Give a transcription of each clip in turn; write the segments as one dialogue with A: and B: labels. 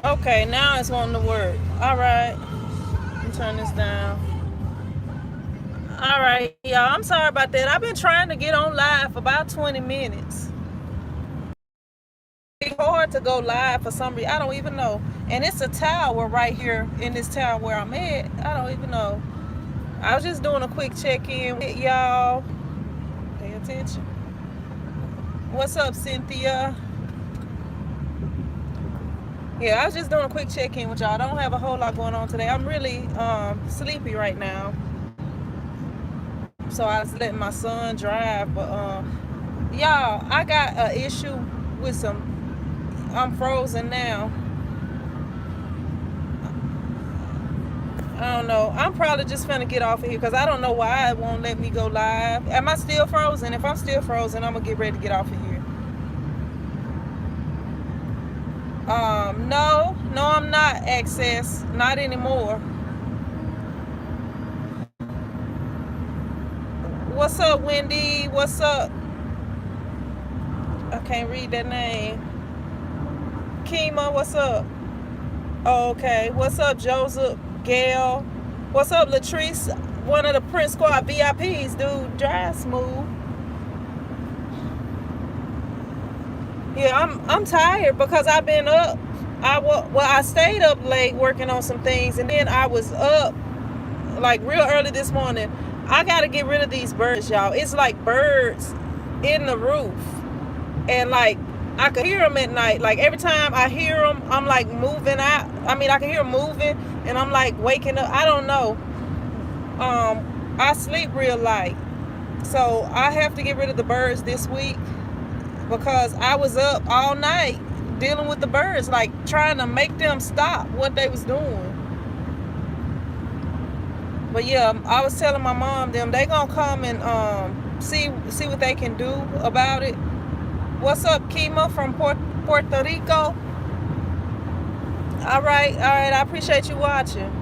A: Okay, now it's wanting to work. All right, let me turn this down. All right, y'all. I'm sorry about that. I've been trying to get on live for about 20 minutes. It's hard to go live for some reason. I don't even know. And it's a tower right here in this town where I'm at. I don't even know. I was just doing a quick check-in with y'all. Pay attention. What's up, Cynthia? Yeah, I was just doing a quick check-in with y'all. I don't have a whole lot going on today. I'm really sleepy right now. So I was letting my son drive. But y'all, I got an issue with I'm frozen now. I don't know. I'm probably just finna get off of here because I don't know why it won't let me go live. Am I still frozen? If I'm still frozen, I'm gonna get ready to get off of here. No, I'm not. Access, not anymore. What's up, Wendy? What's up? I can't read that name. Kima, what's up? Oh, okay. What's up, Joseph? Gail? What's up, Latrice? One of the Prince Squad VIPs, dude. Drive smooth. Yeah, I'm tired because I've been up. I stayed up late working on some things, and then I was up like real early this morning. I gotta get rid of these birds, y'all. It's like birds in the roof, and like I could hear them at night. Like every time I hear them, I'm like moving out. I mean, I can hear them moving, and I'm like waking up. I don't know. I sleep real light, so I have to get rid of the birds this week because I was up all night dealing with the birds, like trying to make them stop what they was doing. But yeah, I was telling my mom them they gonna come and see what they can do about it. What's up, Kima from Puerto Rico? All right. I appreciate you watching.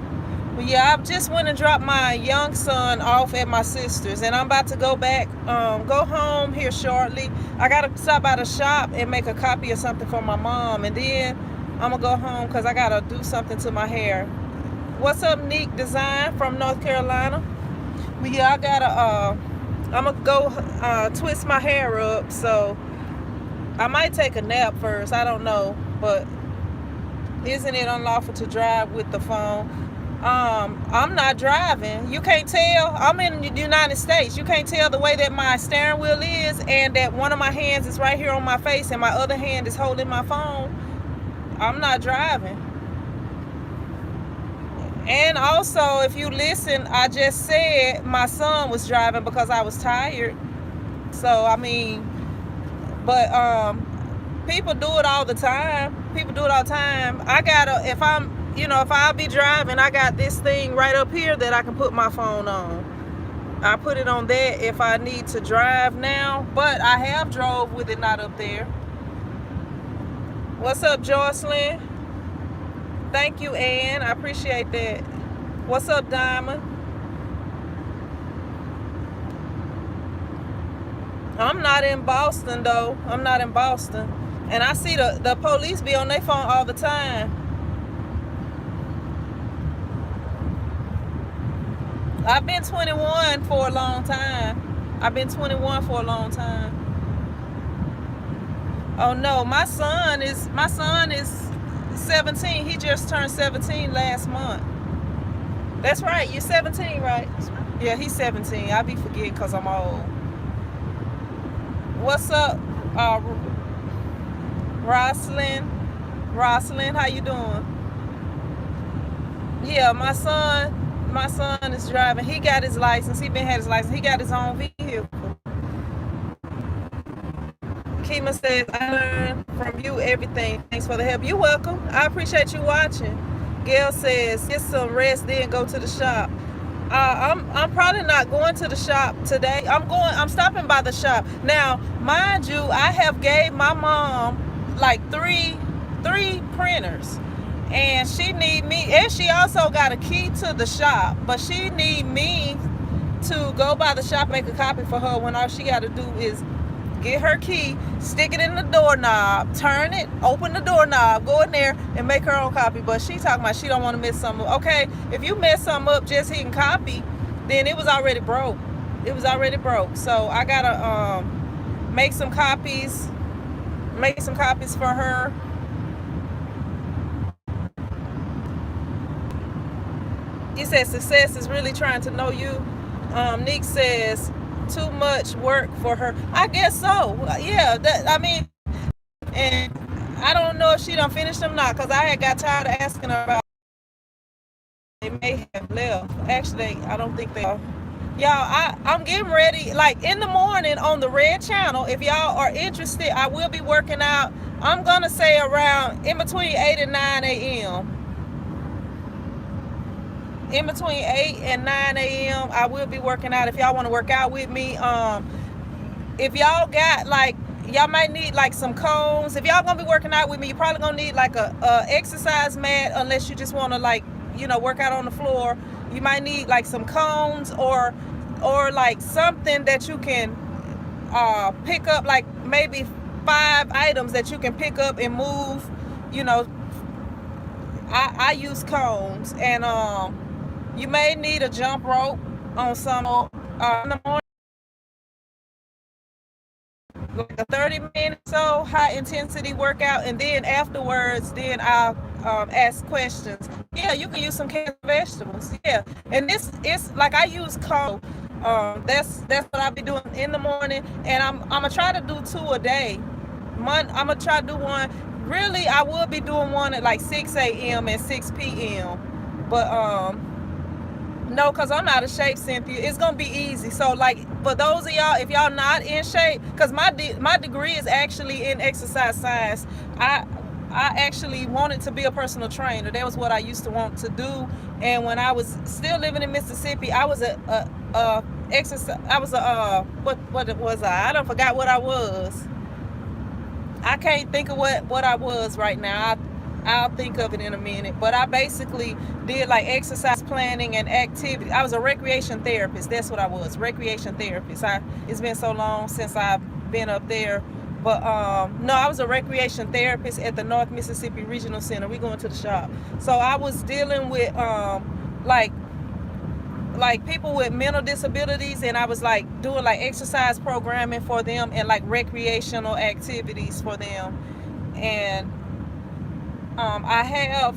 A: But yeah, I just went and dropped my young son off at my sister's, and I'm about to go back, go home here shortly. I gotta stop by the shop and make a copy of something for my mom, and then I'm gonna go home because I gotta do something to my hair. What's up, Neat Design from North Carolina? But yeah, I'm gonna go twist my hair up, so I might take a nap first. I don't know, but isn't it unlawful to drive with the phone? I'm not driving. You can't tell. I'm in the United States. You can't tell the way that my steering wheel is and that one of my hands is right here on my face and my other hand is holding my phone. I'm not driving. And also, if you listen, I just said my son was driving because I was tired. So, I mean, but people do it all the time. If I'll be driving, I got this thing right up here that I can put my phone on. I put it on there if I need to drive now, but I have drove with it not up there. What's up, Jocelyn? Thank you, Ann. I appreciate that. What's up, Diamond? I'm not in Boston, though. I'm not in Boston. And I see the police be on their phone all the time. I've been 21 for a long time. Oh no, my son is 17. He just turned 17 last month. That's right. You're 17, right? Yeah, he's 17. I be forgetting because I'm old. What's up, Roslyn? How you doing? Yeah, my son is driving. He got his license. He been had his license. He got his own vehicle. Kima says, I learned from you everything. Thanks for the help. You're welcome. I appreciate you watching. Gail says, get some rest, then go to the shop. I'm probably not going to the shop today. I'm stopping by the shop. Now, mind you, I have gave my mom like three printers. And she need me, and she also got a key to the shop, but she need me to go by the shop, make a copy for her when all she got to do is get her key, stick it in the doorknob, turn it, open the doorknob, go in there and make her own copy. But she talking about she don't want to mess something up. Okay, if you mess something up just hitting copy, then it was already broke. It was already broke. So I gotta make some copies for her. He said success is really trying to know you. Nick says too much work for her. I guess so. Yeah, I mean, and I don't know if she done finished them not, because I had got tired of asking her about. They may have left. Actually, I don't think they are. Y'all, I'm getting ready, like in the morning on the red channel. If y'all are interested, I will be working out. I'm gonna say around in between 8 and 9 a.m. In between 8 and 9 a.m. I will be working out if y'all want to work out with me. If y'all got like, y'all might need like some cones. If y'all gonna be working out with me, you probably gonna need like a exercise mat, unless you just want to, like, you know, work out on the floor. You might need like some cones or like something that you can pick up, like maybe 5 items that you can pick up and move. You know, I use cones, and you may need a jump rope on some in the morning, like a 30-minute so high intensity workout, and then afterwards, then I'll ask questions. Yeah, you can use some canned vegetables. Yeah, and this is like I use cold. That's what I'll be doing in the morning, and I'm gonna try to do 2 a day. I'm gonna try to do one. Really, I will be doing one at like 6 a.m. and 6 p.m. But no, because I'm out of shape, Cynthia. It's gonna be easy. So like for those of y'all, if y'all not in shape, because my degree is actually in exercise science. I actually wanted to be a personal trainer. That was what I used to want to do. And when I was still living in Mississippi, I was exercise. I was what was I? I don't forgot what I was. I can't think of what I was right now. I'll think of it in a minute. But I basically did like exercise planning and activity. I was a recreation therapist. That's what I was, recreation therapist. It's been so long since I've been up there. But no, I was a recreation therapist at the North Mississippi Regional Center. We going to the shop. So I was dealing with like people with mental disabilities, and I was like doing like exercise programming for them and like recreational activities for them. And I had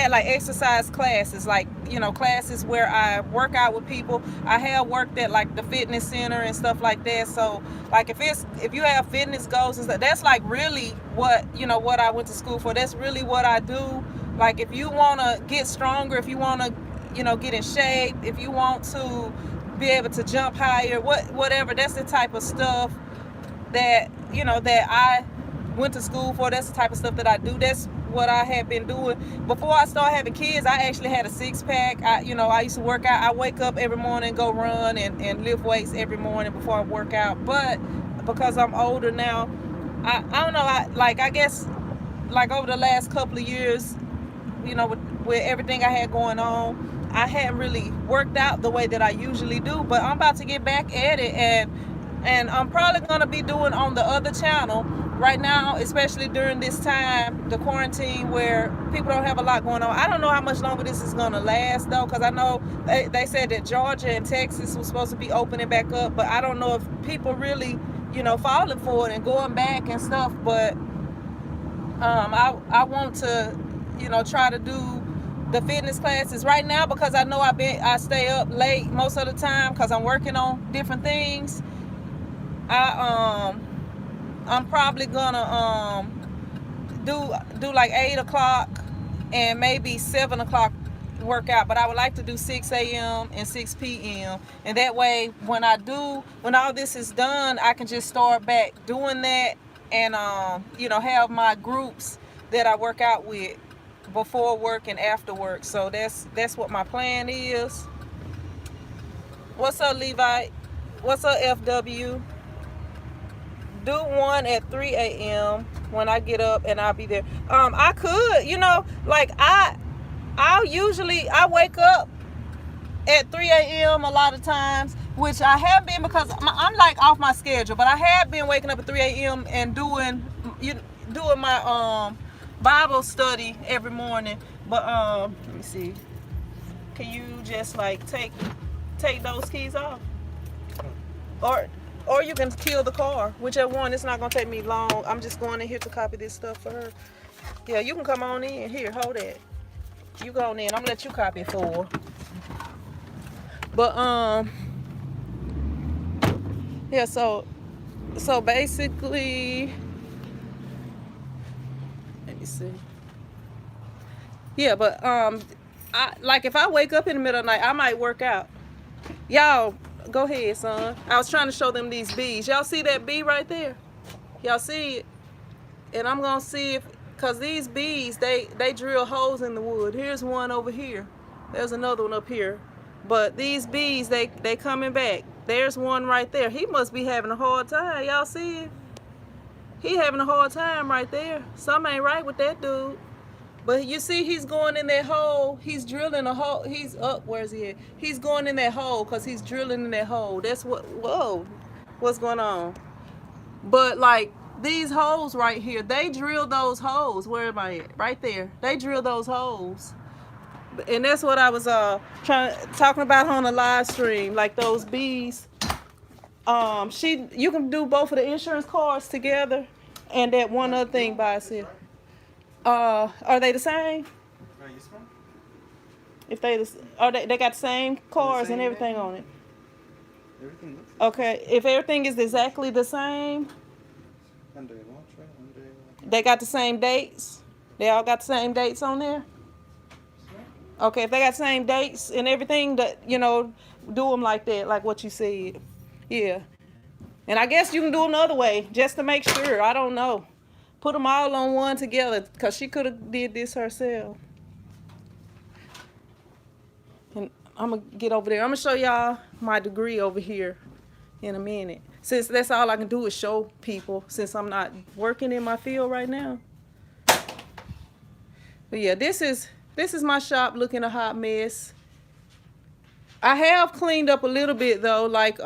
A: like exercise classes, like, you know, classes where I work out with people. I have worked at like the fitness center and stuff like that. So like if you have fitness goals and stuff, that's like really what, you know, what I went to school for. That's really what I do. Like if you want to get stronger, if you want to, you know, get in shape, if you want to be able to jump higher, whatever, that's the type of stuff that, you know, that I went to school for. That's the type of stuff that I do. That's what I had been doing before I started having kids. I actually had a 6-pack. I used to work out. I wake up every morning, go run and lift weights every morning before I work out. But because I'm older now, I don't know. I guess like over the last couple of years, you know, with everything I had going on, I hadn't really worked out the way that I usually do. But I'm about to get back at it, and I'm probably gonna be doing on the other channel right now, especially during this time, the quarantine, where people don't have a lot going on. I don't know how much longer this is gonna last though, because I know they said that Georgia and Texas was supposed to be opening back up, but I don't know if people really, you know, falling for it and going back and stuff. But I want to, you know, try to do the fitness classes right now, because I know I stay up late most of the time because I'm working on different things. I'm probably gonna do like 8 o'clock and maybe 7 o'clock workout, but I would like to do 6 a.m. and 6 p.m. and that way when all this is done, I can just start back doing that, and you know, have my groups that I work out with before work and after work. So that's what my plan is. What's up, Levi? What's up, FW? Do one at 3 a.m. when I get up, and I'll be there. I could, you know, like I wake up at 3 a.m. a lot of times, which I have been because I'm like off my schedule, but I have been waking up at 3 a.m. and doing my Bible study every morning. But let me see. Can you just like take those keys off, or you can kill the car, whichever one. It's not gonna take me long. I'm just going in here to copy this stuff for her. Yeah, you can come on in. Here, hold it. You go on in. I'm gonna let you copy it for her. But yeah. So basically, let me see. Yeah, but like if I wake up in the middle of the night, I might work out. Y'all, go ahead, son. I was trying to show them these bees. Y'all see that bee right there? Y'all see it? And I'm gonna see if, cause these bees, they drill holes in the wood. Here's one over here. There's another one up here. But these bees, they coming back. There's one right there. He must be having a hard time. Y'all see it? He having a hard time right there. Something ain't right with that dude. But you see, he's going in that hole. He's drilling a hole. He's up. Where's he at? He's going in that hole because he's drilling in that hole. That's what, whoa, what's going on? But like these holes right here, they drill those holes. Where am I at? Right there. They drill those holes. And that's what I was talking about on the live stream. Like those bees. You can do both of the insurance cards together, and that one other thing by itself. Are they the same? If they got the same cars and everything on it.
B: Everything looks
A: okay. If everything is exactly the same, they got the same dates. They all got the same dates on there. Okay, if they got the same dates and everything, that do them like that, like what you said. Yeah. And I guess you can do them the other way just to make sure. I don't know. Put them all on one together because she could have did this herself. And I'm going to get over there. I'm going to show y'all my degree over here in a minute. Since that's all I can do is show people since I'm not working in my field right now. But yeah, this is my shop looking a hot mess. I have cleaned up a little bit though, like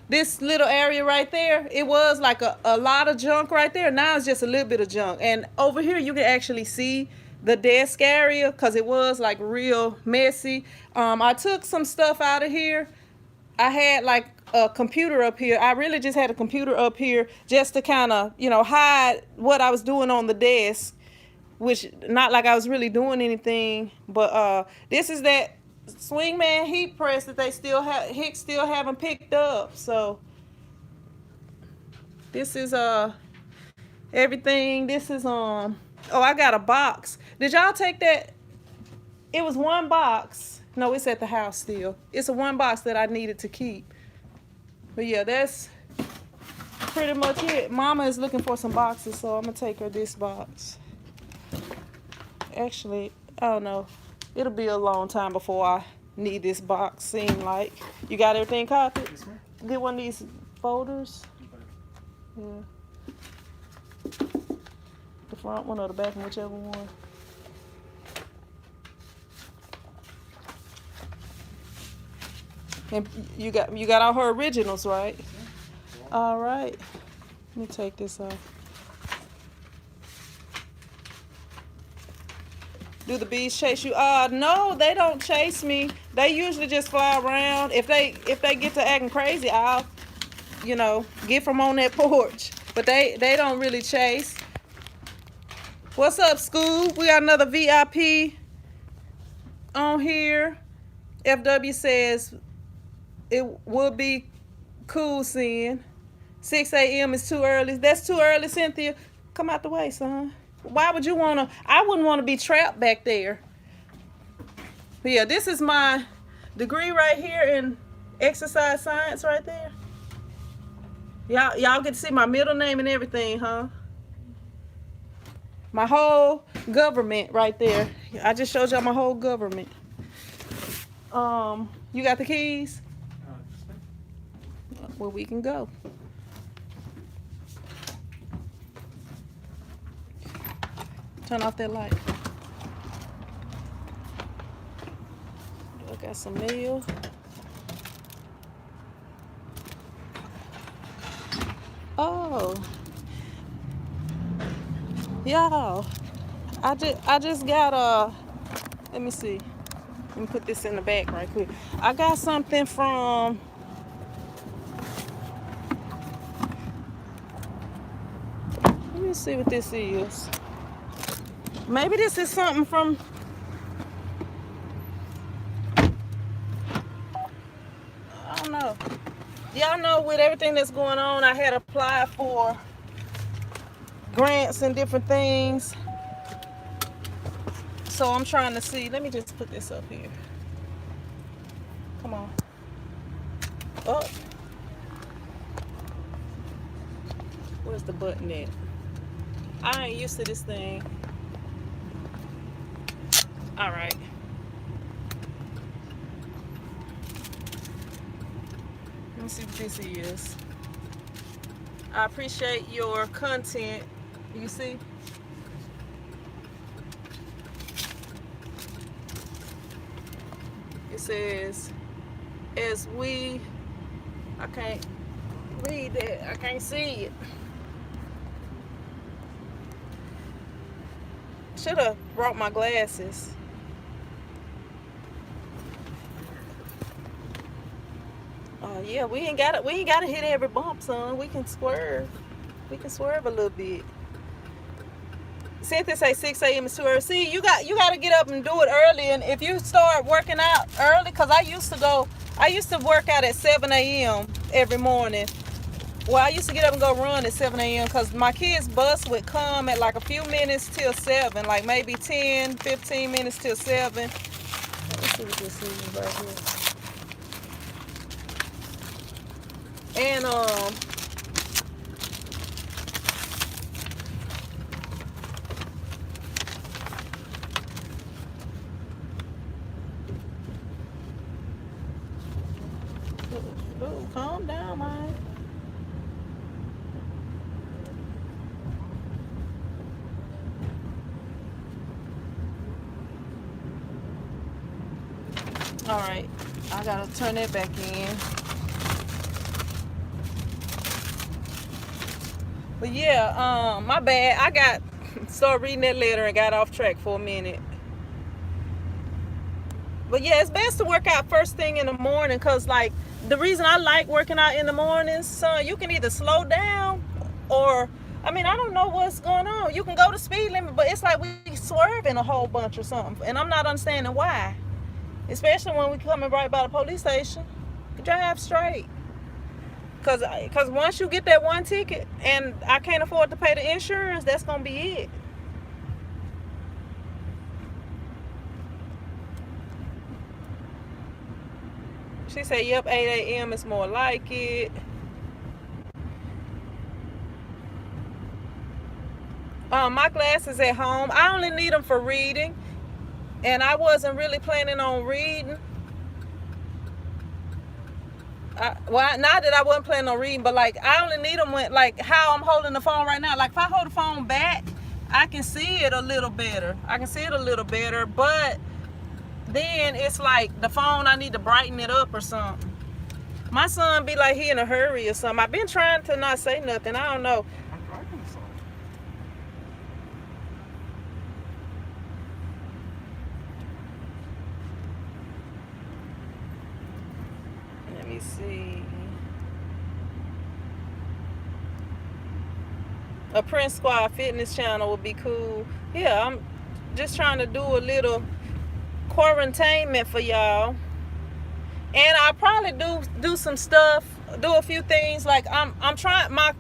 A: this little area right there, it was like a lot of junk right there. Now it's just a little bit of junk. And over here you can actually see the desk area because it was like real messy. I took some stuff out of here. I had like a computer up here. I really just had a computer up here just to kind of, hide what I was doing on the desk, which not like I was really doing anything. But this is that Swingman heat press that they Hicks still haven't picked up. So this is everything. This is oh, I got a box. Did y'all take that? It was one box. No, it's at the house still. It's a one box that I needed to keep. But yeah, that's pretty much it. Mama is looking for some boxes, so I'm gonna take her this box. Actually, I don't know. It'll be a long time before I need this box, seem like. You got everything copied?
B: Yes, ma'am.
A: Get one of these folders. Yeah. The front one or the back one, whichever one. And you got all her originals, right? All right. Let me take this off. Do the bees chase you? No, they don't chase me. They usually just fly around. If they get to acting crazy, I'll, get from on that porch. But they don't really chase. What's up, Scoob? We got another VIP on here. FW says it would be cool seeing 6 a.m. is too early. That's too early, Cynthia. Come out the way, son. Why would you want to? I wouldn't want to be trapped back there. But yeah, this is my degree right here in exercise science right there. Y'all get to see my middle name and everything, huh? My whole government right there. I just showed y'all my whole government. You got the keys? Well, we can go. Turn off that light. I got some mail. Oh, y'all. I just got let me see. Let me put this in the back right quick. I got something from let me see what this is. Maybe this is something from I don't know. Y'all know with everything that's going on, I had applied for grants and different things. So I'm trying to see. Let me just put this up here. Come on. Up. Where's the button at? I ain't used to this thing. All right. Let me see what this is. I appreciate your content. You see? It says, as we, I can't read that. I can't see it. Should have brought my glasses. Yeah, we ain't gotta hit every bump, son. We can swerve. We can swerve a little bit. Cynthia say 6 a.m. is too early. See, you got to get up and do it early. And if you start working out early, because I used to work out at 7 a.m. every morning. Well, I used to get up and go run at 7 a.m. because my kids' bus would come at like a few minutes till 7, like maybe 10, 15 minutes till 7. Let me see what this is right here. And oh, calm down, man. All right, I gotta turn that back in. But yeah, my bad. I started reading that letter and got off track for a minute. But yeah, it's best to work out first thing in the morning, because like the reason I like working out in the mornings, son, you can either slow down or, I mean, I don't know what's going on. You can go to speed limit, but it's like we swerving a whole bunch or something. And I'm not understanding why. Especially when we coming right by the police station. Drive straight. Cause once you get that one ticket and I can't afford to pay the insurance, that's gonna be it. She said, yep, 8 a.m. is more like it. My glasses at home, I only need them for reading. And I wasn't really planning on reading. Well, not that I wasn't planning on reading, but like I only need them when, like how I'm holding the phone right now. Like if I hold the phone back, I can see it a little better. But then it's like the phone, I need to brighten it up or something. My son be like he in a hurry or something. I've been trying to not say nothing. I don't know.
B: I'm driving the song.
A: Let me see. A Prince Squad fitness channel would be cool. Yeah, I'm just trying to do a little quarantainment for y'all. And I'll probably do some stuff, do a few things. Like I'm trying my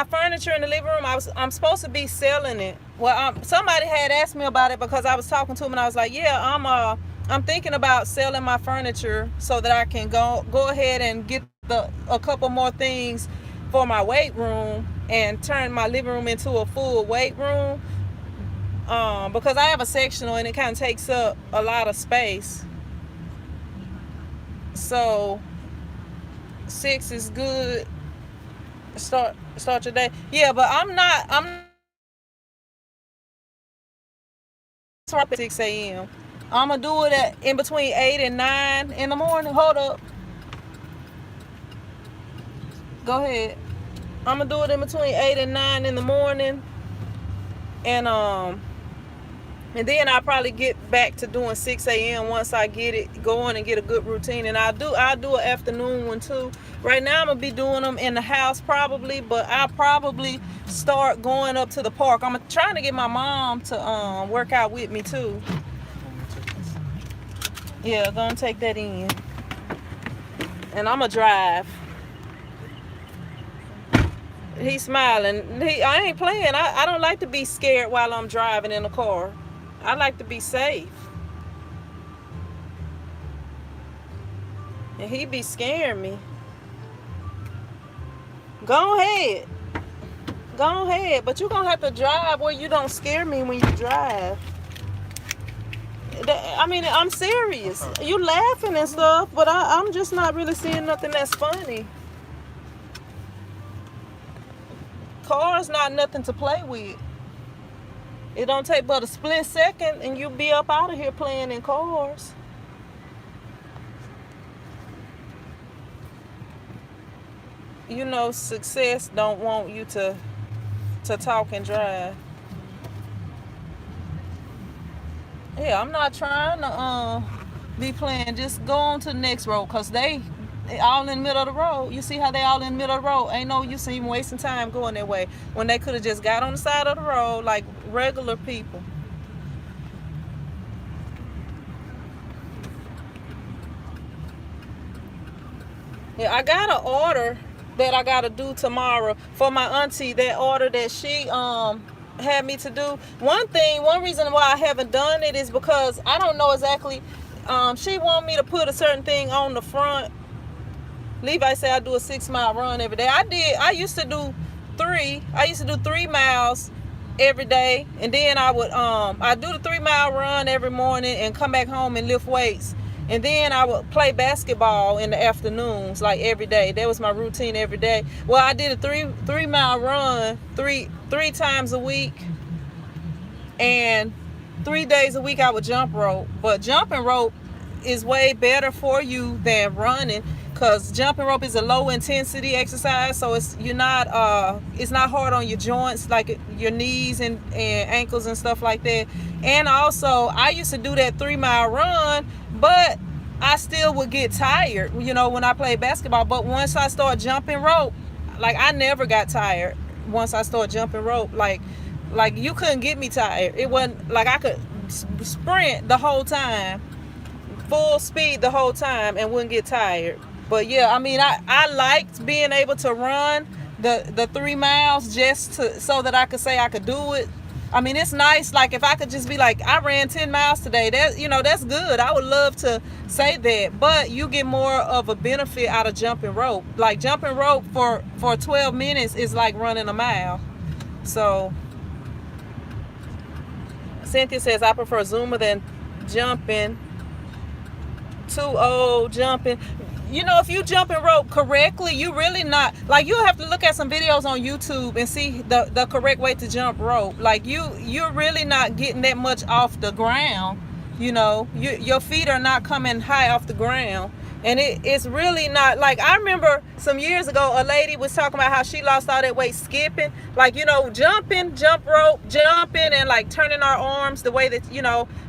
A: furniture in the living room. I'm supposed to be selling it. Well, somebody had asked me about it because I was talking to him and I was like, yeah, I'm thinking about selling my furniture so that I can go ahead and get a couple more things for my weight room and turn my living room into a full weight room. Because I have a sectional and it kind of takes up a lot of space. So 6 is good. Start your day. Yeah, but I'm at 6 a.m. I'm gonna do it in between 8 and 9 in the morning. Hold up. Go ahead. I'm gonna do it in between 8 and 9 in the morning, and then I'll probably get back to doing 6 a.m. once I get it going and get a good routine. And I'll do an afternoon one too. Right now I'm gonna be doing them in the house probably, but I'll probably start going up to the park. I'm trying to get my mom to work out with me too. Yeah, gonna take that in, and I'm gonna drive. He's smiling. I ain't playing. I don't like to be scared while I'm driving in the car. I like to be safe. And he be scaring me. Go ahead. Go ahead. But you're going to have to drive where you don't scare me when you drive. I mean, I'm serious. You laughing and stuff, but I'm just not really seeing nothing that's funny. Cars not nothing to play with. It don't take but a split second and you'll be up out of here playing in cars. You know, success don't want you to talk and drive. Yeah, I'm not trying to be playing. Just go on to the next road, because they all in the middle of the road. You see how they all in the middle of the road? Ain't no use even wasting time going that way when they could have just got on the side of the road like regular people. Yeah, I got an order that I gotta do tomorrow for my auntie. That order that she had me to do. One reason why I haven't done it is because I don't know exactly. She want me to put a certain thing on the front. Levi said I do a 6-mile run every day. I used to do 3. I used to do 3 miles every day, and then I would I do the 3-mile run every morning and come back home and lift weights, and then I would play basketball in the afternoons, like every day. That was my routine every day. Well, I did a 3-mile run three times a week, and 3 days a week I would jump rope. But jumping rope is way better for you than running, because jumping rope is a low intensity exercise, so it's not hard on your joints, like your knees and ankles and stuff like that. And also, I used to do that 3-mile run, but I still would get tired, when I played basketball. But once I started jumping rope, like, I never got tired once I started jumping rope. Like you couldn't get me tired. It wasn't like I could sprint the whole time, full speed the whole time, and wouldn't get tired. But yeah, I mean, I liked being able to run the 3 miles just so that I could say I could do it. I mean, it's nice. Like, if I could just be like, I ran 10 miles today, that's good. I would love to say that. But you get more of a benefit out of jumping rope. Like, jumping rope for 12 minutes is like running a mile. So Cynthia says, I prefer Zumba than jumping. Too old jumping. If you jumping rope correctly, you really not, like, you have to look at some videos on YouTube and see the correct way to jump rope. Like, you're really not getting that much off the ground. Your feet are not coming high off the ground. And it's really not, like, I remember some years ago, a lady was talking about how she lost all that weight skipping. Like, jumping, jump rope, jumping, and like turning our arms the way that,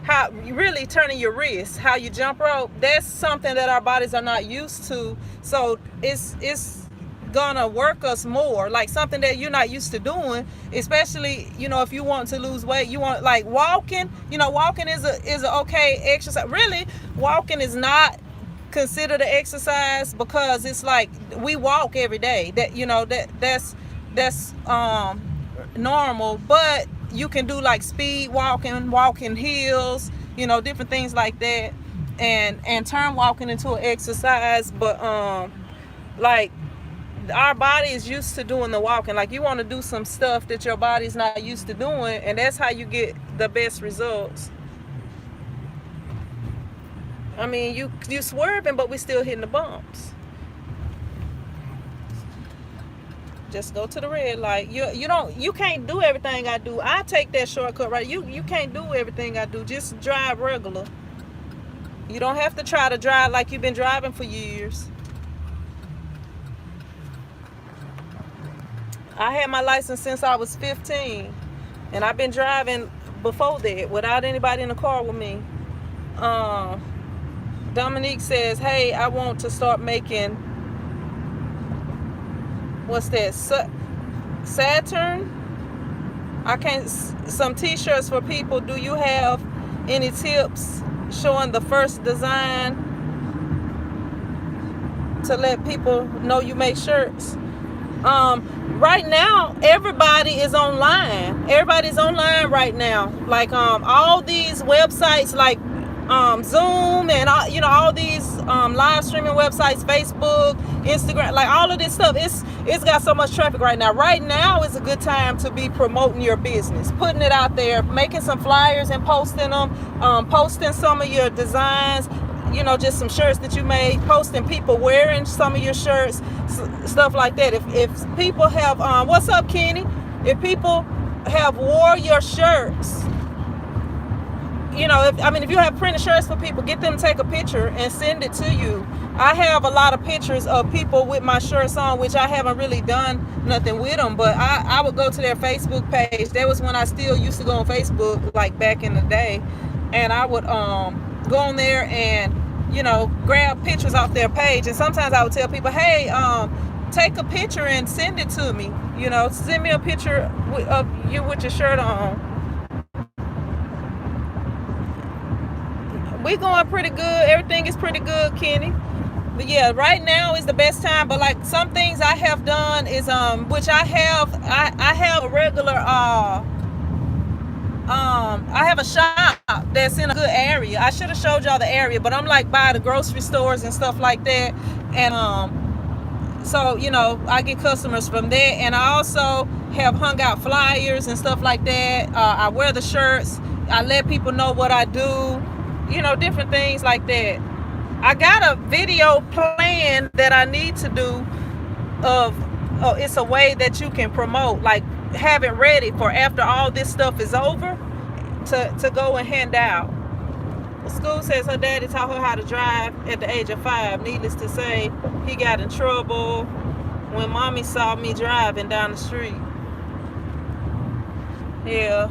A: how you really turning your wrists, how you jump rope. That's something that our bodies are not used to. So it's gonna work us more, like something that you're not used to doing, especially, if you want to lose weight. You want, like, walking. Walking is a okay exercise. Really, walking is not considered an exercise, because it's like we walk every day. That's normal. But you can do like speed walking hills, different things like that, and turn walking into an exercise. But like, our body is used to doing the walking. Like, you want to do some stuff that your body's not used to doing, and that's how you get the best results. I mean, you swerving, but we still hitting the bumps. Just go to the red light. You can't do everything I do. I take that shortcut, right? You can't do everything I do. Just drive regular. You don't have to try to drive like you've been driving for years. I had my license since I was 15, and I've been driving before that without anybody in the car with me. Dominique says, hey, I want to start making, what's that, Saturn? I can't, some t-shirts for people. Do you have any tips showing the first design to let people know you make shirts? Right now, everybody is online. Everybody's online right now. Like all these websites, like Zoom and all these live streaming websites, Facebook, Instagram, like all of this stuff. It's got so much traffic right now. Right now is a good time to be promoting your business, putting it out there, making some flyers and posting them, posting some of your designs. Just some shirts that you made, posting people wearing some of your shirts, stuff like that. If people have, what's up, Kenny? If people have wore your shirts, if you have printed shirts for people, get them to take a picture and send it to you. I have a lot of pictures of people with my shirts on, which I haven't really done nothing with them, but I would go to their Facebook page. That was when I still used to go on Facebook, like back in the day, and I would go on there and grab pictures off their page. And sometimes I would tell people, hey, take a picture and send it to me. Send me a picture of you with your shirt on. We going pretty good. Everything is pretty good, Kenny. But yeah, right now is the best time. But like some things I have done is which I have a regular I have a shop that's in a good area. I should have showed y'all the area, but I'm like by the grocery stores and stuff like that. And so I get customers from there. And I also have hung out flyers and stuff like that. I wear the shirts. I let people know what I do. Different things like that. I got a video plan that I need to do it's a way that you can promote, like have it ready for after all this stuff is over to go and hand out. The school says her daddy taught her how to drive at the age of 5. Needless to say, he got in trouble when mommy saw me driving down the street. Yeah.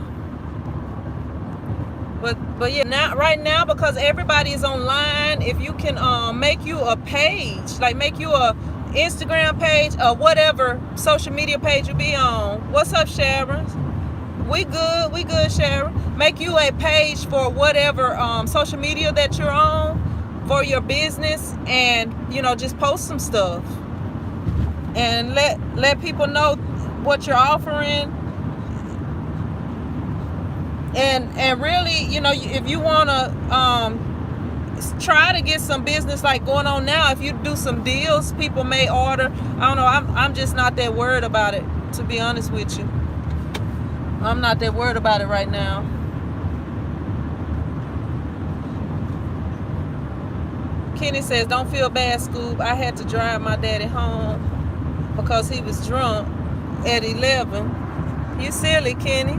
A: But yeah, right now, because everybody is online, if you can make you a page, like make you a Instagram page or whatever social media page you be on. What's up, Sharon? We good, Sharon. Make you a page for whatever social media that you're on for your business, and just post some stuff and let people know what you're offering. And really, if you want to try to get some business like going on now, if you do some deals, people may order. I don't know. I'm just not that worried about it, to be honest with you. I'm not that worried about it right now. Kenny says, don't feel bad, Scoop. I had to drive my daddy home because he was drunk at 11. You silly, Kenny.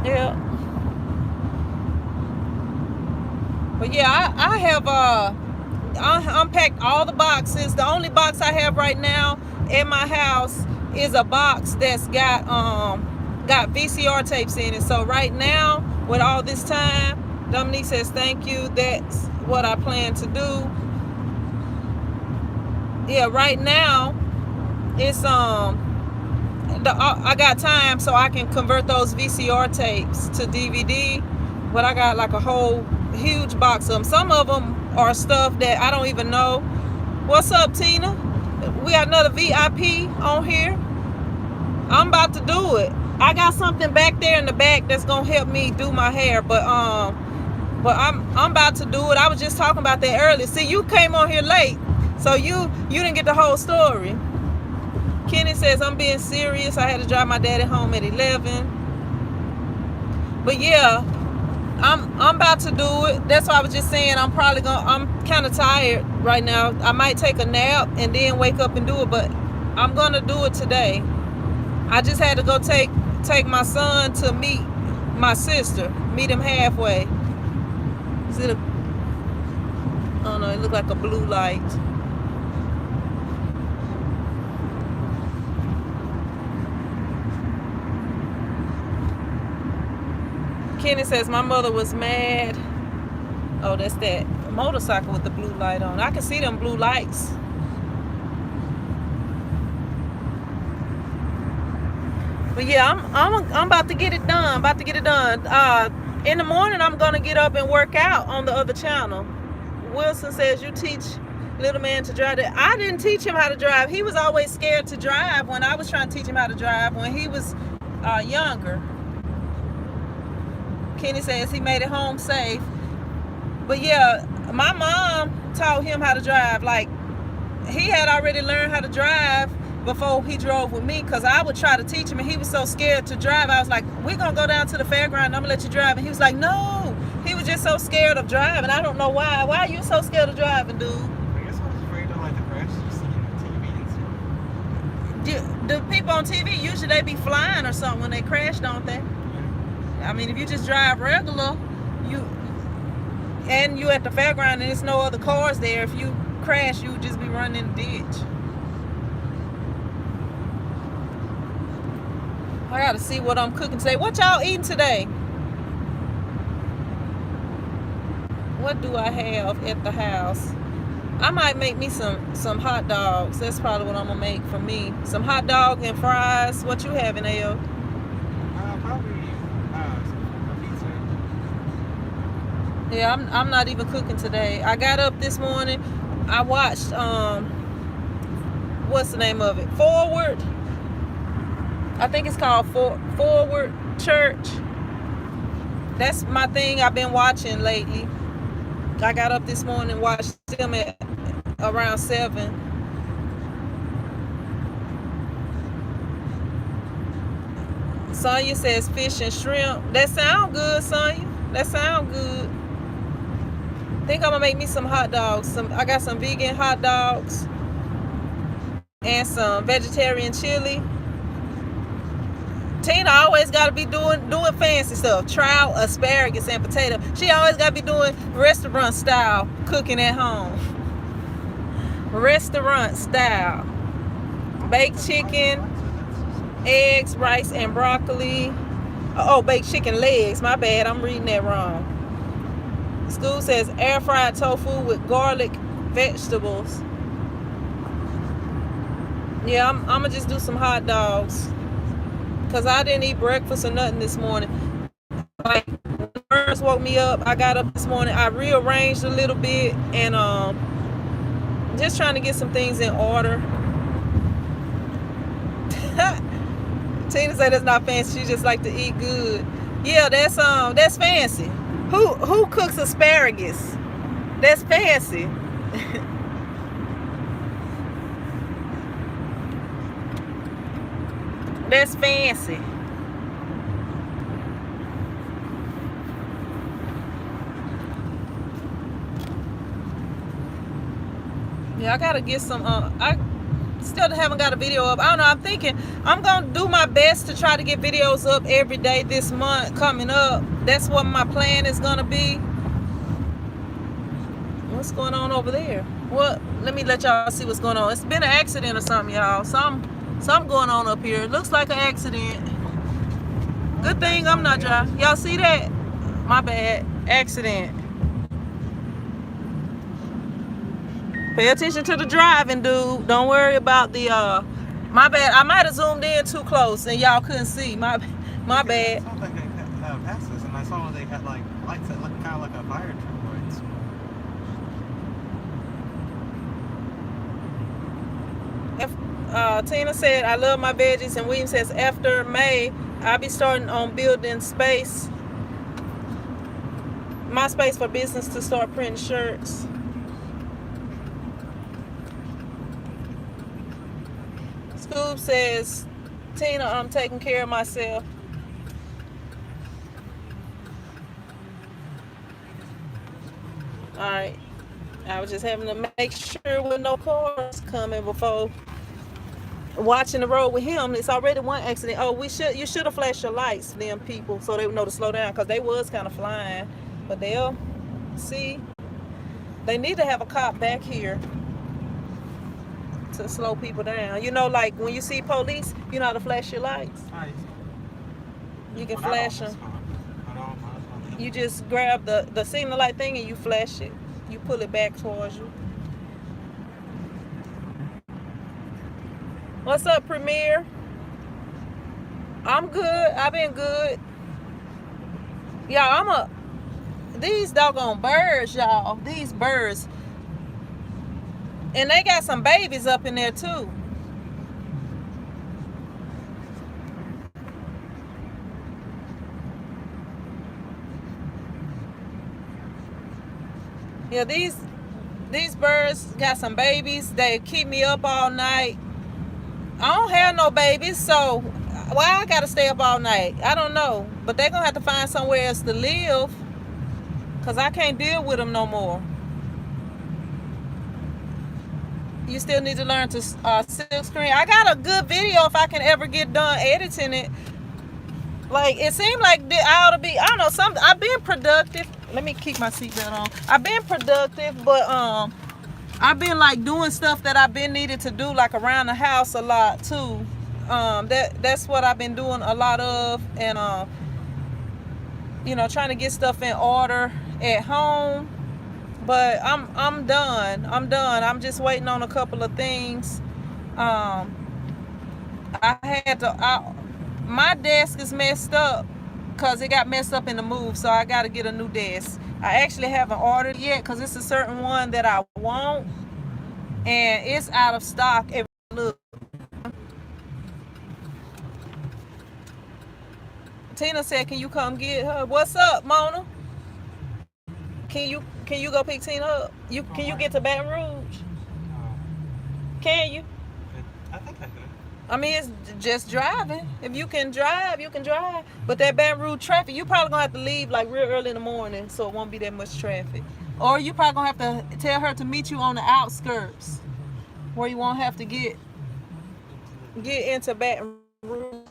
A: Yeah. But yeah, I have I unpacked all the boxes. The only box I have right now in my house is a box that's got VCR tapes in it. So right now, with all this time, Dominique says thank you. That's what I plan to do. Yeah, right now it's I got time so I can convert those VCR tapes to DVD, but I got like a whole huge box of them. Some of them are stuff that I don't even know. What's up, Tina? We got another VIP on here. I'm about to do it. I got something back there in the back that's gonna help me do my hair, but I'm about to do it. I was just talking about that earlier. See, you came on here late, so you didn't get the whole story. Kenny says, I'm being serious. I had to drive my daddy home at 11. But yeah, I'm about to do it. That's why I was just saying I'm kind of tired right now. I might take a nap and then wake up and do it, but I'm going to do it today. I just had to go take my son to meet my sister, meet him halfway. See I don't know, it looked like a blue light. Kenny says my mother was mad. Oh, that's that motorcycle with the blue light on. I can see them blue lights. But yeah, I'm about to get it done. In the morning, I'm gonna get up and work out on the other channel. Wilson says you teach little man to drive. I didn't teach him how to drive. He was always scared to drive when I was trying to teach him how to drive when he was younger. Kenny says he made it home safe. But yeah, my mom taught him how to drive. Like, he had already learned how to drive before he drove with me, because I would try to teach him and he was so scared to drive. I was like, we're gonna go down to the fairground and I'm gonna let you drive. And he was like, no. He was just so scared of driving. I don't know why. Why are you so scared of driving, dude?
B: I guess I was afraid of like the crash you see on TV and stuff.
A: The people on TV, usually they be flying or something when they crash, don't they? I mean, if you just drive regular, you at the fairground and there's no other cars there, if you crash, you would just be running in the ditch. I gotta see what I'm cooking today. What y'all eating today? What do I have at the house? I might make me some hot dogs. That's probably what I'm gonna make for me. Some hot dog and fries. What you having, Al?
B: Probably some pizza.
A: Yeah, I'm not even cooking today. I got up this morning. I watched what's the name of it? Forward. I think it's called Forward Church. That's my thing I've been watching lately. I got up this morning and watched them at around 7. Sonya says fish and shrimp. That sound good, Sonya. That sound good. I think I'm gonna make me some hot dogs. I got some vegan hot dogs and some vegetarian chili. Tina always got to be doing fancy stuff. Trout, asparagus, and potato. She always got to be doing restaurant style cooking at home. Restaurant style. Baked chicken, eggs, rice, and broccoli. Oh, baked chicken legs. My bad. I'm reading that wrong. School says air fried tofu with garlic vegetables. Yeah, I'm going to just do some hot dogs. Because I didn't eat breakfast or nothing this morning. Like, when the birds woke me up, I got up this morning, I rearranged a little bit, and just trying to get some things in order. Tina said that's not fancy, she just like to eat good. Yeah, that's fancy. Who cooks asparagus? That's fancy. That's fancy. Yeah, I gotta get some. I still haven't got a video up. I don't know. I'm thinking I'm gonna do my best to try to get videos up every day this month coming up. That's what my plan is gonna be. What's going on over there? What? Let me let y'all see what's going on. It's been an accident or something, y'all. Something going on up here. It looks like an accident. Good thing I'm not driving. Y'all see that? My bad. Accident. Pay attention to the driving, dude. Don't worry about the my bad. I might have zoomed in too close and y'all couldn't see. My bad.
B: I saw like they had passed us, and I saw they had like lights that looked kind of like a fire truck lights.
A: Tina said, I love my veggies, and William says, after May, I'll be starting on building space, my space for business to start printing shirts. Scoob says, Tina, I'm taking care of myself. All right. I was just having to make sure with no cars coming before watching the road with him. It's already one accident. Oh, you should have flashed your lights, them people, so they would know to slow down, because they was kind of flying. But they'll see. They need to have a cop back here to slow people down. You know, like when you see police, you know how to flash your lights.
B: Nice.
A: You can flash them. You just grab the signal light thing and you flash it. You pull it back towards you. What's up, Premier? I'm good. I've been good. Y'all, these doggone birds, y'all. These birds. And they got some babies up in there too. Yeah, these birds got some babies. They keep me up all night. I don't have no babies, so why I gotta stay up all night? I don't know. But they're gonna have to find somewhere else to live, because I can't deal with them no more. You still need to learn to silk screen. I got a good video if I can ever get done editing it. Like, it seemed like I ought to be, I don't know, I've been productive. Let me keep my seatbelt on. I've been productive, but I've been like doing stuff that I've been needed to do, like around the house a lot too. That's what I've been doing a lot of, and you know, trying to get stuff in order at home. But I'm done. I'm just waiting on a couple of things. My desk is messed up because it got messed up in the move, so I got to get a new desk. I actually haven't ordered yet because it's a certain one that I want, and it's out of stock. Look, Tina said, "Can you come get her?" What's up, Mona? Can you go pick Tina up? Can you get to Baton Rouge? Can you?
B: I think I could.
A: I mean, it's just driving. If you can drive, you can drive. But that Baton Rouge traffic, you probably gonna have to leave like real early in the morning, so it won't be that much traffic. Or you probably gonna have to tell her to meet you on the outskirts, where you won't have to get into Baton Rouge.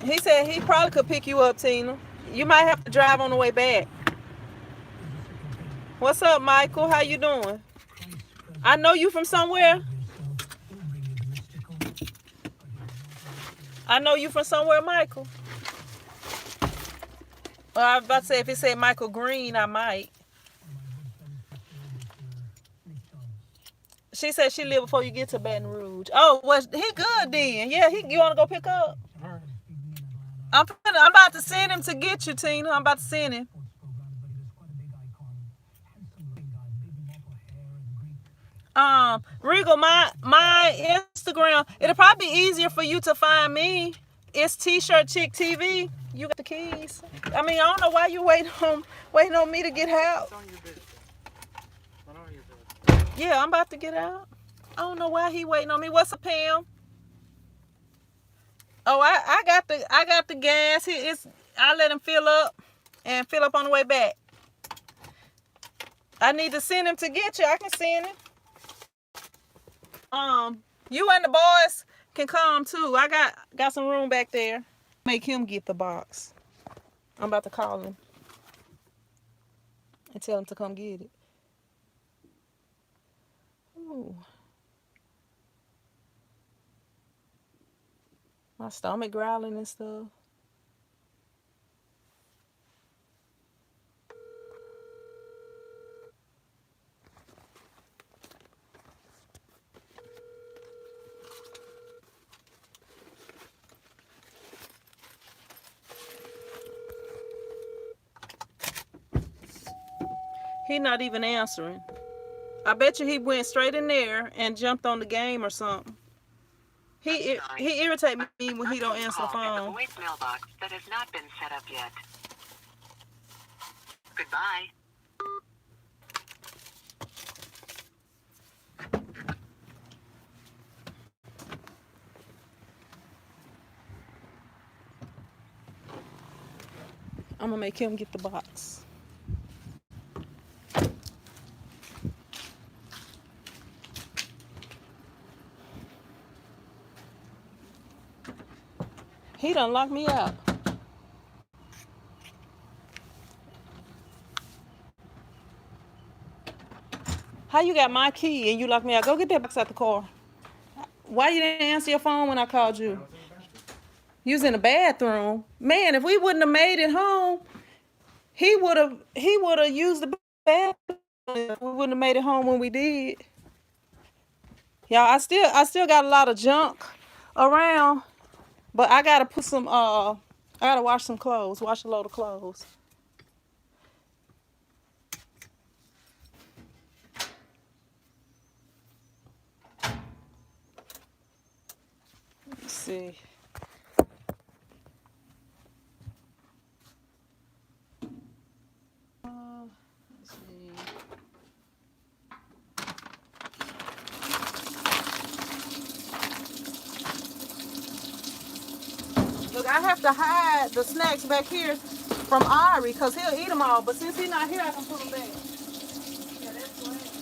A: He said he probably could pick you up, Tina. You might have to drive on the way back. What's up, Michael? How you doing? I know you from somewhere. I know you from somewhere, Michael. Well, I was about to say, if it said Michael Green, I might. She said she live before you get to Baton Rouge. Oh, well, he good then. Yeah, you want to go pick up? I'm about to send him to get you, Tina. I'm about to send him. Regal, my Instagram, it'll probably be easier for you to find me. It's T-shirt Chick TV. You got the keys. I mean, I don't know why you waiting on me to get out. Yeah, I'm about to get out. I don't know why he waiting on me. What's up, Pam? Oh, I got the gas. I let him fill up on the way back. I need to send him to get you. I can send him. You and the boys can come too. I got some room back there. Make him get the box. I'm about to call him and tell him to come get it. Ooh. My stomach growling and stuff. He not even answering. I bet you he went straight in there and jumped on the game or something. He irritates me when he don't answer the phone.
C: The voicemail box that has not been set up yet. Goodbye.
A: I'm gonna make him get the box. He done locked me out. How you got my key and you locked me out? Go get that box out the car. Why you didn't answer your phone when I called you? You was in the bathroom. Man, if we wouldn't have made it home, he would have used the bathroom. If we wouldn't have made it home when we did. Y'all, I still got a lot of junk around, but I gotta put some I gotta wash some clothes, wash a load of clothes. Let's see. Let's see. Look, I have to hide the snacks back here from Ari because he'll eat them all. But since he's not here, I can put them back. Yeah, that's great.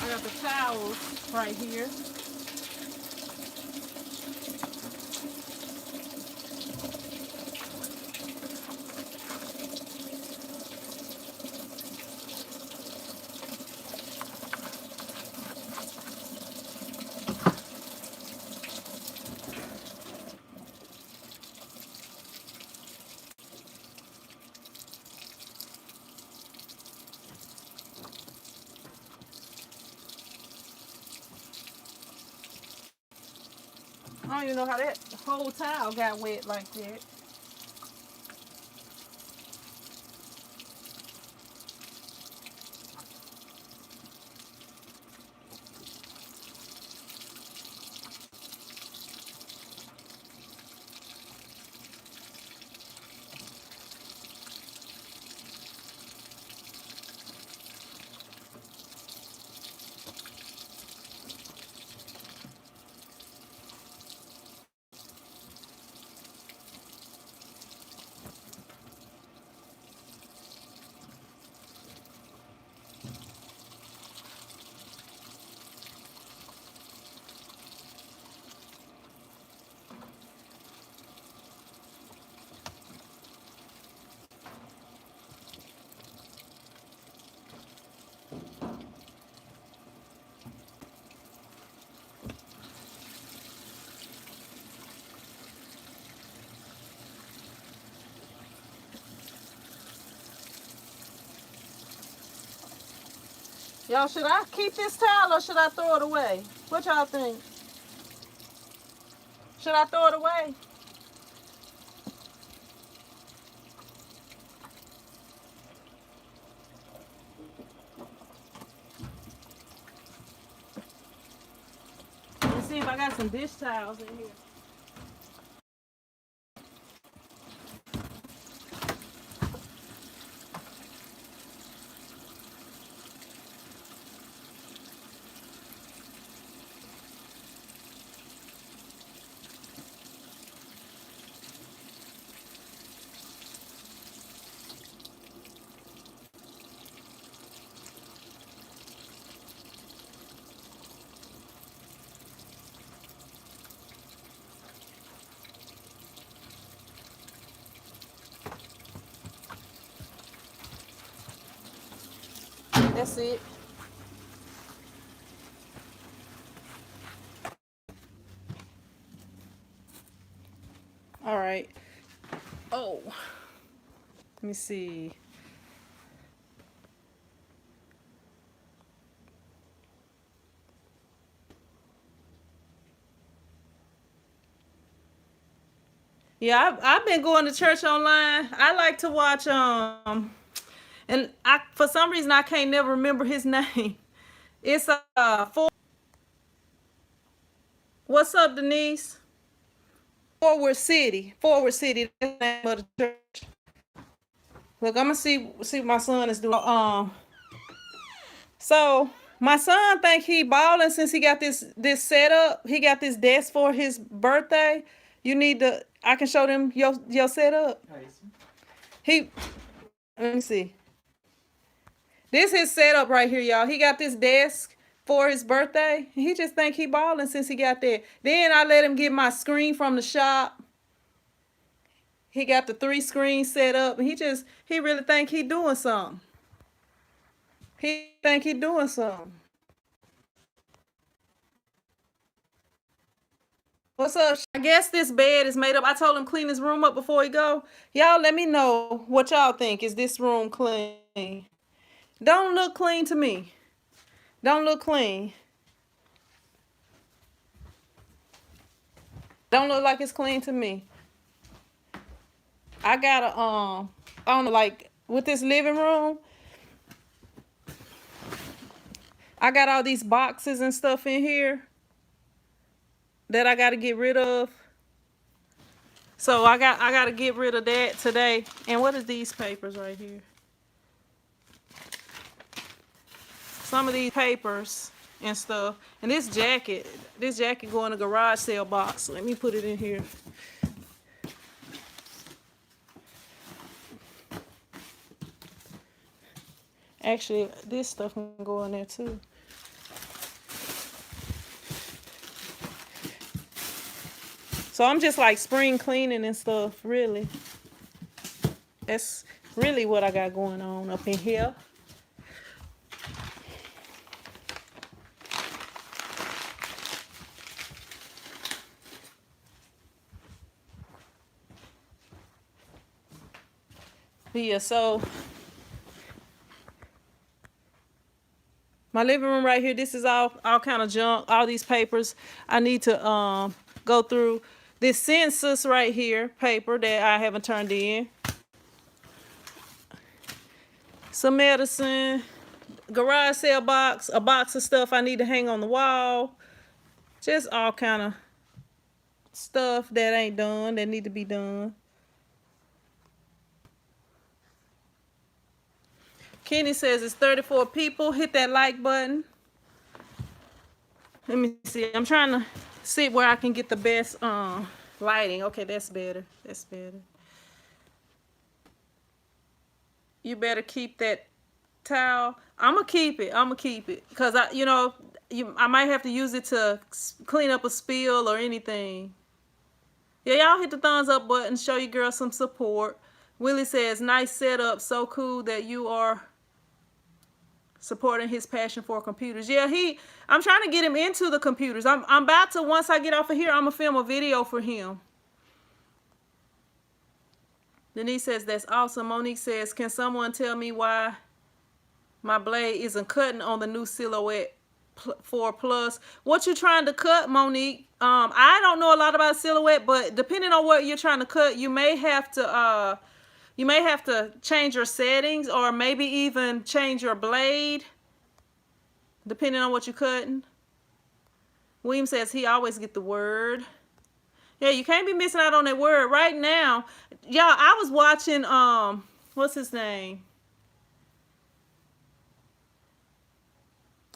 A: I got the towels right here. I don't even know how that whole towel got wet like that. Y'all, should I keep this towel or should I throw it away? What y'all think? Should I throw it away? Let's see if I got some dish towels in here. That's it. All right. Oh, let me see. Yeah, I've been going to church online. I like to watch and I for some reason I can't never remember his name. It's what's up, Denise? Forward City. Forward City. That's the name of the church. Look, I'm gonna see what my son is doing. So my son think he balling since he got this setup. He got this desk for his birthday. You need to. I can show them your setup. He. Let me see. This is his setup right here, y'all. He got this desk for his birthday. He just think he balling since he got there. Then I let him get my screen from the shop. He got the 3 screens set up. And he really think he doing something. He think he doing something. What's up? I guess this bed is made up. I told him clean his room up before he go. Y'all let me know what y'all think. Is this room clean? Don't look clean to me. Don't look clean. Don't look like it's clean to me. I gotta I don't know, like with this living room, I got all these boxes and stuff in here that I gotta get rid of. So I gotta get rid of that today. And what are these papers right here? Some of these papers and stuff. And this jacket go in a garage sale box. Let me put it in here. Actually, this stuff can go in there too. So I'm just like spring cleaning and stuff, really. That's really what I got going on up in here. Yeah, so my living room right here, this is all kind of junk, all these papers I need to go through. This census right here, paper that I haven't turned in. Some medicine, garage sale box, a box of stuff I need to hang on the wall. Just all kind of stuff that ain't done, that need to be done. Kenny says it's 34 people. Hit that like button. Let me see. I'm trying to see where I can get the best lighting. Okay, that's better. That's better. You better keep that towel. I'm gonna keep it. I'm gonna keep it because I might have to use it to clean up a spill or anything. Yeah, y'all hit the thumbs up button. Show your girl some support. Willie says, nice setup. So cool that you are supporting his passion for computers. Yeah, I'm trying to get him into the computers. I'm about to, once I get off of here, I'm gonna film a video for him. Denise says, that's awesome. Monique says, can someone tell me why my blade isn't cutting on the new Silhouette 4 Plus? What you trying to cut, Monique? I don't know a lot about Silhouette, but depending on what you're trying to cut, you may have to change your settings or maybe even change your blade, depending on what you're cutting. William says he always get the word. Yeah, you can't be missing out on that word right now. Y'all, I was watching, what's his name?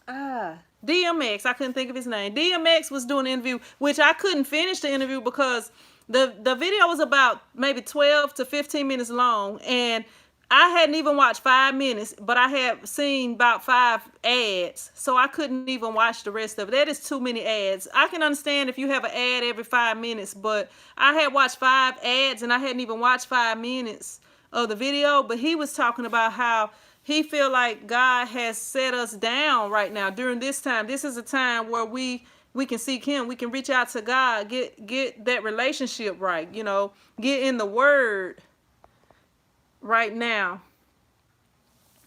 A: DMX. I couldn't think of his name. DMX was doing an interview, which I couldn't finish the interview because the video was about maybe 12 to 15 minutes long, and I hadn't even watched 5 minutes, but I had seen about 5 ads, so I couldn't even watch the rest of it. That is too many ads. I can understand if you have an ad every 5 minutes, but I had watched 5 ads and I hadn't even watched 5 minutes of the video. But he was talking about how he feel like God has set us down right now during this time. This is a time where we can seek him. We can reach out to God, get that relationship right, get in the word right now.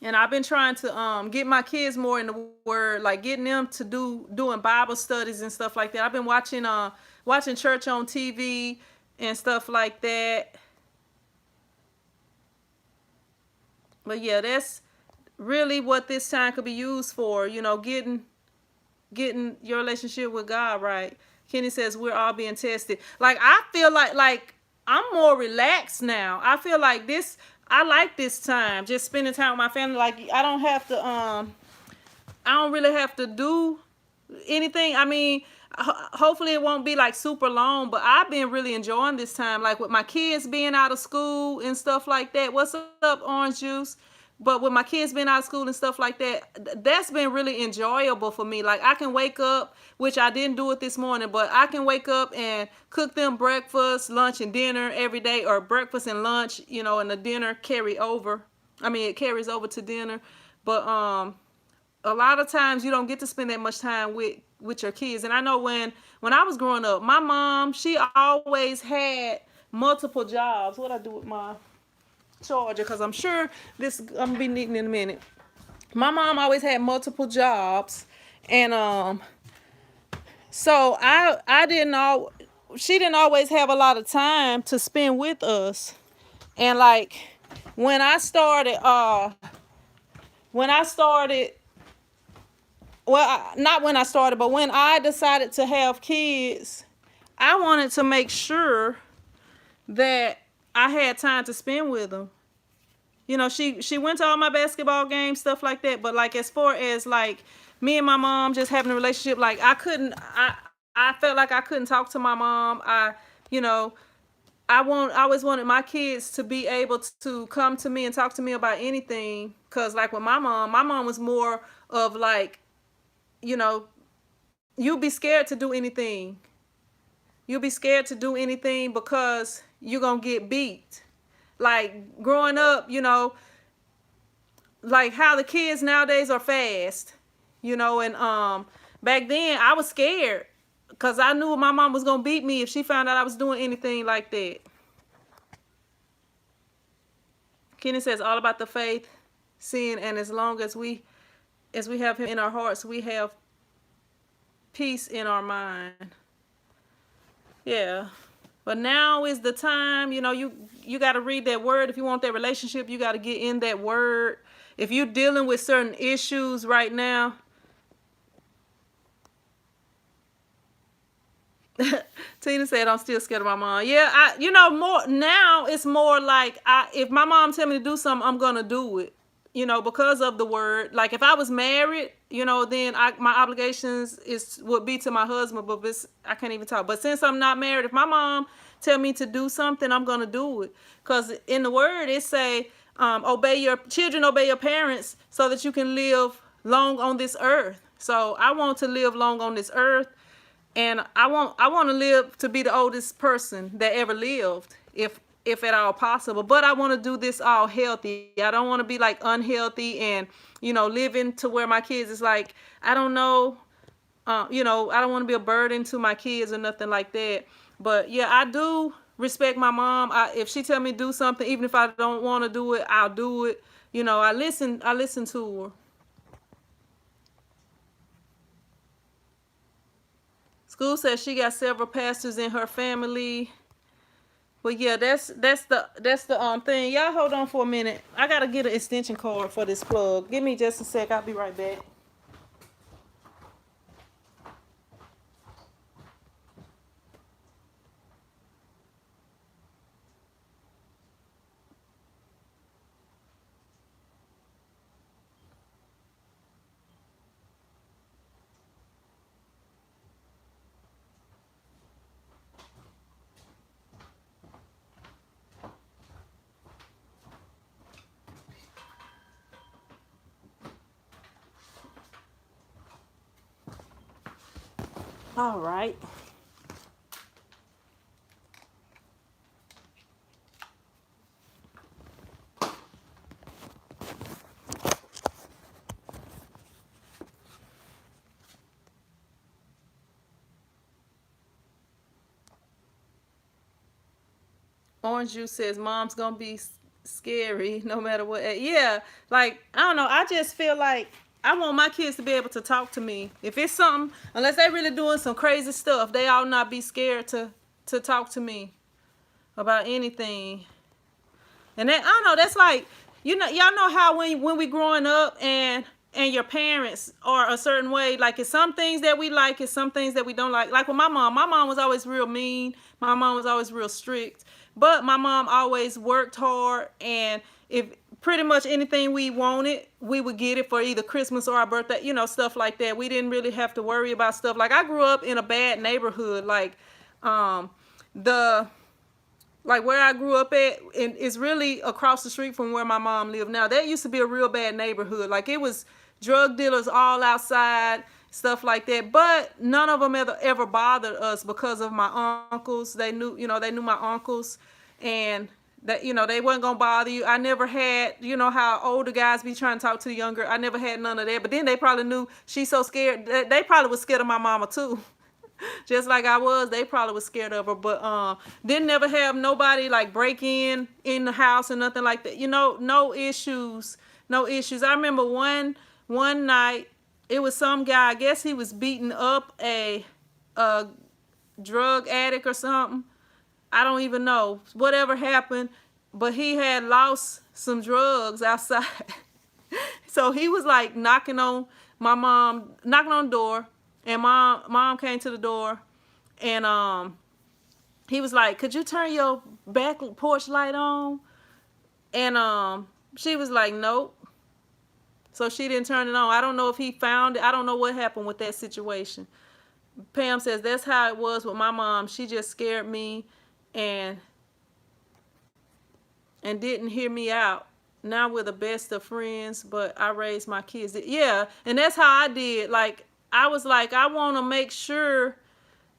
A: And I've been trying to get my kids more in the word, like getting them to doing Bible studies and stuff like that. I've been watching church on TV and stuff like that. But yeah, that's really what this time could be used for, getting your relationship with God right. Kenny says we're all being tested. Like, I feel like I'm more relaxed now. I feel like I like this time, just spending time with my family. Like, I don't really have to do anything. I mean, hopefully it won't be like super long, but I've been really enjoying this time, like with my kids being out of school and stuff like that. What's up, Orange Juice? But with my kids being out of school and stuff like that, that's been really enjoyable for me. Like I can wake up, which I didn't do it this morning, but I can wake up and cook them breakfast, lunch, and dinner every day, or breakfast and lunch, and the dinner carry over. I mean, it carries over to dinner. But a lot of times you don't get to spend that much time with your kids. And I know when I was growing up, my mom, she always had multiple jobs. What I do with my charger, because I'm sure I'm gonna be needing in a minute. My mom always had multiple jobs, and so I didn't all she didn't always have a lot of time to spend with us. And like when I started not when I started, but when I decided to have kids, I wanted to make sure that I had time to spend with them. She went to all my basketball games, stuff like that. But like as far as like me and my mom just having a relationship, like I felt like I couldn't talk to my mom. I always wanted my kids to be able to come to me and talk to me about anything. Cause like with my mom was more of like, you'll be scared to do anything. You'll be scared to do anything because you're gonna get beat. Like growing up, like how the kids nowadays are fast, and back then I was scared because I knew my mom was gonna beat me if she found out I was doing anything like that. Kenny says all about the faith, sin, and as long as we have him in our hearts, we have peace in our mind. Yeah. But now is the time, you got to read that word. If you want that relationship, you got to get in that word. If you're dealing with certain issues right now, Tina said, I'm still scared of my mom. Yeah, more now it's more like if my mom tell me to do something, I'm going to do it, because of the word. Like if I was married, then my obligations would be to my husband, but I can't even talk. But since I'm not married, if my mom tell me to do something, I'm going to do it. Because in the word, it say, obey your parents so that you can live long on this earth. So I want to live long on this earth. And I want to live to be the oldest person that ever lived, if at all possible. But I want to do this all healthy. I don't want to be like unhealthy and, living to where my kids is like, I don't know, I don't want to be a burden to my kids or nothing like that. But yeah, I do respect my mom. If she tell me to do something, even if I don't want to do it, I'll do it. I listen to her. School says she got several pastors in her family. But yeah, that's the thing. Y'all hold on for a minute. I gotta get an extension cord for this plug. Give me just a sec. I'll be right back. All right. Orange Juice says mom's gonna be scary no matter what. Yeah, like I don't know. I just feel like I want my kids to be able to talk to me. If it's something, unless they really doing some crazy stuff, they all not be scared to talk to me about anything. And then I don't know. That's like y'all know how when we growing up and your parents are a certain way. Like it's some things that we like, it's some things that we don't like. Like with my mom was always real mean. My mom was always real strict. But my mom always worked hard, and if pretty much anything we wanted, we would get it for either Christmas or our birthday, stuff like that. We didn't really have to worry about stuff. Like I grew up in a bad neighborhood. Like let like where I grew up at, and it's really across the street from where my mom lived. Now that used to be a real bad neighborhood. Like it was drug dealers all outside, stuff like that. But none of them ever bothered us because of my uncles. They knew, they knew my uncles, and that they wasn't gonna bother you. I never had, how older guys be trying to talk to the younger. I never had none of that. But then they probably knew she's so scared. They probably was scared of my mama too. Just like I was, they probably was scared of her. But didn't never have nobody like break in the house or nothing like that. No issues, no issues. I remember one night, it was some guy. I guess he was beating up a drug addict or something. I don't even know whatever happened, but he had lost some drugs outside. So he was like knocking on the door. And mom came to the door, and he was like, "Could you turn your back porch light on?" And she was like, "Nope." So she didn't turn it on. I don't know if he found it. I don't know what happened with that situation. Pam says that's how it was with my mom. She just scared me and didn't hear me out. Now we're the best of friends, but I raised my kids. Yeah, and that's how I did. Like, I was like, I want to make sure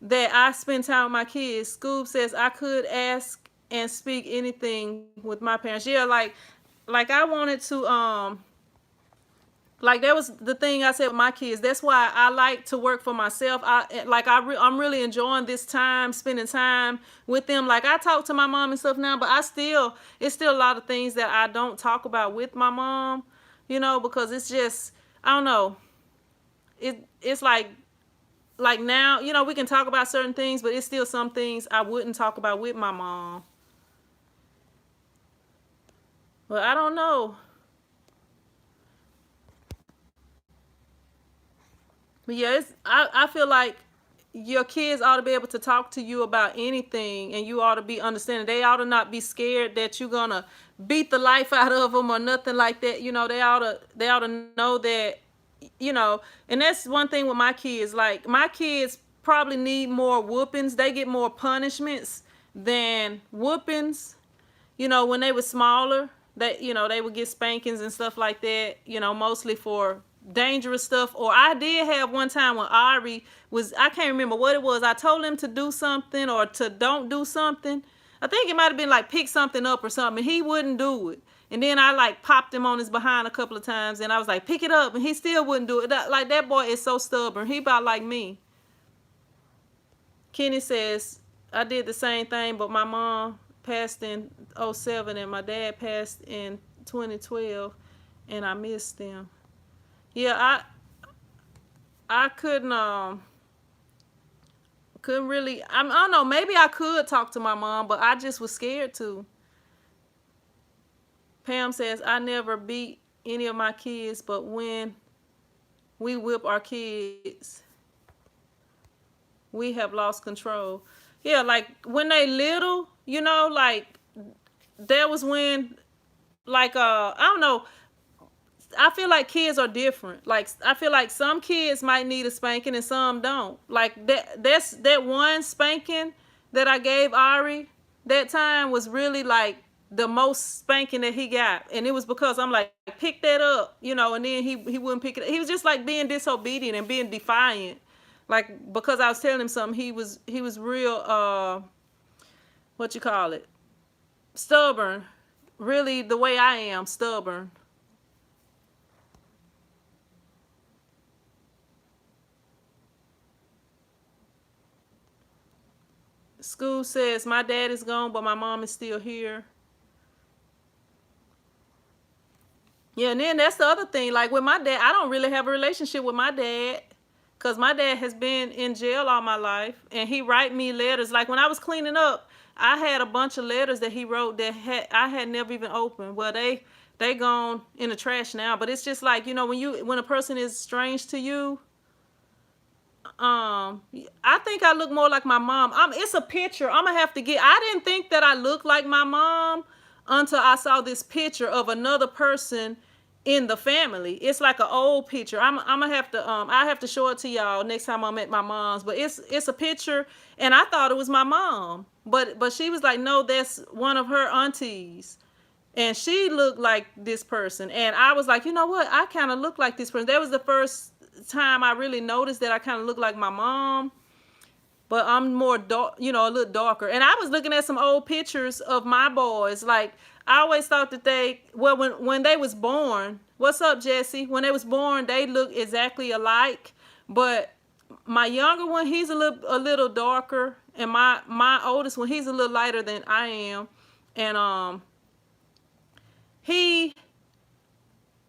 A: that I spend time with my kids. Scoob says I could ask and speak anything with my parents. Yeah, like I wanted to, like that was the thing I said with my kids. That's why I like to work for myself. I'm really enjoying this time, spending time with them. Like I talk to my mom and stuff now, but it's still a lot of things that I don't talk about with my mom, because it's just, I don't know. It's like now, we can talk about certain things, but it's still some things I wouldn't talk about with my mom. But I don't know. But yeah, I feel like your kids ought to be able to talk to you about anything, and you ought to be understanding. They ought to not be scared that you're gonna beat the life out of them or nothing like that. They ought to know that. And that's one thing with my kids. Like, my kids probably need more whoopings. They get more punishments than whoopings. When they were smaller, they would get spankings and stuff like that, mostly for dangerous stuff. Or I did have one time when Ari I can't remember what it was. I told him to do something or to don't do something. I think it might have been like pick something up or something. He wouldn't do it. And then I like popped him on his behind a couple of times, and I was like, pick it up, and he still wouldn't do it. That boy is so stubborn. He about like me. Kenny says, I did the same thing, but my mom passed in 2007 and my dad passed in 2012, and I missed them. Yeah, I couldn't really, I don't know, maybe I could talk to my mom, but I just was scared to. Pam says, I never beat any of my kids, but when we whip our kids, we have lost control. Yeah, like when they little, like there was when, like, I don't know, I feel like kids are different. Like, I feel like some kids might need a spanking and some don't. Like that one spanking that I gave Ari that time was really like the most spanking that he got, and it was because I'm like, pick that up, and then he wouldn't pick it up. He was just like being disobedient and being defiant, like because I was telling him something. He was real what you call it, stubborn, really the way I am, stubborn. School says my dad is gone, but my mom is still here. Yeah, and then that's the other thing. Like with my dad, I don't really have a relationship with my dad because my dad has been in jail all my life, and he write me letters. Like when I was cleaning up, I had a bunch of letters that he wrote that I had never even opened. Well, they gone in the trash now. But it's just like, when a person is strange to you, I think I look more like my mom. It's a picture I'm gonna have to get. I didn't think that I looked like my mom until I saw this picture of another person in the family. It's like an old picture. I'm gonna have to I have to show it to y'all next time I'm at my mom's. But it's a picture, and I thought it was my mom, but she was like, no, that's one of her aunties, and she looked like this person, and I was like, you know what, I kind of look like this person. That was the first time I really noticed that I kind of look like my mom, but I'm more dark, you know, a little darker. And I was looking at some old pictures of my boys. Like, I always thought that when they was born, what's up, Jesse? When they was born, they look exactly alike. But my younger one, he's a little darker, and my oldest one, he's a little lighter than I am. And he,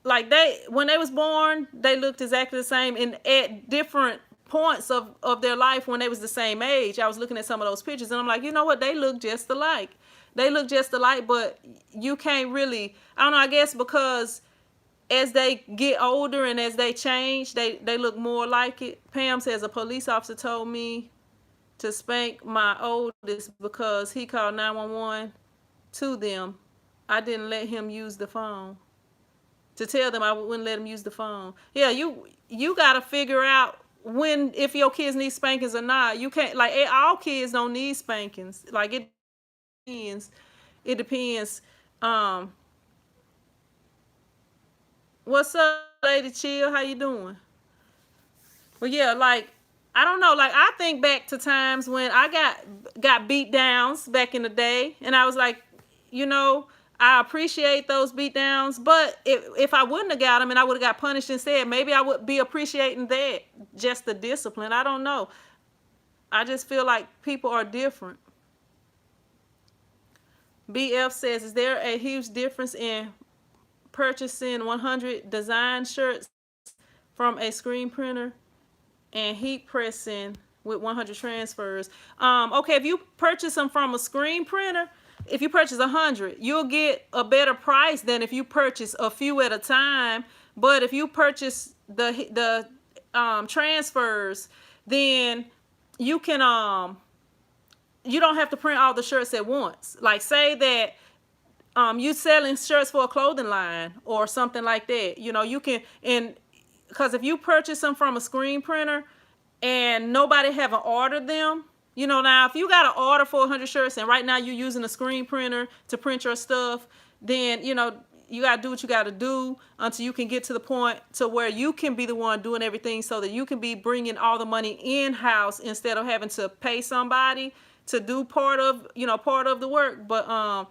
A: like, when they was born, they looked exactly the same, and at different points of their life when they was the same age. I was looking at some of those pictures, and I'm like, you know what, they look just alike. They look just alike, but you can't really, I don't know, I guess because as they get older and as they change, they look more like it. Pam says a police officer told me to spank my oldest because he called 911 to them. I didn't let him use the phone. To tell them I wouldn't let him use the phone. Yeah, you got to figure out if your kids need spankings or not. You can't, like, all kids don't need spankings. Like, it depends. It depends. What's up, Lady Chill? How you doing? Well, yeah, like, I don't know. Like, I think back to times when I got beat downs back in the day, and I was like, you know, I appreciate those beat downs, but if I wouldn't have got them and I would have got punished instead, maybe I would be appreciating that, just the discipline. I don't know. I just feel like people are different. BF says, is there a huge difference in purchasing 100 design shirts from a screen printer and heat pressing with 100 transfers? Okay, if you purchase them from a screen printer, if you purchase 100, you'll get a better price than if you purchase a few at a time. But if you purchase the transfers, then you can you don't have to print all the shirts at once. Like, say that you selling shirts for a clothing line or something like that. You know, you can, and because if you purchase them from a screen printer and nobody haven't ordered them, you know, now if you got an order for 100 shirts and right now you're using a screen printer to print your stuff, then, you know, you got to do what you got to do until you can get to the point to where you can be the one doing everything, so that you can be bringing all the money in-house instead of having to pay somebody to do part of the work. But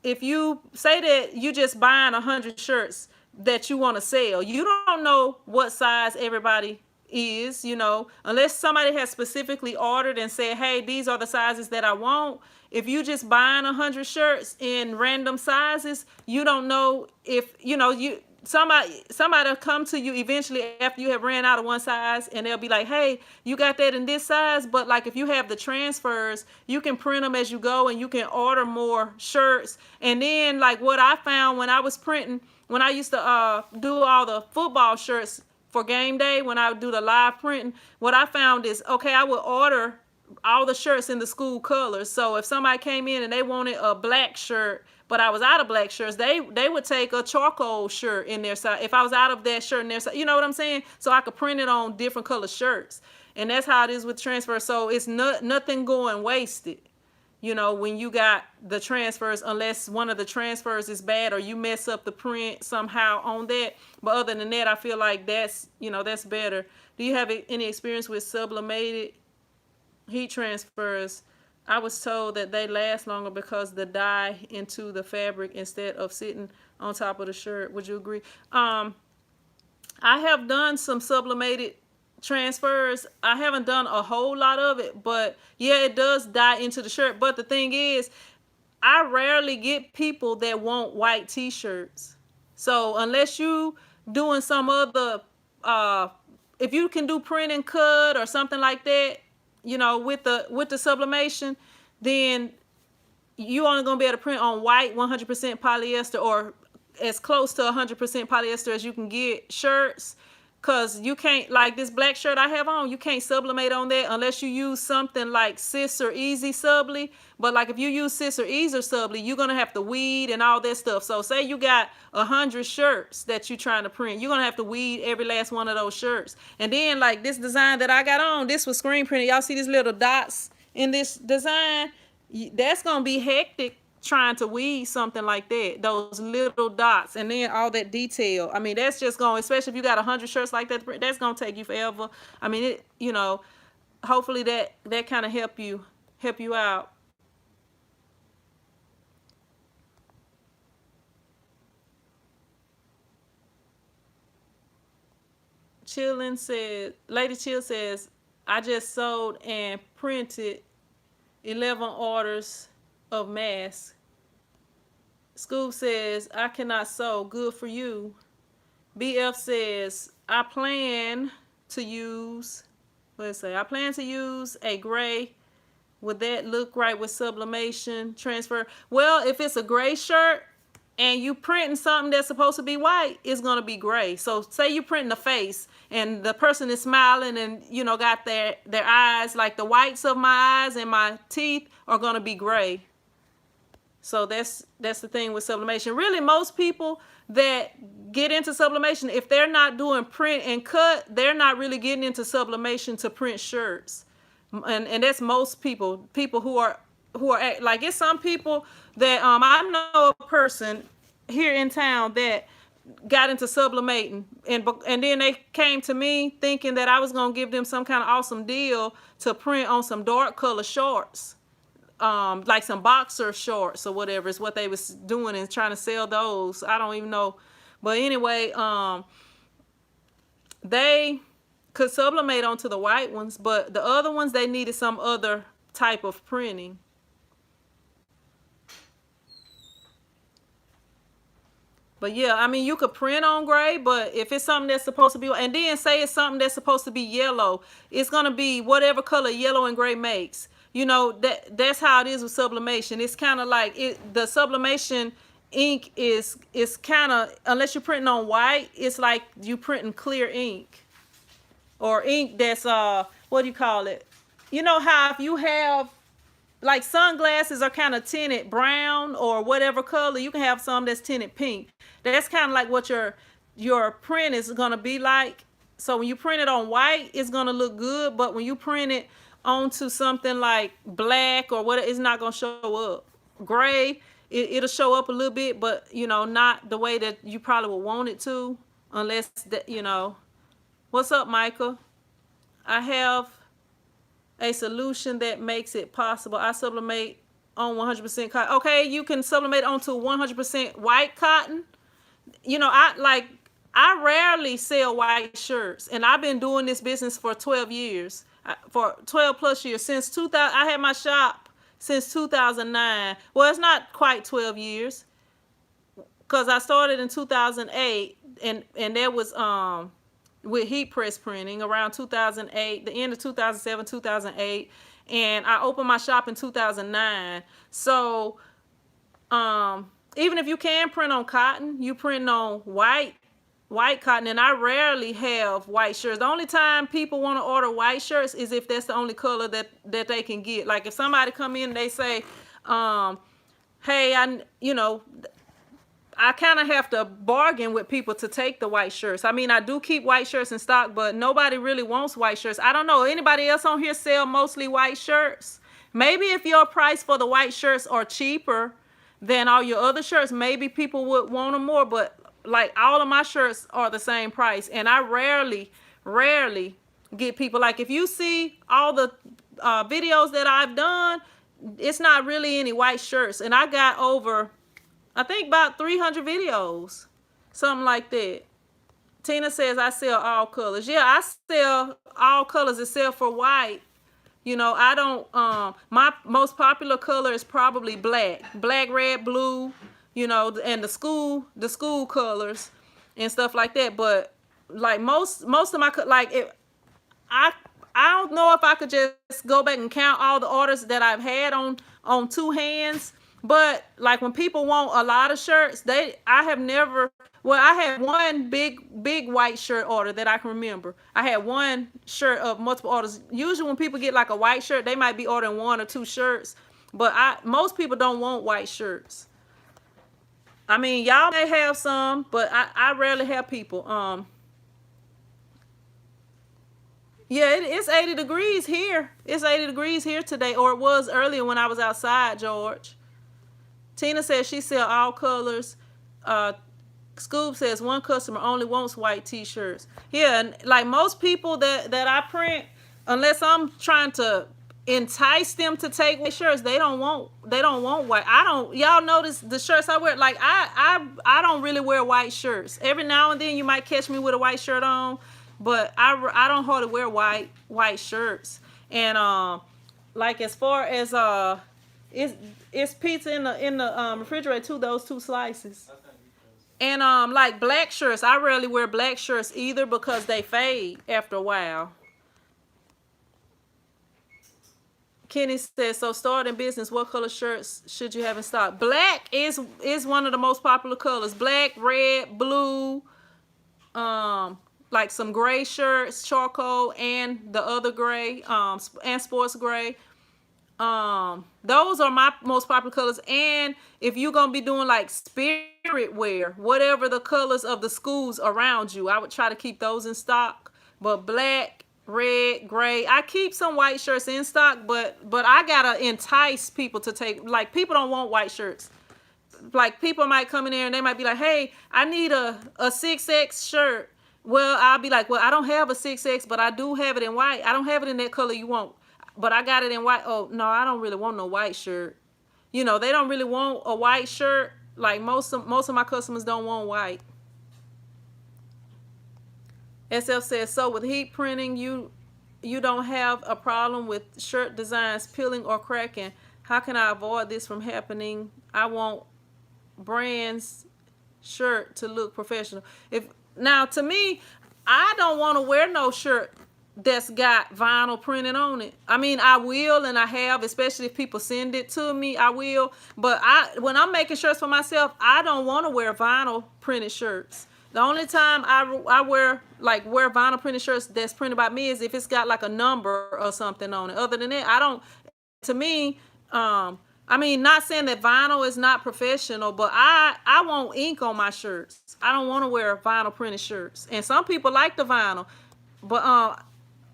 A: if you say that you just buying 100 shirts that you want to sell, you don't know what size everybody is, you know, unless somebody has specifically ordered and said, hey, these are the sizes that I want. If you just buying 100 shirts in random sizes, you don't know if, you know, somebody will come to you eventually after you have ran out of one size, and they'll be like, hey, you got that in this size. But like, if you have the transfers, you can print them as you go and you can order more shirts. And then, like, what I found when I was printing, when I used to do all the football shirts for game day, when I would do the live printing, what I found is, okay, I would order all the shirts in the school colors. So if somebody came in and they wanted a black shirt, but I was out of black shirts, they would take a charcoal shirt in their size. If I was out of that shirt in their size, you know what I'm saying? So I could print it on different color shirts. And that's how it is with transfer. So it's nothing going wasted, you know, when you got the transfers, unless one of the transfers is bad or you mess up the print somehow on that. But other than that, I feel like that's, you know, that's better. Do you have any experience with sublimated heat transfers? I was told that they last longer because the dye into the fabric instead of sitting on top of the shirt. Would you agree? I have done some sublimated transfers. I haven't done a whole lot of it, but yeah, it does dye into the shirt. But the thing is, I rarely get people that want white t-shirts. So unless you doing some other, if you can do print and cut or something like that, you know, with the sublimation, then you only gonna be able to print on white 100% polyester, or as close to 100% polyester as you can get shirts. Cause you can't, like this black shirt I have on, you can't sublimate on that unless you use something like Sis or Easy Subli. But like if you use Sis or Easy Subli, you're gonna have to weed and all that stuff. So say you got 100 shirts that you're trying to print, you're gonna have to weed every last one of those shirts. And then like this design that I got on, this was screen printed. Y'all see these little dots in this design? That's gonna be hectic trying to weed something like that, those little dots, and then all that detail. I mean, that's just going, especially if you got 100 shirts like that, that's gonna take you forever. I mean, it, you know, hopefully that kind of help you out. Chillin said, Lady Chill says, I just sold and printed 11 orders of masks. Scoop says, I cannot sew. Good for you. BF says, I plan to use a gray. Would that look right with sublimation transfer? Well, if it's a gray shirt and you printing something that's supposed to be white, it's gonna be gray. So say you printing the face and the person is smiling and you know got their eyes, like the whites of my eyes and my teeth are gonna be gray. So that's the thing with sublimation. Really, most people that get into sublimation, if they're not doing print and cut, they're not really getting into sublimation to print shirts. And that's most people who are like, it's some people that I know a person here in town that got into sublimating, and then they came to me thinking that I was gonna give them some kind of awesome deal to print on some dark color shorts. Like some boxer shorts or whatever is what they was doing and trying to sell those. I don't even know. But anyway, they could sublimate onto the white ones, but the other ones, they needed some other type of printing. But yeah, I mean, you could print on gray, but if it's something that's supposed to be, and then say it's something that's supposed to be yellow, it's going to be whatever color yellow and gray makes. You know, that's how it is with sublimation. It's kind of like the sublimation ink is kind of, unless you're printing on white, it's like you printing clear ink or ink that's what do you call it? You know how if you have like sunglasses are kind of tinted brown or whatever color, you can have some that's tinted pink. That's kind of like what your print is gonna be like. So when you print it on white, it's gonna look good, but when you print it onto something like black or what, it's not gonna show up. Gray, it'll show up a little bit, but you know, not the way that you probably would want it to, unless that, you know. What's up, Michael? I have a solution that makes it possible. I sublimate on 100% cotton. Okay, you can sublimate onto 100% white cotton. You know, I rarely sell white shirts, and I've been doing this business for 12 years. For 12 plus years, since 2000. I had my shop since 2009. Well, it's not quite 12 years, because I started in 2008, and that was with heat press printing around 2008, the end of 2007, 2008, and I opened my shop in 2009. So even if you can print on cotton, you print on white cotton, and I rarely have white shirts. The only time people want to order white shirts is if that's the only color that they can get. Like if somebody come in and they say, hey, I kind of have to bargain with people to take the white shirts. I mean, I do keep white shirts in stock, but nobody really wants white shirts. I don't know. Anybody else on here sell mostly white shirts? Maybe if your price for the white shirts are cheaper than all your other shirts, maybe people would want them more, but like all of my shirts are the same price, and I rarely get people, like if you see all the videos that I've done, it's not really any white shirts, and I got over, I think about 300 videos, something like that. Tina says I sell all colors. Yeah, I sell all colors except for white. You know, I don't, my most popular color is probably black, red, blue, you know, and the school colors and stuff like that. But like most of my, like I don't know if I could just go back and count all the orders that I've had on two hands. But like when people want a lot of shirts, I have never. Well, I had one big white shirt order that I can remember. I had one shirt of multiple orders. Usually when people get like a white shirt, they might be ordering one or two shirts. But most people don't want white shirts. I mean, y'all may have some, but I rarely have people. Yeah, it's 80 degrees here. It's 80 degrees here today, or it was earlier when I was outside, George. Tina says she sell all colors. Scoob says one customer only wants white t-shirts. Yeah, and like most people that I print, unless I'm trying to entice them to take white shirts, they don't want white. Y'all notice the shirts I wear, like I don't really wear white shirts. Every now and then you might catch me with a white shirt on, but I don't hardly wear white shirts. And like as far as it's pizza in the refrigerator too, those two slices. And like black shirts, I rarely wear black shirts either because they fade after a while. Kenny says, so starting business, what color shirts should you have in stock? Black is one of the most popular colors. Black, red, blue, like some gray shirts, charcoal, and the other gray, and sports gray. Those are my most popular colors. And if you're gonna be doing like spirit wear, whatever the colors of the schools around you, I would try to keep those in stock. But black, red, gray, I keep some white shirts in stock, but I gotta entice people to take, like, people don't want white shirts. Like, people might come in there and they might be like, hey, I need a 6X shirt. Well, I'll be like, well, I don't have a 6X, but I do have it in white. I don't have it in that color you want, but I got it in white. Oh, no, I don't really want no white shirt. You know, they don't really want a white shirt. Like, most of my customers don't want white. SF says, so with heat printing, you don't have a problem with shirt designs peeling or cracking. How can I avoid this from happening? I want brand's shirt to look professional. Now, to me, I don't want to wear no shirt that's got vinyl printed on it. I mean, I will, and I have, especially if people send it to me, I will. But when I'm making shirts for myself, I don't want to wear vinyl printed shirts. The only time I wear vinyl printed shirts that's printed by me is if it's got like a number or something on it. Other than that, I don't. To me, I mean, not saying that vinyl is not professional, but I want ink on my shirts. I don't want to wear vinyl printed shirts. And some people like the vinyl, but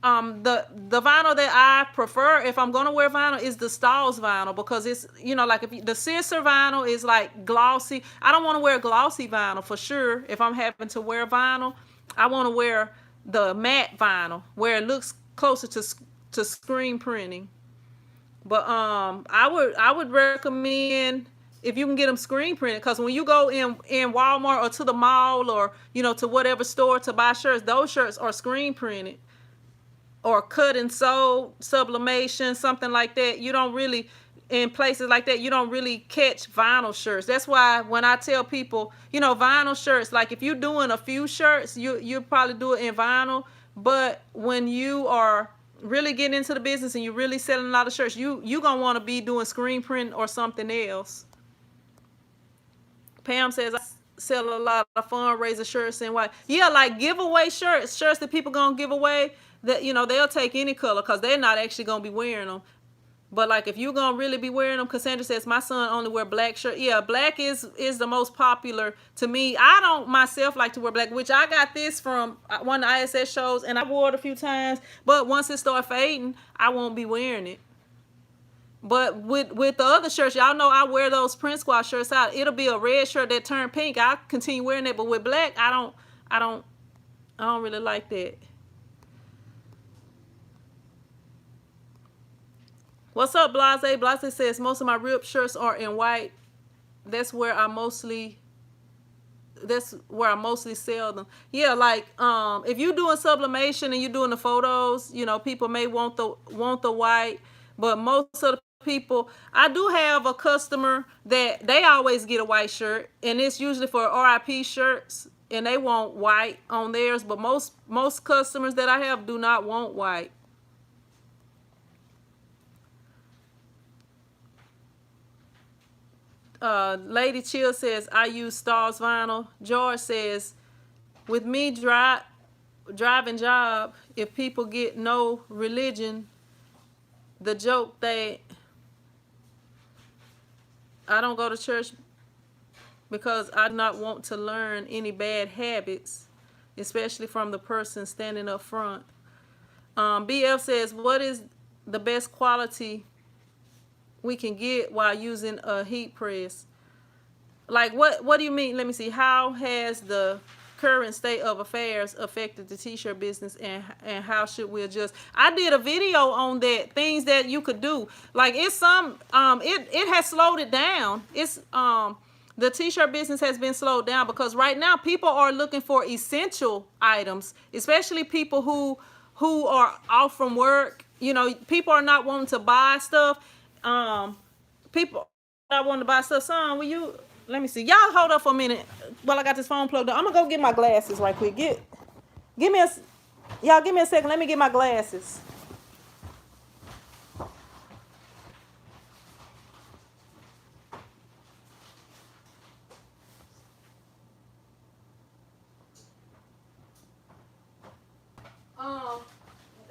A: the vinyl that I prefer if I'm gonna wear vinyl is the Stahl's vinyl, because it's, you know, like the Sister vinyl is like glossy. I don't want to wear glossy vinyl for sure. If I'm having to wear vinyl, I want to wear the matte vinyl where it looks closer to screen printing. But I would recommend, if you can get them screen printed, because when you go in Walmart or to the mall or, you know, to whatever store to buy shirts, those shirts are screen printed or cut and sewed, sublimation, something like that. You don't really, in places like that, you don't really catch vinyl shirts. That's why when I tell people, you know, vinyl shirts, like if you're doing a few shirts, you'll probably do it in vinyl. But when you are really getting into the business and you're really selling a lot of shirts, you gonna want to be doing screen print or something else. Pam says, I sell a lot of fundraiser shirts in white. Yeah, like giveaway shirts that people gonna give away, that, you know, they'll take any color because they're not actually gonna be wearing them. But like if you're gonna really be wearing them, Cassandra says my son only wear black shirt. Yeah, black is the most popular to me. I don't myself like to wear black, which I got this from one of the ISS shows, and I wore it a few times. But once it starts fading, I won't be wearing it. But with the other shirts, y'all know I wear those Print Squad shirts out. It'll be a red shirt that turned pink. I continue wearing it, but with black, I don't really like that. What's up, Blase? Blase says most of my ripped shirts are in white. That's where I mostly sell them. Yeah, like if you're doing sublimation and you're doing the photos, you know, people may want the white, but most of the people, I do have a customer that they always get a white shirt, and it's usually for RIP shirts, and they want white on theirs, but most customers that I have do not want white. Lady Chill says, I use Stars vinyl. George says, with me driving job, if people get no religion, the joke I don't go to church because I do not want to learn any bad habits, especially from the person standing up front. BF says, what is the best quality we can get while using a heat press? Like, what do you mean? Let me see. How has the current state of affairs affected the t-shirt business, and how should we adjust? I did a video on that, things that you could do. Like, it's some it has slowed it down. It's the t-shirt business has been slowed down because right now people are looking for essential items, especially people who are off from work. You know, people are not wanting to buy stuff. People are not wanting to buy stuff. Son, will you, let me see. Y'all hold up for a minute while I got this phone plugged up. I'm gonna go get my glasses right quick. Give me a second. Let me get my glasses.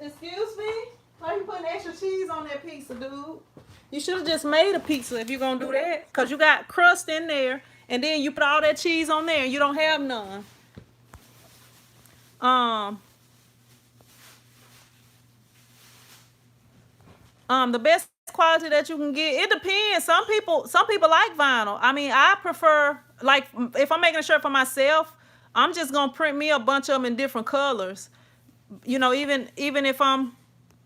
A: Excuse me? Why are you putting extra cheese on that pizza, dude? You should have just made a pizza if you're gonna do that. Because you got crust in there, and then you put all that cheese on there, and you don't have none. The best quality that you can get, it depends. Some people like vinyl. I mean, I prefer, like, if I'm making a shirt for myself, I'm just gonna print me a bunch of them in different colors. You know, even if I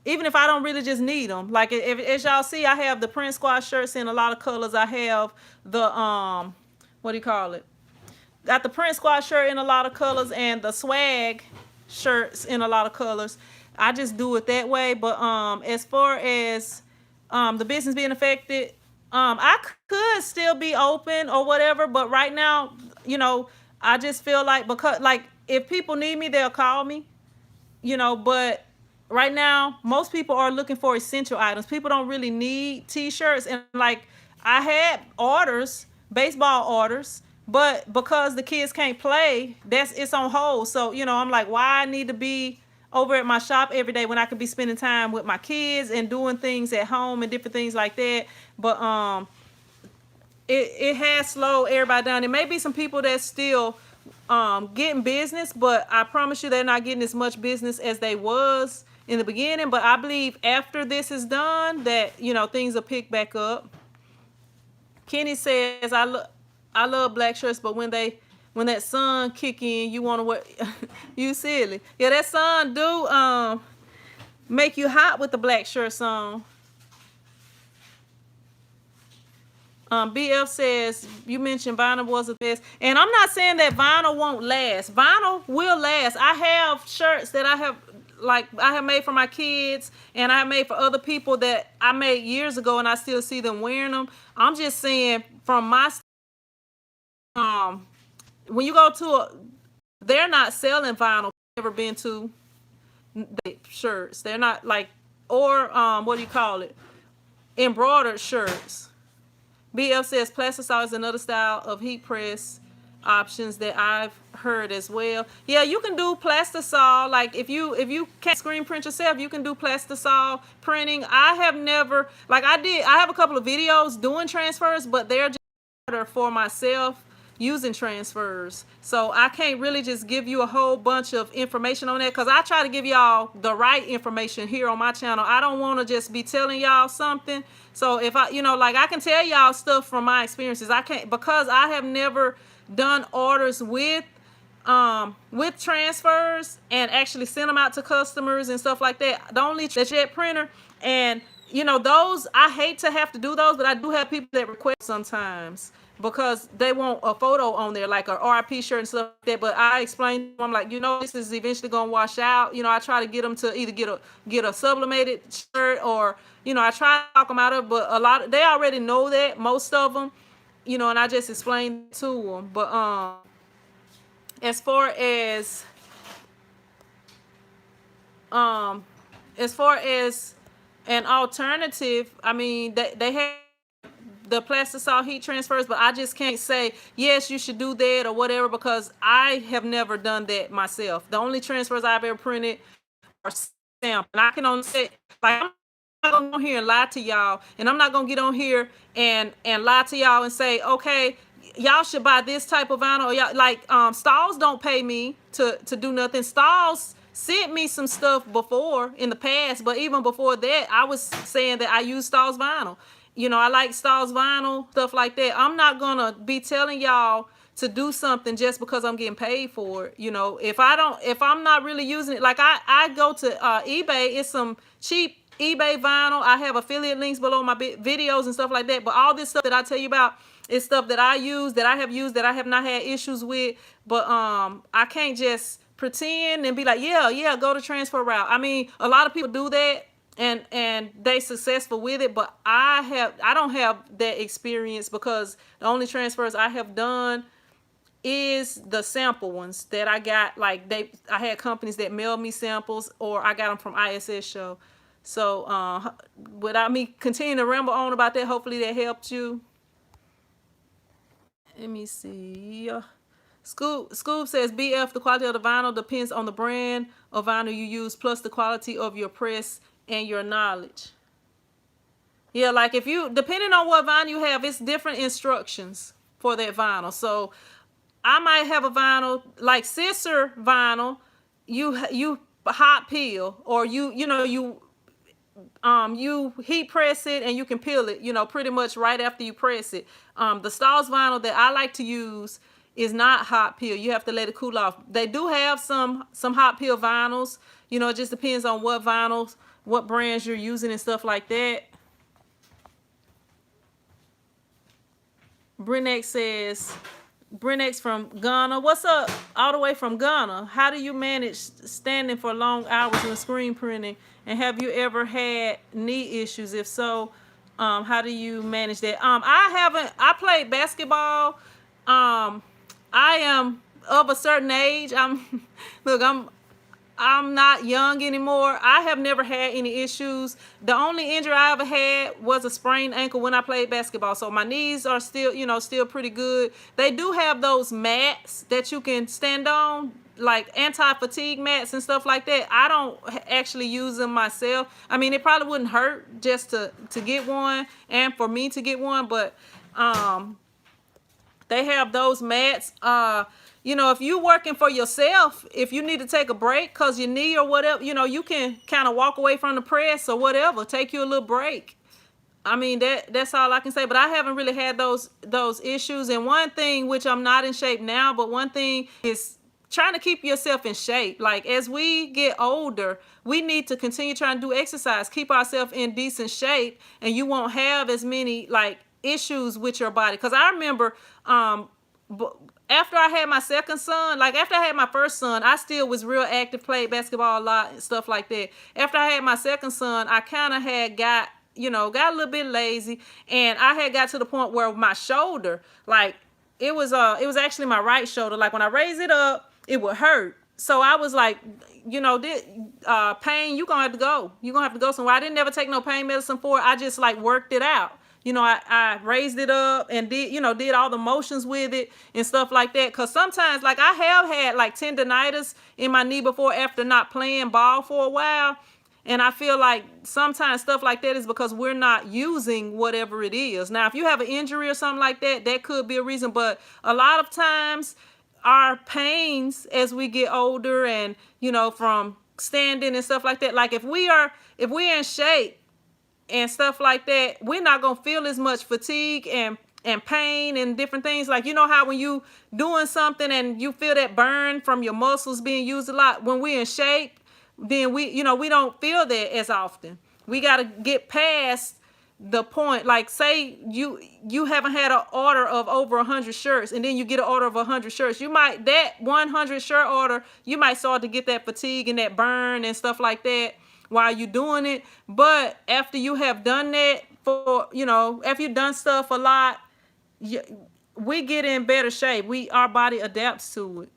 A: don't really just need them. Like, if as y'all see, I have the print squad shirts in a lot of colors. I have the what do you call it? Got the print squad shirt in a lot of colors and the swag shirts in a lot of colors. I just do it that way. But as far as the business being affected, I could still be open or whatever. But right now, you know, I just feel like, because, like, if people need me, they'll call me. You know, but right now, most people are looking for essential items. People don't really need t-shirts. And, like, I had orders, baseball orders, but because the kids can't play, it's on hold. So, you know, I'm like, why I need to be over at my shop every day when I could be spending time with my kids and doing things at home and different things like that. But it has slowed everybody down. There may be some people that still getting business, but I promise you they're not getting as much business as they was in the beginning. But I believe after this is done that, you know, things will pick back up. Kenny says, I love black shirts, but when that sun kick in, you want to wear you silly. Yeah, that sun do make you hot with the black shirts on. BF says, you mentioned vinyl was the best. And I'm not saying that vinyl won't last. Vinyl will last. I have shirts that I have made for my kids, and I have made for other people that I made years ago, and I still see them wearing them. I'm just saying, from my when you go to they're not selling vinyl. I've never been to the shirts. They're not like, or what do you call it? Embroidered shirts. BF says plastisol is another style of heat press options that I've heard as well. Yeah, you can do plastisol. Like, if you can't screen print yourself, you can do plastisol printing. I have never, like, I have a couple of videos doing transfers, but they're just harder for myself using transfers. So I can't really just give you a whole bunch of information on that, because I try to give y'all the right information here on my channel. I don't want to just be telling y'all something. So if I, you know, like, I can tell y'all stuff from my experiences. I can't, because I have never done orders with transfers and actually sent them out to customers and stuff like that. The only jet printer, and, you know, those, I hate to have to do those, but I do have people that request sometimes because they want a photo on there, like a RIP shirt and stuff like that. But I explain to them, I'm like, you know, this is eventually gonna wash out. You know, I try to get them to either get a sublimated shirt, or, you know, I try to talk them out of it, but a lot of, they already know that, most of them, you know, and I just explain to them. But as far as an alternative, I mean, they have the plastisol heat transfers, but I just can't say yes you should do that or whatever because I have never done that myself. The only transfers I've ever printed are sample, and I can only say like I'm not gonna go here and lie to y'all, and I'm not gonna get on here and lie to y'all and say okay y'all should buy this type of vinyl or y'all like Stalls don't pay me to do nothing. Stalls sent me some stuff before in the past, but even before that I was saying that I use Stalls vinyl. You know, I like Stalls vinyl, stuff like that. I'm not gonna be telling y'all to do something just because I'm getting paid for it. You know, if I'm not really using it, like I go to eBay, it's some cheap eBay vinyl. I have affiliate links below my videos and stuff like that. But all this stuff that I tell you about is stuff that I use, that I have used, that I have not had issues with. But I can't just pretend and be like, yeah, go the transfer route. I mean, a lot of people do that and they successful with it, but I don't have that experience because the only transfers I have done is the sample ones that I got. Like I had companies that mailed me samples, or I got them from ISS Show. So without me continuing to ramble on about that, hopefully that helped you. Let me see. Scoop says, BF, the quality of the vinyl depends on the brand of vinyl you use, plus the quality of your press and your knowledge. Yeah, like if you, depending on what vinyl you have, it's different instructions for that vinyl. So I might have a vinyl like Scissor vinyl, you hot peel, or you heat press it and you can peel it, pretty much right after you press it. The Stalls vinyl that I like to use is not hot peel. You have to let it cool off. They do have some hot peel vinyls. It just depends on what vinyls, what brands you're using and stuff like that. Brenex from Ghana. What's up? All the way from Ghana. How do you manage standing for long hours in screen printing? And have you ever had knee issues? If so, how do you manage that? I played basketball. I am of a certain age. I'm not young anymore. I have never had any issues. The only injury I ever had was a sprained ankle when I played basketball. So my knees are still, still pretty good. They do have those mats that you can stand on, like anti-fatigue mats and stuff like that. I don't actually use them myself. I mean, it probably wouldn't hurt just to get one and for me to get one, but they have those mats. If you're working for yourself, if you need to take a break because your knee or whatever, you can kind of walk away from the press or whatever, take you a little break. I mean, that's all I can say, but I haven't really had those issues. And one thing, which I'm not in shape now, but one thing is trying to keep yourself in shape. Like as we get older, we need to continue trying to do exercise, keep ourselves in decent shape, and you won't have as many like issues with your body. Because I remember after I had my second son, like after I had my first son, I still was real active, played basketball a lot and stuff like that. After I had my second son, I kind of had got a little bit lazy, and I had got to the point where my shoulder, like it was actually my right shoulder. Like when I raised it up, it would hurt. So I was like, pain, you're gonna have to go. You're gonna have to go somewhere. I didn't ever take no pain medicine for it. I just like worked it out. I raised it up and did all the motions with it and stuff like that. Cause sometimes like I have had like tendonitis in my knee before after not playing ball for a while. And I feel like sometimes stuff like that is because we're not using whatever it is. Now, if you have an injury or something like that, that could be a reason. But a lot of times our pains as we get older and, from standing and stuff like that, like if we're in shape and stuff like that, we're not gonna feel as much fatigue and pain and different things. Like how when you doing something and you feel that burn from your muscles being used a lot, when we're in shape, then we don't feel that as often. We got to get past the point. Like say you haven't had an order of over 100 shirts, and then you get an order of 100 shirts. That 100 shirt order, you might start to get that fatigue and that burn and stuff like that while you're doing it. But after you have done that after you've done stuff a lot, we get in better shape. Our body adapts to it.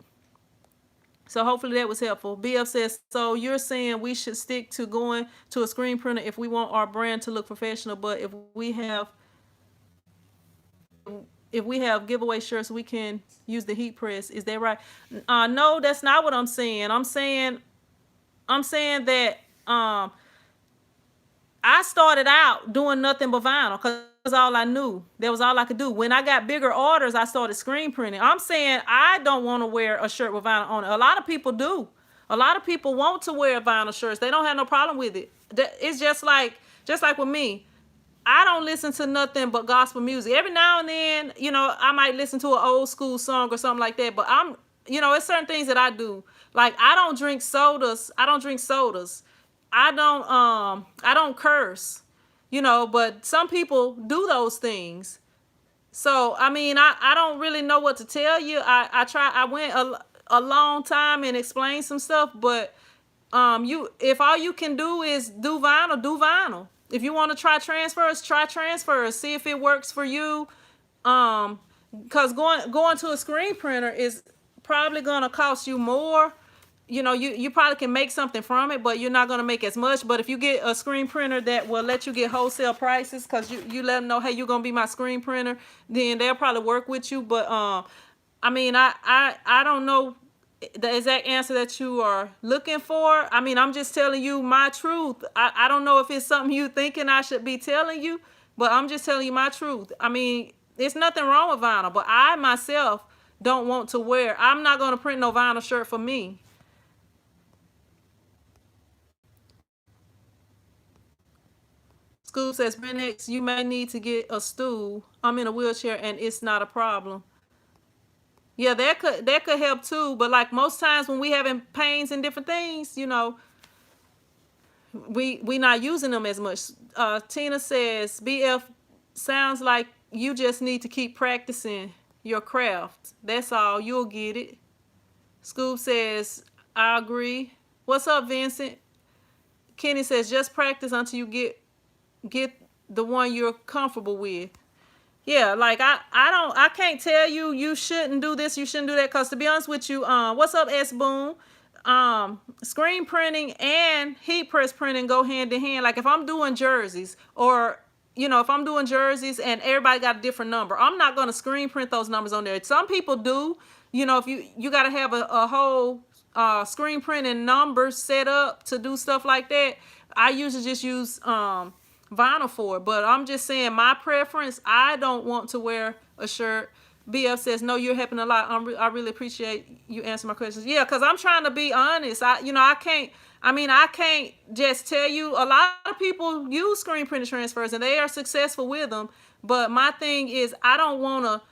A: So hopefully that was helpful. BF says, so you're saying we should stick to going to a screen printer if we want our brand to look professional, but if we have if we have giveaway shirts, we can use the heat press. Is that right? No, that's not what I'm saying. I'm saying that I started out doing nothing but vinyl because that's all I knew. That was all I could do. When I got bigger orders, I started screen printing. I'm saying I don't want to wear a shirt with vinyl on it. A lot of people do. A lot of people want to wear vinyl shirts. They don't have no problem with it. It's just like with me. I don't listen to nothing but gospel music. Every now and then, I might listen to an old school song or something like that. But it's certain things that I do. Like I don't drink sodas. I don't curse, but some people do those things. So, I don't really know what to tell you. I went a long time and explained some stuff, but if all you can do is do vinyl, do vinyl. If you want to try transfers, see if it works for you. Because going to a screen printer is probably going to cost you more. You probably can make something from it, but you're not going to make as much. But if you get a screen printer that will let you get wholesale prices, because you let them know, hey, you're going to be my screen printer, then they'll probably work with you. But I don't know the exact answer that you are looking for. I'm just telling you my truth. I don't know if it's something you thinking I should be telling you, but I'm just telling you my truth. There's nothing wrong with vinyl, but I myself don't want to wear. I'm not going to print no vinyl shirt for me. School says, Benex, you may need to get a stool. I'm in a wheelchair and it's not a problem. Yeah, that could help too. But like most times when we having pains and different things, we not using them as much. Tina says, BF, sounds like you just need to keep practicing your craft. That's all. You'll get it. Scoop says, I agree. What's up, Vincent? Kenny says, just practice until you get the one you're comfortable with. Yeah, like I can't tell you shouldn't do this, you shouldn't do that, because to be honest with you, what's up, S Boom? Screen printing and heat press printing go hand in hand. Like if I'm doing jerseys, or if I'm doing jerseys and everybody got a different number, I'm not going to screen print those numbers on there. Some people do. If you got to have a whole screen printing numbers set up to do stuff like that. I usually just use vinyl for it, but I'm just saying my preference. I don't want to wear a shirt. BF says, no, you're helping a lot. I really appreciate you answering my questions. Yeah, because I'm trying to be honest. I can't just tell you. A lot of people use screen printer transfers and they are successful with them. But my thing is, I don't want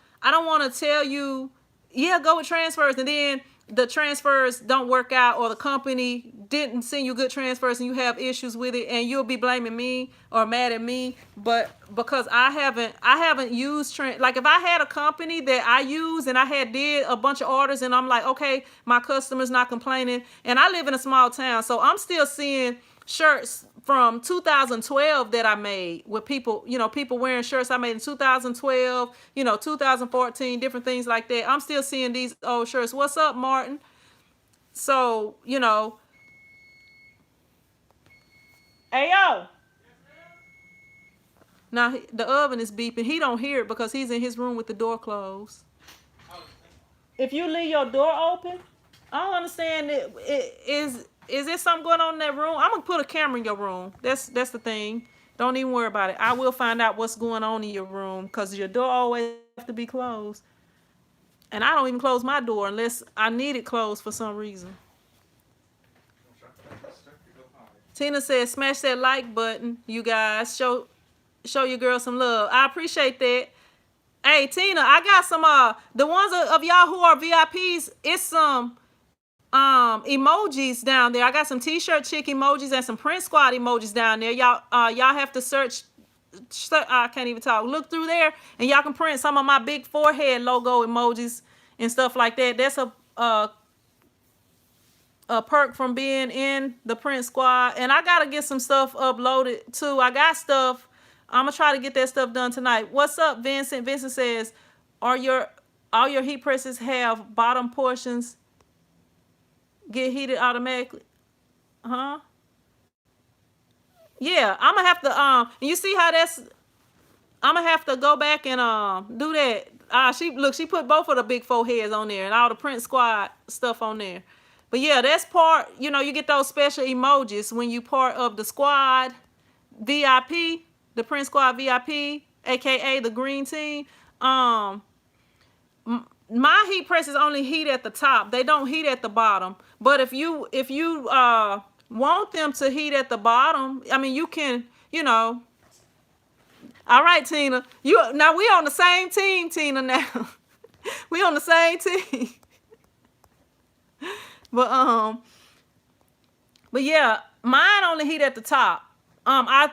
A: to tell you, yeah, go with transfers, and then the transfers don't work out, or the company didn't send you good transfers and you have issues with it, and you'll be blaming me or mad at me. But because I haven't used like if I had a company that I use and I had did a bunch of orders and I'm like, okay, my customer's not complaining, and I live in a small town, so I'm still seeing shirts from 2012 that I made with people, people wearing shirts I made in 2012, 2014, different things like that. I'm still seeing these old shirts. What's up, Martin? So, hey, yo. Now, the oven is beeping. He don't hear it because he's in his room with the door closed. If you leave your door open, I don't understand Is there something going on in that room? I'm gonna put a camera in your room. That's the thing. Don't even worry about it. I will find out what's going on in your room, because your door always have to be closed. And I don't even close my door unless I need it closed for some reason. Tina says, smash that like button, you guys. Show your girl some love. I appreciate that. Hey, Tina, I got some the ones of y'all who are VIPs, it's some emojis down there. I got some t-shirt chick emojis and some print squad emojis down there. Y'all have to search, I can't even talk, look through there, and y'all can print some of my big forehead logo emojis and stuff like that. That's a perk from being in the print squad. And I gotta get some stuff uploaded too. I got stuff. I'm gonna try to get that stuff done tonight. What's up, Vincent? Vincent says, all your heat presses have bottom portions get heated automatically? Yeah, I'm gonna have to and you see how that's I'm gonna have to go back and do that. She put both of the big foreheads on there and all the Prince Squad stuff on there. But yeah, that's part, you know, you get those special emojis when you part of the squad VIP, the Prince Squad VIP, aka the green team. My heat presses only heat at the top. They don't heat at the bottom. But if you want them to heat at the bottom, I mean you can, you know. All right, Tina. Now we on the same team, Tina. Now we on the same team. But yeah, mine only heat at the top. I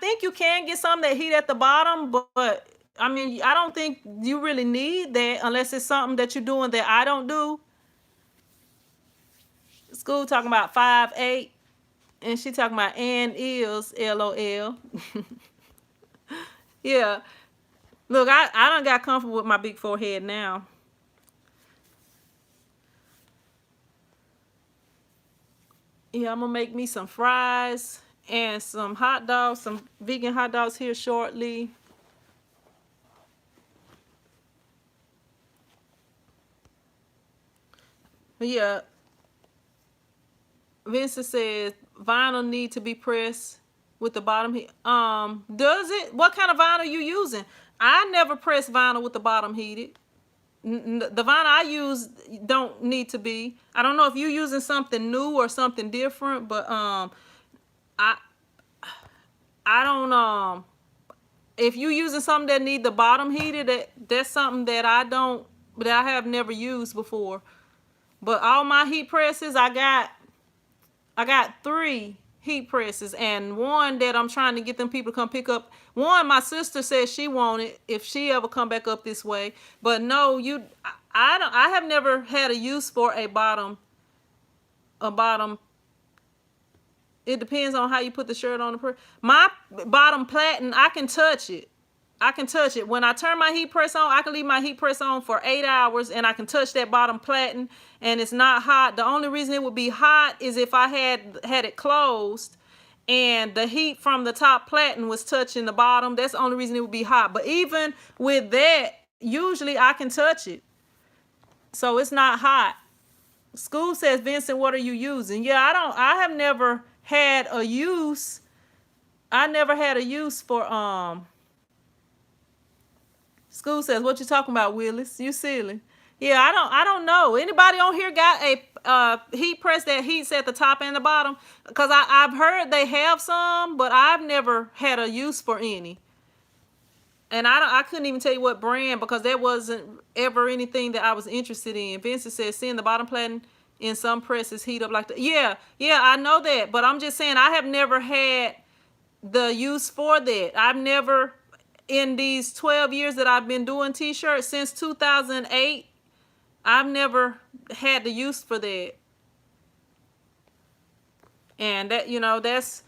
A: think you can get some that heat at the bottom, but I mean I don't think you really need that unless it's something that you're doing that I don't do. School talking about 5'8", and she talking about and is LOL. Yeah. Look, I done got comfortable with my big forehead now. Yeah, I'm gonna make me some fries and some hot dogs, some vegan hot dogs here shortly. But yeah, Vincent says vinyl need to be pressed with the bottom heat. Does it? What kind of vinyl you using? I never press vinyl with the bottom heated. The vinyl I use don't need to be. I don't know if you're using something new or something different, but I don't if you're using something that need the bottom heated, that's something that I have never used before. But all my heat presses, I got 3 heat presses and one that I'm trying to get them people to come pick up. One my sister says she wanted if she ever come back up this way. But no, I have never had a use for a bottom. It depends on how you put the shirt on. My bottom platen, I can touch it. When I turn my heat press on, I can leave my heat press on for 8 hours and I can touch that bottom platen and it's not hot. The only reason it would be hot is if I had it closed and the heat from the top platen was touching the bottom. That's the only reason it would be hot. But even with that, usually I can touch it. So it's not hot. School says, Vincent, what are you using? Yeah, I have never had a use. I never had a use for School says, what you talking about, Willis? You silly. Yeah, I don't know. Anybody on here got a heat press that heats at the top and the bottom? Because I've heard they have some, but I've never had a use for any. And I couldn't even tell you what brand because there wasn't ever anything that I was interested in. Vincent says, seeing the bottom platen in some presses heat up like that. Yeah, I know that. But I'm just saying I have never had the use for that. I've never... In these 12 years that I've been doing t-shirts since 2008, I've never had the use for that. And that, you know, this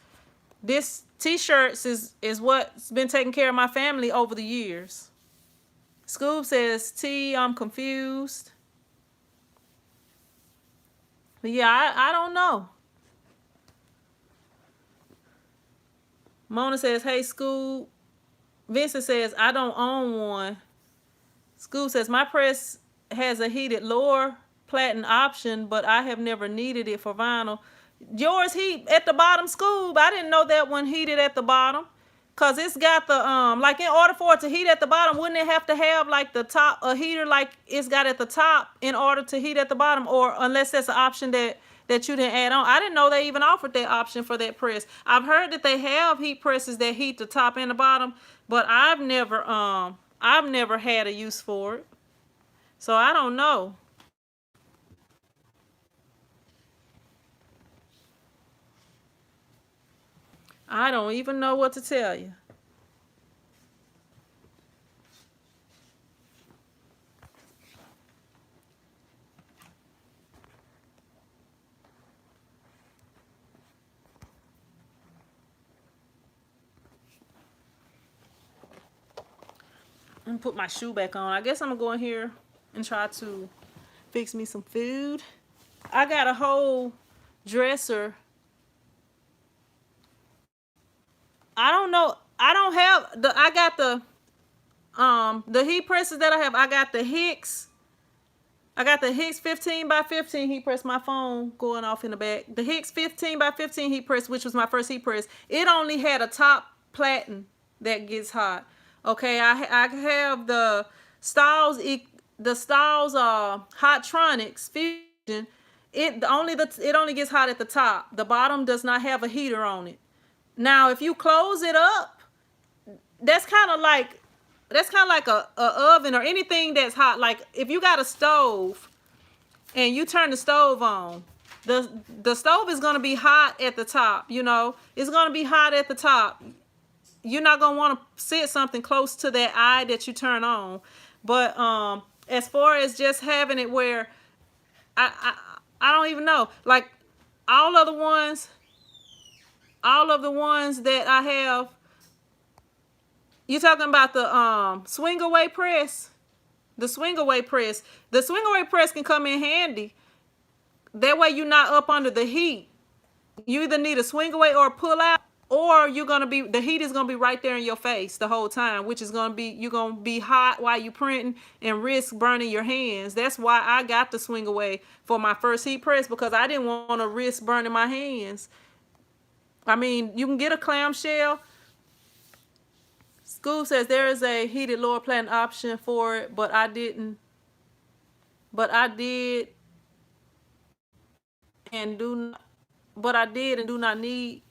A: t-shirts is what's been taking care of my family over the years. Scoob says, T, I'm confused. But yeah, I don't know. Mona says, hey, Scoob. Vincent says, I don't own one. School says, my press has a heated lower platen option, but I have never needed it for vinyl. Yours heat at the bottom, Scoob. I didn't know that one heated at the bottom. Because it's got the, like in order for it to heat at the bottom, wouldn't it have to have like the top, a heater like it's got at the top in order to heat at the bottom? Or unless that's an option that you didn't add on. I didn't know they even offered that option for that press. I've heard that they have heat presses that heat the top and the bottom, but I've never had a use for it. So I don't know. I don't even know what to tell you. I'm gonna put my shoe back on. I guess I'm gonna go in here and try to fix me some food. I got a whole dresser. I don't know. I don't have I got the The heat presses that I have, I got the Hicks. I got the Hicks 15 by 15 heat press. My phone going off in the back. The Hicks 15 by 15 heat press, which was my first heat press. It only had a top platen that gets hot. Okay, I have the Styles Hottronics Fusion. It only gets hot at the top. The bottom does not have a heater on it. Now, if you close it up, that's kind of like a oven or anything that's hot. Like if you got a stove and you turn the stove on, the stove is going to be hot at the top. You know, it's going to be hot at the top. You're not going to want to sit something close to that eye that you turn on. But as far as just having it where I don't even know, like all of the ones that I have. You talking about the swing away press? The swing away press. The swing away press can come in handy. That way you're not up under the heat. You either need a swing away or pull out, or the heat is gonna be right there in your face the whole time, which is you're gonna be hot while you printing and risk burning your hands. That's why I got the swing away for my first heat press, because I didn't want to risk burning my hands. I mean, you can get a clamshell. School says there is a heated lower platen option for it, but I did and do not need.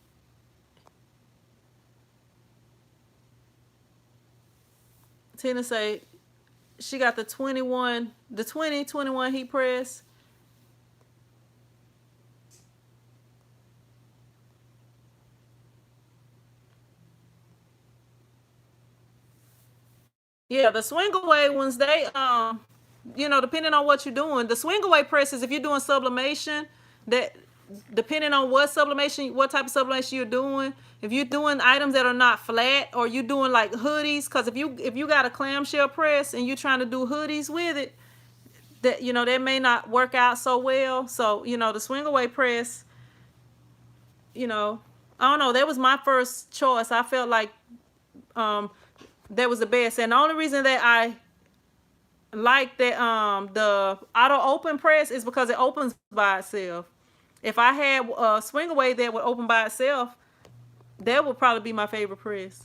A: Tina say she got the 2021 heat press. Yeah, the swing away ones, they depending on what you're doing, the swing away presses, if you're doing sublimation, that depending on what type of sublimation you're doing, if you're doing items that are not flat, or you're doing like hoodies, because if you got a clamshell press and you're trying to do hoodies with it, that may not work out so well. So the swing away press, I don't know, that was my first choice. I felt like that was the best. And the only reason that I like that the auto open press is because it opens by itself. If I had a swing away that would open by itself, that would probably be my favorite press.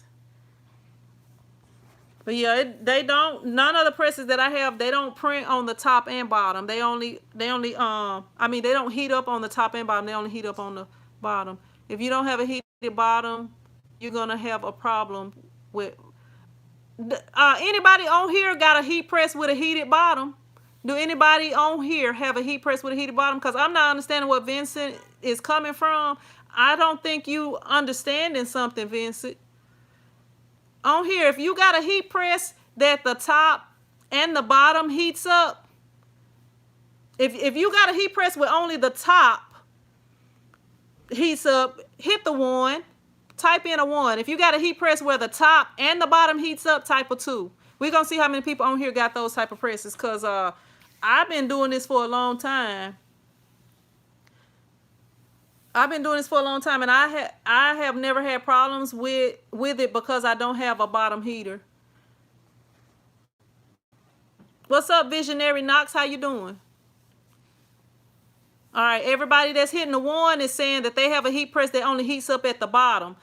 A: But yeah, none of the presses that I have, they don't print on the top and bottom. They don't heat up on the top and bottom. They only heat up on the bottom. If you don't have a heated bottom, you're gonna have a problem with. Anybody on here got a heat press with a heated bottom? Do anybody on here have a heat press with a heated bottom? Because I'm not understanding what Vincent is coming from. I don't think you understanding something, Vincent. On here, if you got a heat press that the top and the bottom heats up, if you got a heat press with only the top heats up, hit the 1. Type in a 1. If you got a heat press where the top and the bottom heats up, type a 2. We're going to see how many people on here got those type of presses, because I've been doing this for a long time. And I have never had problems with it because I don't have a bottom heater. What's up, Visionary Knox? How you doing? All right, everybody that's hitting the 1 is saying that they have a heat press that only heats up at the bottom.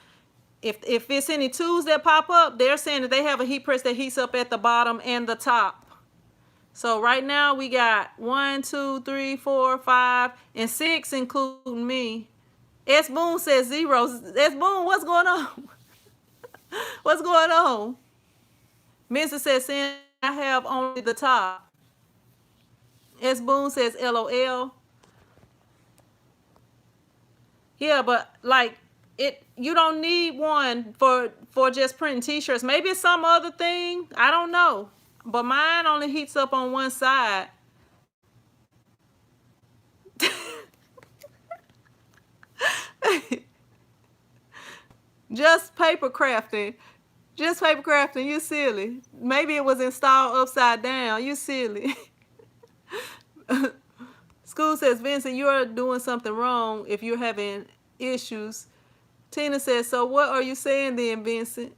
A: If it's any 2s that pop up, they're saying that they have a heat press that heats up at the bottom and the top. So right now we got 1, 2, 3, 4, 5, and 6, including me. S Boone says 0. S Boone, what's going on? What's going on? Vincent says, I have only the top. S Boone says LOL. Yeah, but like you don't need one for just printing t-shirts. Maybe it's some other thing. I don't know. But mine only heats up on one side. Just paper crafting. You silly. Maybe it was installed upside down. You silly. School says, Vincent, you're doing something wrong if you're having issues. Tina says, so what are you saying then, Vincent?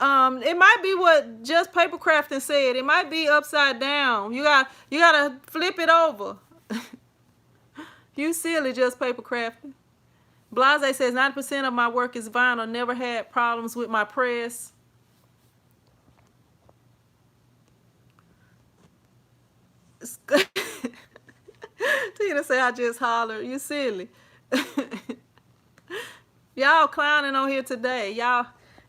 A: It might be what Just Paper Crafting said. It might be upside down. You gotta flip it over. You silly, Just Paper Crafting. Blase says 90% of my work is vinyl. Never had problems with my press. Tina say I just hollered. You silly. Y'all clowning on here today. Y'all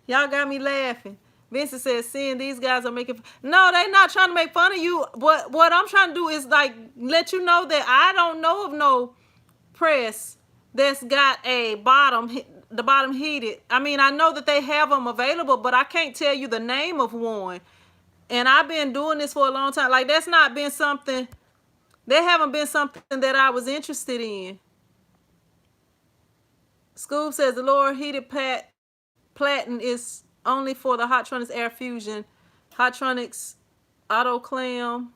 A: got me laughing. Vincent says, seeing these guys are making... No, they not trying to make fun of you. What I'm trying to do is like let you know that I don't know of no press that's got a the bottom heated. I mean, I know that they have them available, but I can't tell you the name of one. And I've been doing this for a long time. Like, that's not been something... They haven't been something that I was interested in. Scoob says the lower heated platen is only for the Hotronix Air Fusion, Hotronix Auto Clam,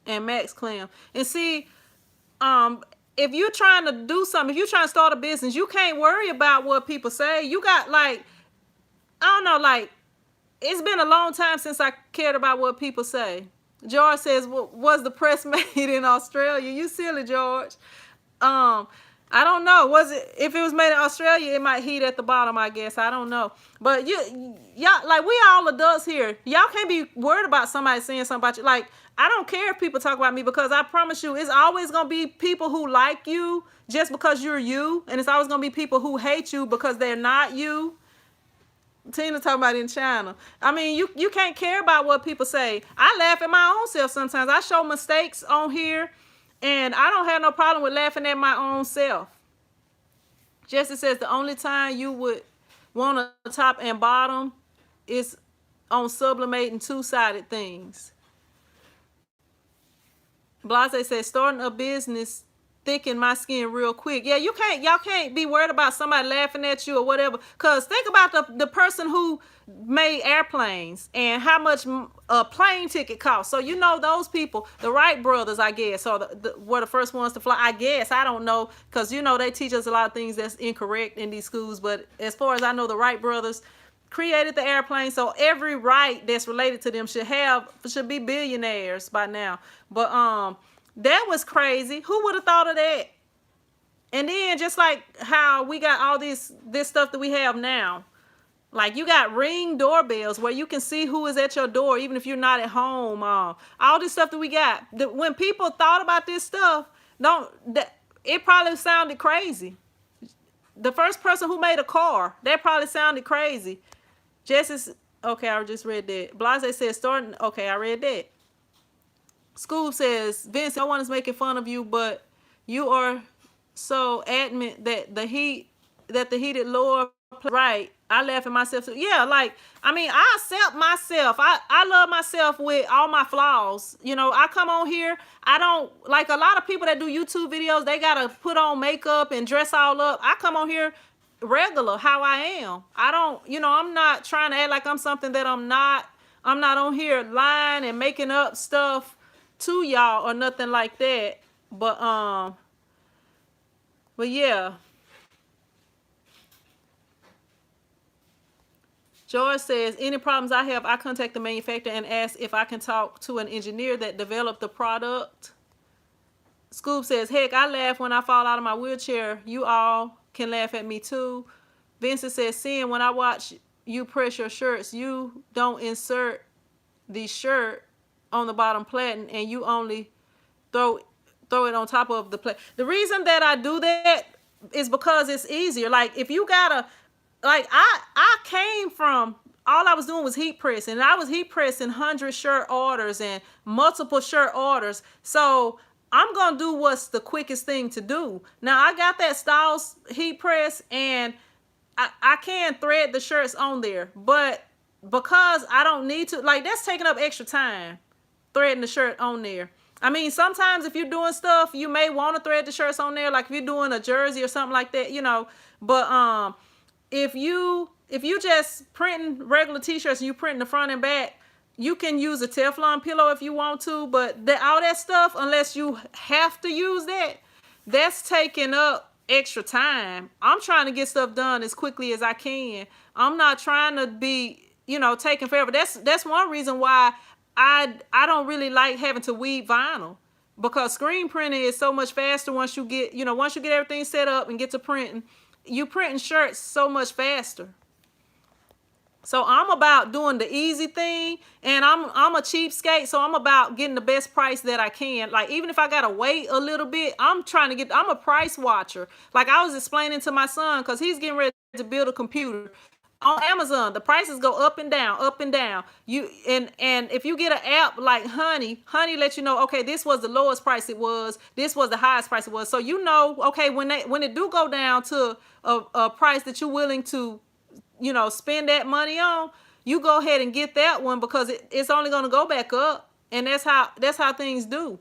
A: and Max Clam. And see, if you're trying to do something, if you're trying to start a business, you can't worry about what people say. You got like, I don't know, like, it's been a long time since I cared about what people say. George says, was the press made in Australia? You silly, George. I don't know. If it was made in Australia, it might heat at the bottom, I guess. I don't know. But y'all, like, we all adults here. Y'all can't be worried about somebody saying something about you. Like, I don't care if people talk about me, because I promise you, it's always going to be people who like you just because you're you. And it's always going to be people who hate you because they're not you. Tina talking about in China. I mean, you can't care about what people say. I laugh at my own self sometimes. I show mistakes on here. And I don't have no problem with laughing at my own self. Jesse says the only time you would want a top and bottom is on sublimating two-sided things. Blase says starting a business thicken my skin real quick. Yeah, y'all can't be worried about somebody laughing at you or whatever. Cause think about the person who made airplanes and how much a plane ticket costs. So you know those people, the Wright brothers, I guess, or were the first ones to fly. I guess, I don't know, cause you know they teach us a lot of things that's incorrect in these schools. But as far as I know, the Wright brothers created the airplane, so every Wright that's related to them should be billionaires by now. But that was crazy. Who would have thought of that? And then just like how we got all this stuff that we have now. Like you got Ring doorbells where you can see who is at your door even if you're not at home. All this stuff that we got. When people thought about this stuff, it probably sounded crazy. The first person who made a car, that probably sounded crazy. Okay, I just read that. Blase says starting. Okay, I read that. Scoob says, Vince, no one is making fun of you, but you are so adamant that the heated lower right. I laugh at myself. Yeah, like, I mean, I accept myself. I love myself with all my flaws. You know, I come on here. I don't, like a lot of people that do YouTube videos, they got to put on makeup and dress all up. I come on here regular, how I am. I don't, you know, I'm not trying to act like I'm something that I'm not. I'm not on here lying and making up stuff to y'all or nothing like that. But yeah. George says, any problems I have, I contact the manufacturer and ask if I can talk to an engineer that developed the product. Scoob says, heck, I laugh when I fall out of my wheelchair. You all can laugh at me too. Vincent says, seeing when I watch you press your shirts, you don't insert the shirt on the bottom platen and you only throw it on top of the plate. The reason that I do that is because it's easier. Like if you gotta, like I came from, all I was doing was heat pressing, and I was heat pressing 100 shirt orders and multiple shirt orders. So I'm gonna do what's the quickest thing to do. Now I got that Styles heat press and I can thread the shirts on there, but because I don't need to, like that's taking up extra time. Threading the shirt on there. I mean, sometimes if you're doing stuff, you may want to thread the shirts on there, like if you're doing a jersey or something like that, you know. But if you just printing regular t-shirts and you printing the front and back, you can use a Teflon pillow if you want to. But all that stuff, unless you have to use that, that's taking up extra time. I'm trying to get stuff done as quickly as I can. I'm not trying to be you know, taking forever. That's one reason why I don't really like having to weed vinyl, because screen printing is so much faster once you get, you know, once you get everything set up and get to printing. You printing shirts so much faster. So I'm about doing the easy thing, and I'm a cheapskate, so I'm about getting the best price that I can. Like, even if I gotta wait a little bit, I'm a price watcher. Like I was explaining to my son, because he's getting ready to build a computer. On Amazon, the prices go up and down, up and down. And if you get an app like Honey lets you know, okay, this was the lowest price it was, this was the highest price it was. So you know, okay, when it do go down to a price that you're willing to, you know, spend that money on, you go ahead and get that one, because it's only going to go back up. And that's how things do.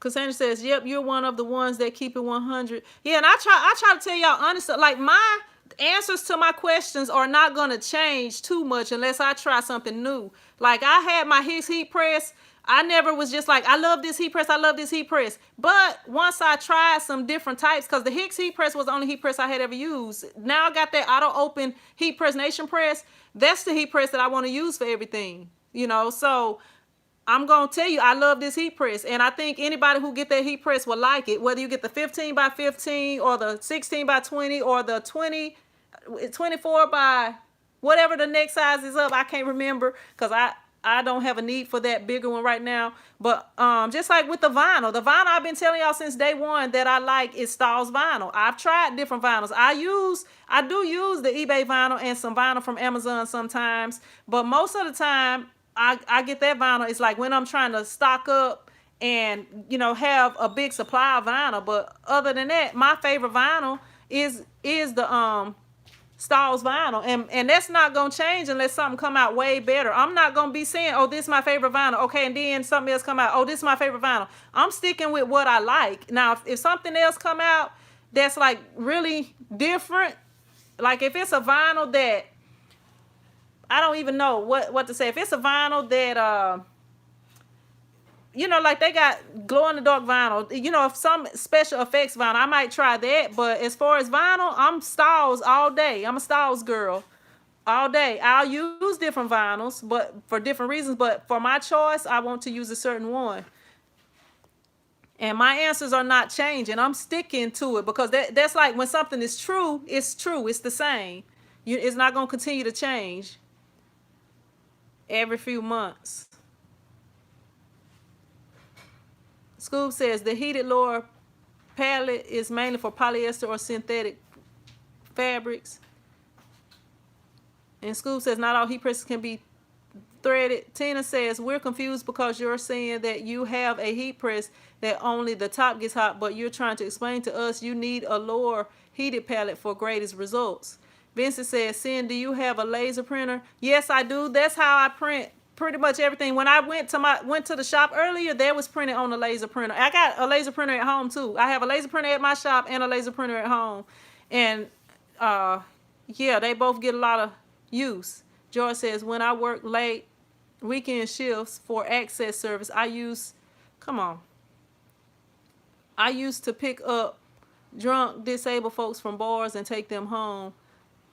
A: Cassandra says, yep, you're one of the ones that keep it 100. Yeah, and I try to tell y'all honestly, like, my answers to my questions are not going to change too much unless I try something new. Like, I had my Hicks heat press. I never was just like, I love this heat press, I love this heat press. But once I tried some different types, because the Hicks heat press was the only heat press I had ever used. Now I got that auto open heat press Nation press. That's the heat press that I want to use for everything, you know. So I'm going to tell you, I love this heat press. And I think anybody who get that heat press will like it. Whether you get the 15 by 15 or the 16 by 20 or the 24 by whatever the next size is up. I can't remember, because I don't have a need for that bigger one right now. But just like with the vinyl I've been telling y'all since day one that I like is Stahl's vinyl. I've tried different vinyls. I do use the eBay vinyl and some vinyl from Amazon sometimes. But most of the time, I get that vinyl. It's like when I'm trying to stock up and, you know, have a big supply of vinyl. But other than that, my favorite vinyl is the Stahl's vinyl, and that's not gonna change unless something come out way better. I'm not gonna be saying, oh, this is my favorite vinyl, okay, and then something else come out, oh, this is my favorite vinyl. I'm sticking with what I like. Now, if something else come out that's like really different, like if it's a vinyl that I don't even know what to say. If it's a vinyl that you know, like they got glow in the dark vinyl, you know, if some special effects vinyl, I might try that. But as far as vinyl, I'm Stahl's all day. I'm a Stahl's girl all day. I'll use different vinyls, but for different reasons. But for my choice, I want to use a certain one. And my answers are not changing. I'm sticking to it, because that's like when something is true, it's true. It's the same. It's not going to continue to change every few months. Scoob says the heated lower palette is mainly for polyester or synthetic fabrics. And Scoob says not all heat presses can be threaded. Tina says we're confused because you're saying that you have a heat press that only the top gets hot, but you're trying to explain to us you need a lower heated palette for greatest results. Vincent says, Sin, do you have a laser printer? Yes, I do. That's how I print pretty much everything. When I went to the shop earlier, there was printed on a laser printer. I got a laser printer at home too. I have a laser printer at my shop and a laser printer at home. And yeah, they both get a lot of use. George says, when I work late weekend shifts for access service, I used to pick up drunk disabled folks from bars and take them home.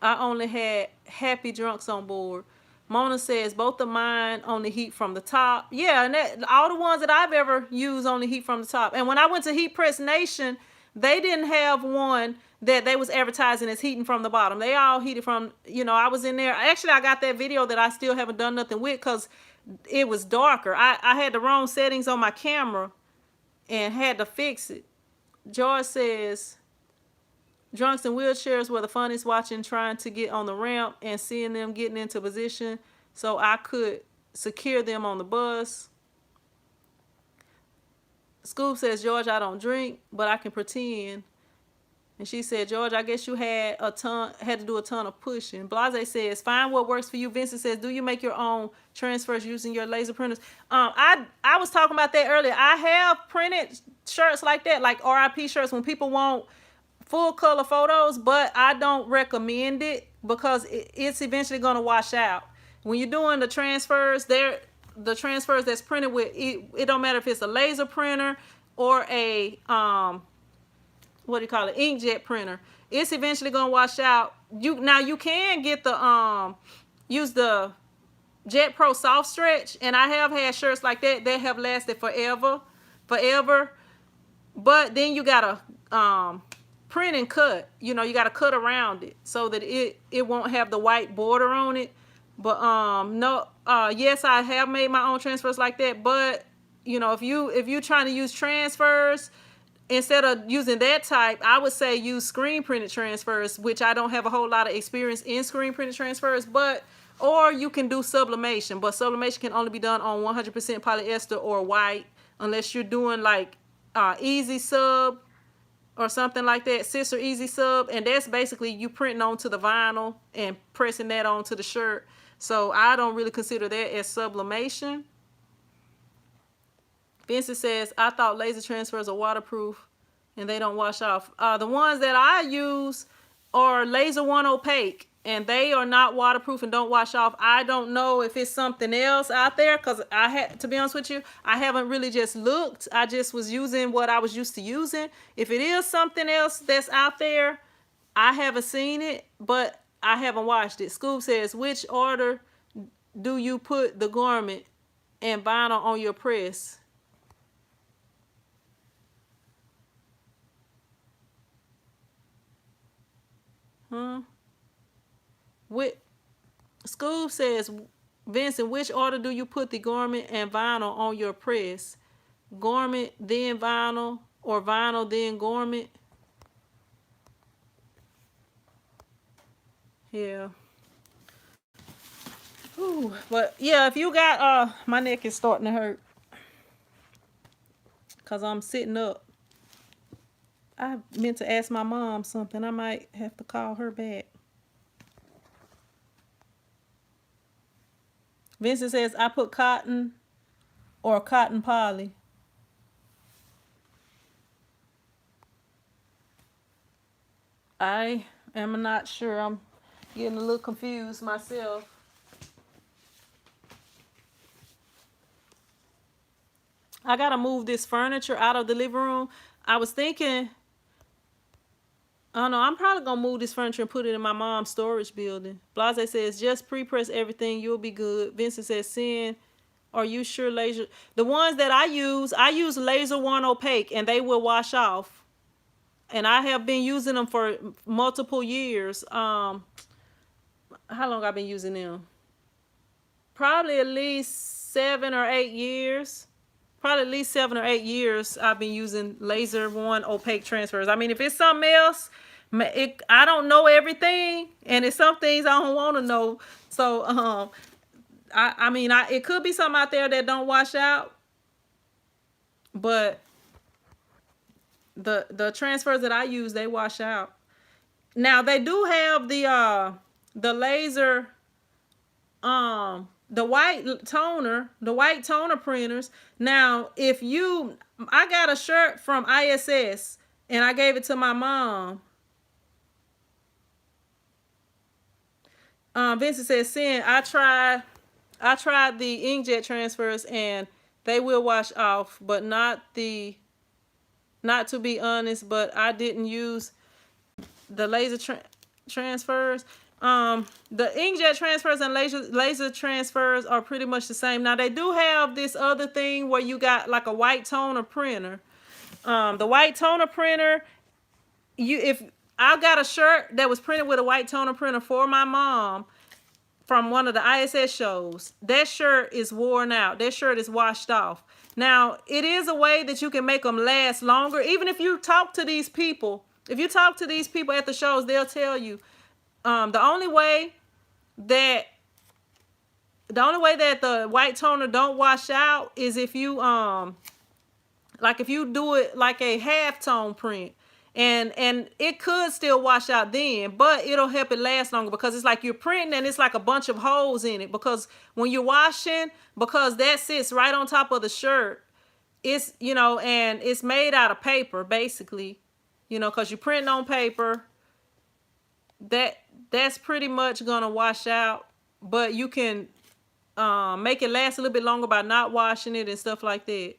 A: I only had happy drunks on board. Mona says both of mine only heat from the top. Yeah, and all the ones that I've ever used only heat from the top. And when I went to Heat Press Nation, they didn't have one that they was advertising as heating from the bottom. They all heated from, you know, I was in there. Actually, I got that video that I still haven't done nothing with because it was darker. I had the wrong settings on my camera and had to fix it. George says, drunks in wheelchairs were the funniest, watching trying to get on the ramp and seeing them getting into position so I could secure them on the bus. Scoob says, George, I don't drink, but I can pretend. And she said, George, I guess you had to do a ton of pushing. Blase says, find what works for you. Vincent says, do you make your own transfers using your laser printers? I was talking about that earlier. I have printed shirts like that, like RIP shirts when people want full color photos, but I don't recommend it because it's eventually going to wash out. When you're doing the transfers, the transfers that's printed with, it don't matter if it's a laser printer or a what do you call it, inkjet printer, it's eventually gonna wash out. You can get the use the Jet Pro Soft Stretch, and I have had shirts like that that have lasted forever. But then you gotta print and cut. You know, you gotta cut around it so that it won't have the white border on it. But no, yes, I have made my own transfers like that. But you know, if you're trying to use transfers, instead of using that type, I would say use screen printed transfers, which I don't have a whole lot of experience in screen printed transfers, or you can do sublimation, but sublimation can only be done on 100% polyester or white, unless you're doing like easy sub or something like that, Cis or easy sub, and that's basically you printing onto the vinyl and pressing that onto the shirt. So I don't really consider that as sublimation. Vincent says, I thought laser transfers are waterproof and they don't wash off. The ones that I use are Laser One Opaque, and they are not waterproof and don't wash off. I don't know if it's something else out there, because to be honest with you, I haven't really just looked. I just was using what I was used to using. If it is something else that's out there, I haven't seen it, but I haven't watched it. Scoob says, which order do you put the garment and vinyl on your press? Scoob says, Vincent, which order do you put the garment and vinyl on your press? Garment, then vinyl, or vinyl, then garment? Yeah. Ooh, but yeah, if you got, my neck is starting to hurt because I'm sitting up. I meant to ask my mom something. I might have to call her back. Vincent says, I put cotton or cotton poly. I am not sure. I'm getting a little confused myself. I gotta move this furniture out of the living room. I was thinking, I don't know, I'm probably gonna move this furniture and put it in my mom's storage building. Blase says, just pre-press everything, you'll be good. Vincent says, Sin, are you sure laser? The ones that I use Laser One Opaque, and they will wash off. And I have been using them for multiple years. How long I've been using them? Probably at least 7 or 8 years. Probably at least 7 or 8 years I've been using Laser One Opaque transfers. I mean, if it's something else, I don't know everything, and it's some things I don't want to know. So, I mean, it could be something out there that don't wash out, but the transfers that I use, they wash out. Now they do have the laser, the white toner printers. Now, I got a shirt from ISS and I gave it to my mom. Vincent says, Sin, I tried the inkjet transfers and they will wash off, but not to be honest, but I didn't use the laser transfers. The inkjet transfers and laser transfers are pretty much the same. Now they do have this other thing where you got like a white toner printer. The white toner printer, if I got a shirt that was printed with a white toner printer for my mom from one of the ISS shows, that shirt is worn out. That shirt is washed off. Now, it is a way that you can make them last longer. Even if you talk to these people, at the shows, they'll tell you the only way that the white toner don't wash out is if you like if you do it like a halftone print. And it could still wash out then, but it'll help it last longer because it's like you're printing and it's like a bunch of holes in it, because when you're washing, because that sits right on top of the shirt, it's, you know, and it's made out of paper basically, you know, because you're printing on paper. That's pretty much gonna wash out, but you can make it last a little bit longer by not washing it and stuff like that.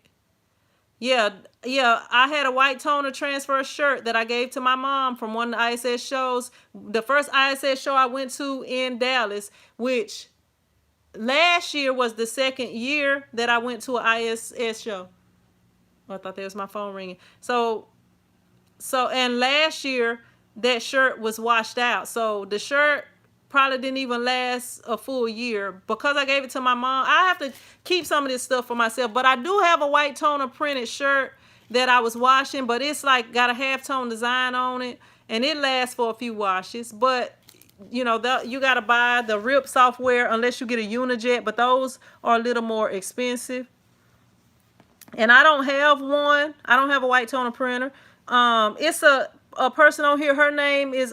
A: Yeah, yeah. I had a white toner transfer shirt that I gave to my mom from one of the ISS shows. The first ISS show I went to in Dallas, which last year was the second year that I went to an ISS show. Oh, I thought that was my phone ringing. And last year that shirt was washed out. So the shirt probably didn't even last a full year because I gave it to my mom. I have to keep some of this stuff for myself, but I do have a white toner printed shirt that I was washing, but it's like got a halftone design on it and it lasts for a few washes. But you know, you got to buy the RIP software unless you get a Unijet, but those are a little more expensive. And I don't have one. I don't have a white toner printer. It's a person on here. Her name is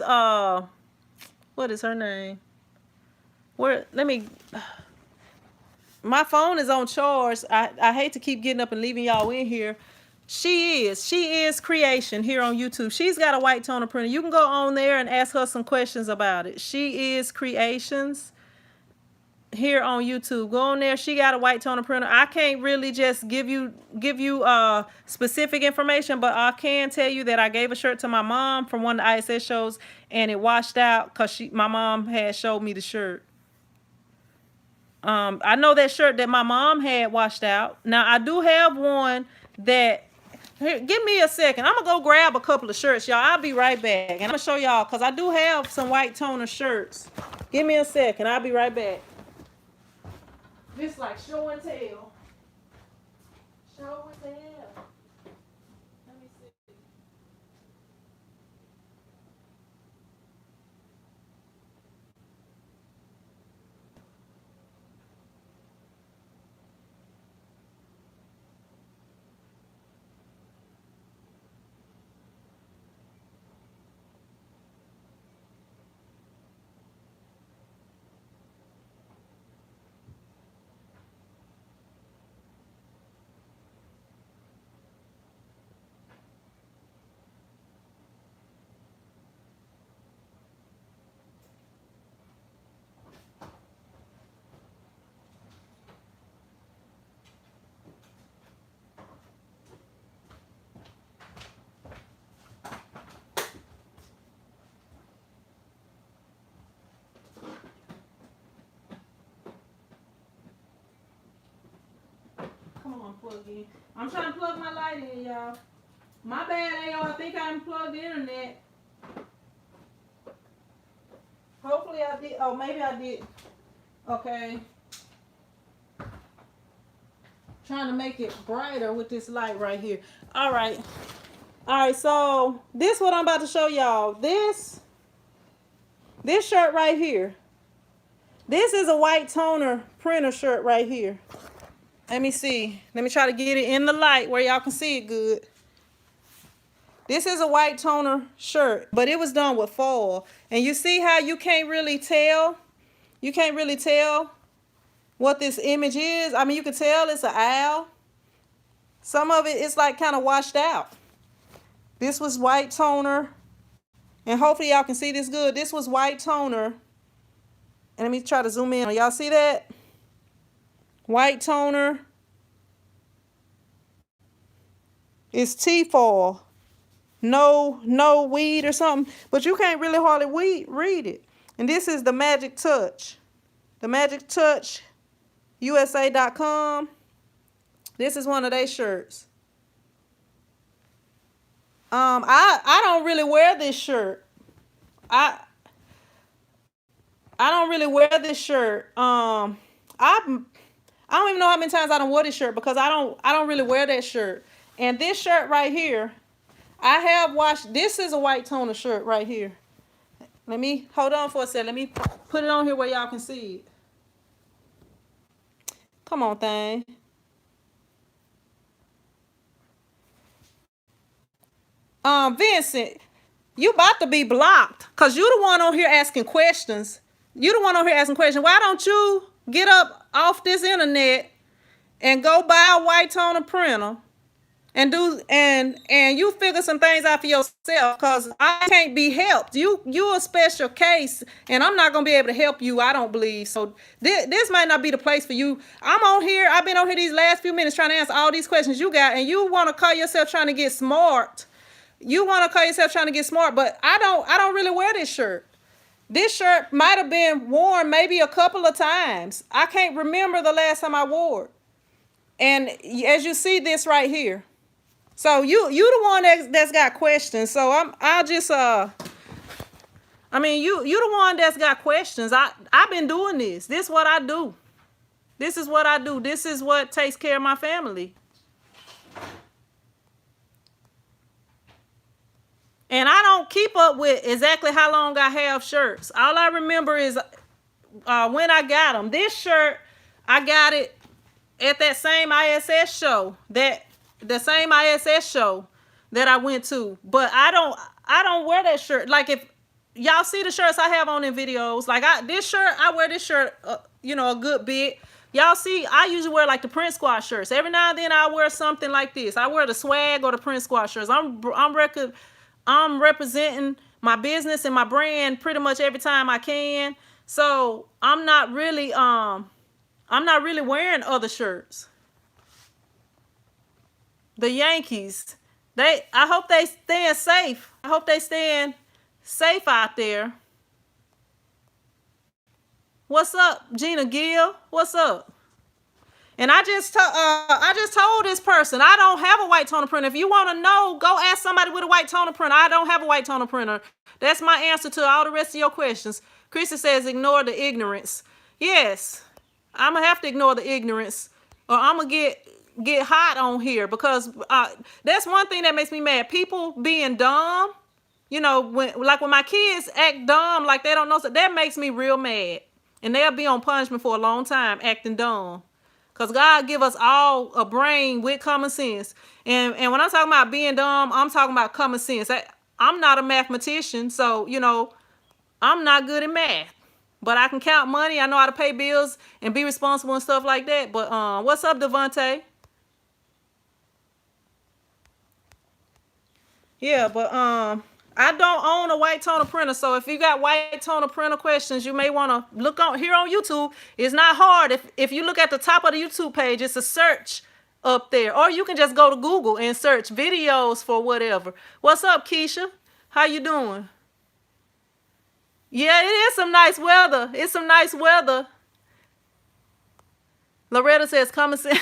A: what is her name? Where? Let me. My phone is on charge. I hate to keep getting up and leaving y'all in here. She is Creation here on YouTube. She's got a white toner printer. You can go on there and ask her some questions about it. She is Creations here on YouTube. Go on there. She got a white toner printer. I can't really just give you specific information, but I can tell you that I gave a shirt to my mom from one of the ISS shows and it washed out because my mom had showed me the shirt. I know that shirt that my mom had washed out. Now I do have one that. Here, give me a second. I'm gonna go grab a couple of shirts, y'all. I'll be right back, and I'm gonna show y'all because I do have some white toner shirts. Give me a second. I'll be right back. Just like show and tell. Show and tell. Let me see. Come on, plug in. I'm trying to plug my light in, y'all. My bad, AO. I think I unplugged the internet. Hopefully I did. Oh, maybe I did. Okay. Trying to make it brighter with this light right here. All right. All right, so this is what I'm about to show y'all. This shirt right here. This is a white toner printer shirt right here. Let me see. Let me try to get it in the light where y'all can see it good. This is a white toner shirt, but it was done with foil. And you see how you can't really tell? You can't really tell what this image is. I mean, you can tell it's an owl. Some of it is like kind of washed out. This was white toner. And hopefully y'all can see this good. This was white toner. And let me try to zoom in. Y'all see that? White toner. It's T-foil. No weed or something. But you can't really hardly read it. And this is the Magic Touch. The Magic Touch USA.com. This is one of their shirts. I don't really wear this shirt. I don't really wear this shirt. I don't even know how many times I done wore this shirt because I don't really wear that shirt. And this shirt right here, I have washed. This is a white toner shirt right here. Let me hold on for a second. Let me put it on here where y'all can see it. Come on, thing. Vincent, you about to be blocked because you the one on here asking questions. You the one on here asking questions. Why don't you get up off this internet and go buy a white toner printer and you figure some things out for yourself, because I can't be helped. You a special case, and I'm not gonna be able to help you, I don't believe. So this might not be the place for you. I'm on here, I've been on here these last few minutes trying to answer all these questions you got, and you want to call yourself trying to get smart. You want to call yourself trying to get smart, but I don't really wear this shirt. This shirt might have been worn maybe a couple of times. I can't remember the last time I wore it. And as you see this right here. So you the one that's got questions. So I'll just I mean you the one that's got questions. I've been doing this. This is what I do. This is what I do. This is what takes care of my family. And I don't keep up with exactly how long I have shirts. All I remember is when I got them. This shirt, I got it at that same ISS show, the same ISS show that I went to. But I don't wear that shirt. Like, if y'all see the shirts I have on in videos, like I wear this shirt a good bit. Y'all see, I usually wear like the Prince Squad shirts. Every now and then I wear something like this. I wear the swag or the Prince Squad shirts. I'm representing my business and my brand pretty much every time I can. So I'm not really wearing other shirts. The Yankees, I hope they staying safe. I hope they staying safe out there. What's up, Gina Gill? What's up? And I just told this person I don't have a white toner printer. If you want to know, go ask somebody with a white toner printer. I don't have a white toner printer. That's my answer to all the rest of your questions. Chrissy says ignore the ignorance. Yes, I'm gonna have to ignore the ignorance, or I'm gonna get hot on here, because that's one thing that makes me mad. People being dumb. When my kids act dumb, like they don't know, so that makes me real mad. And they'll be on punishment for a long time acting dumb. Because God give us all a brain with common sense. And when I'm talking about being dumb, I'm talking about common sense. I'm not a mathematician, so, I'm not good at math. But I can count money. I know how to pay bills and be responsible and stuff like that. But what's up, Devontae? Yeah, but I don't own a white toner printer, so if you got white toner printer questions, you may want to look on here on YouTube. It's not hard. If you look at the top of the YouTube page, it's a search up there. Or you can just go to Google and search videos for whatever. What's up, Keisha? How you doing? Yeah, it is some nice weather. It's some nice weather. Loretta says common sense.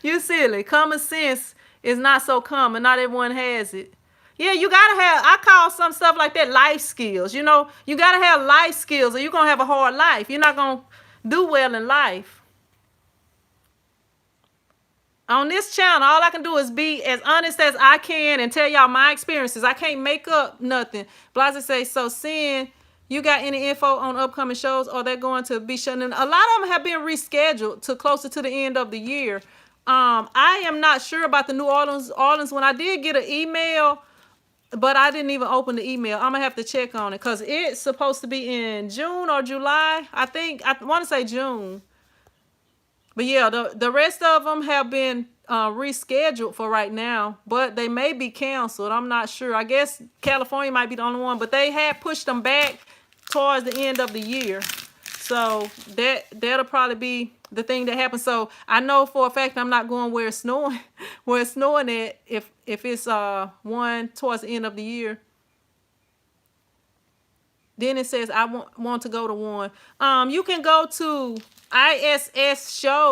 A: You silly. Common sense is not so common. Not everyone has it. Yeah, you gotta have, I call some stuff like that life skills. You gotta have life skills, or you're gonna have a hard life. You're not gonna do well in life. On this channel, all I can do is be as honest as I can and tell y'all my experiences. I can't make up nothing. Blaze says, so Sin, you got any info on upcoming shows, or they're going to be shutting in? A lot of them have been rescheduled to closer to the end of the year. I am not sure about the New Orleans one. I did get an email, but I didn't even open the email. I'm going to have to check on it, because it's supposed to be in June or July. I want to say June. But yeah, the rest of them have been rescheduled for right now, but they may be canceled. I'm not sure. I guess California might be the only one, but they have pushed them back towards the end of the year. So that'll probably be the thing that happens. So I know for a fact I'm not going where it's snowing, at if it's one towards the end of the year. Then it says I want to go to one. You can go to issshows.com.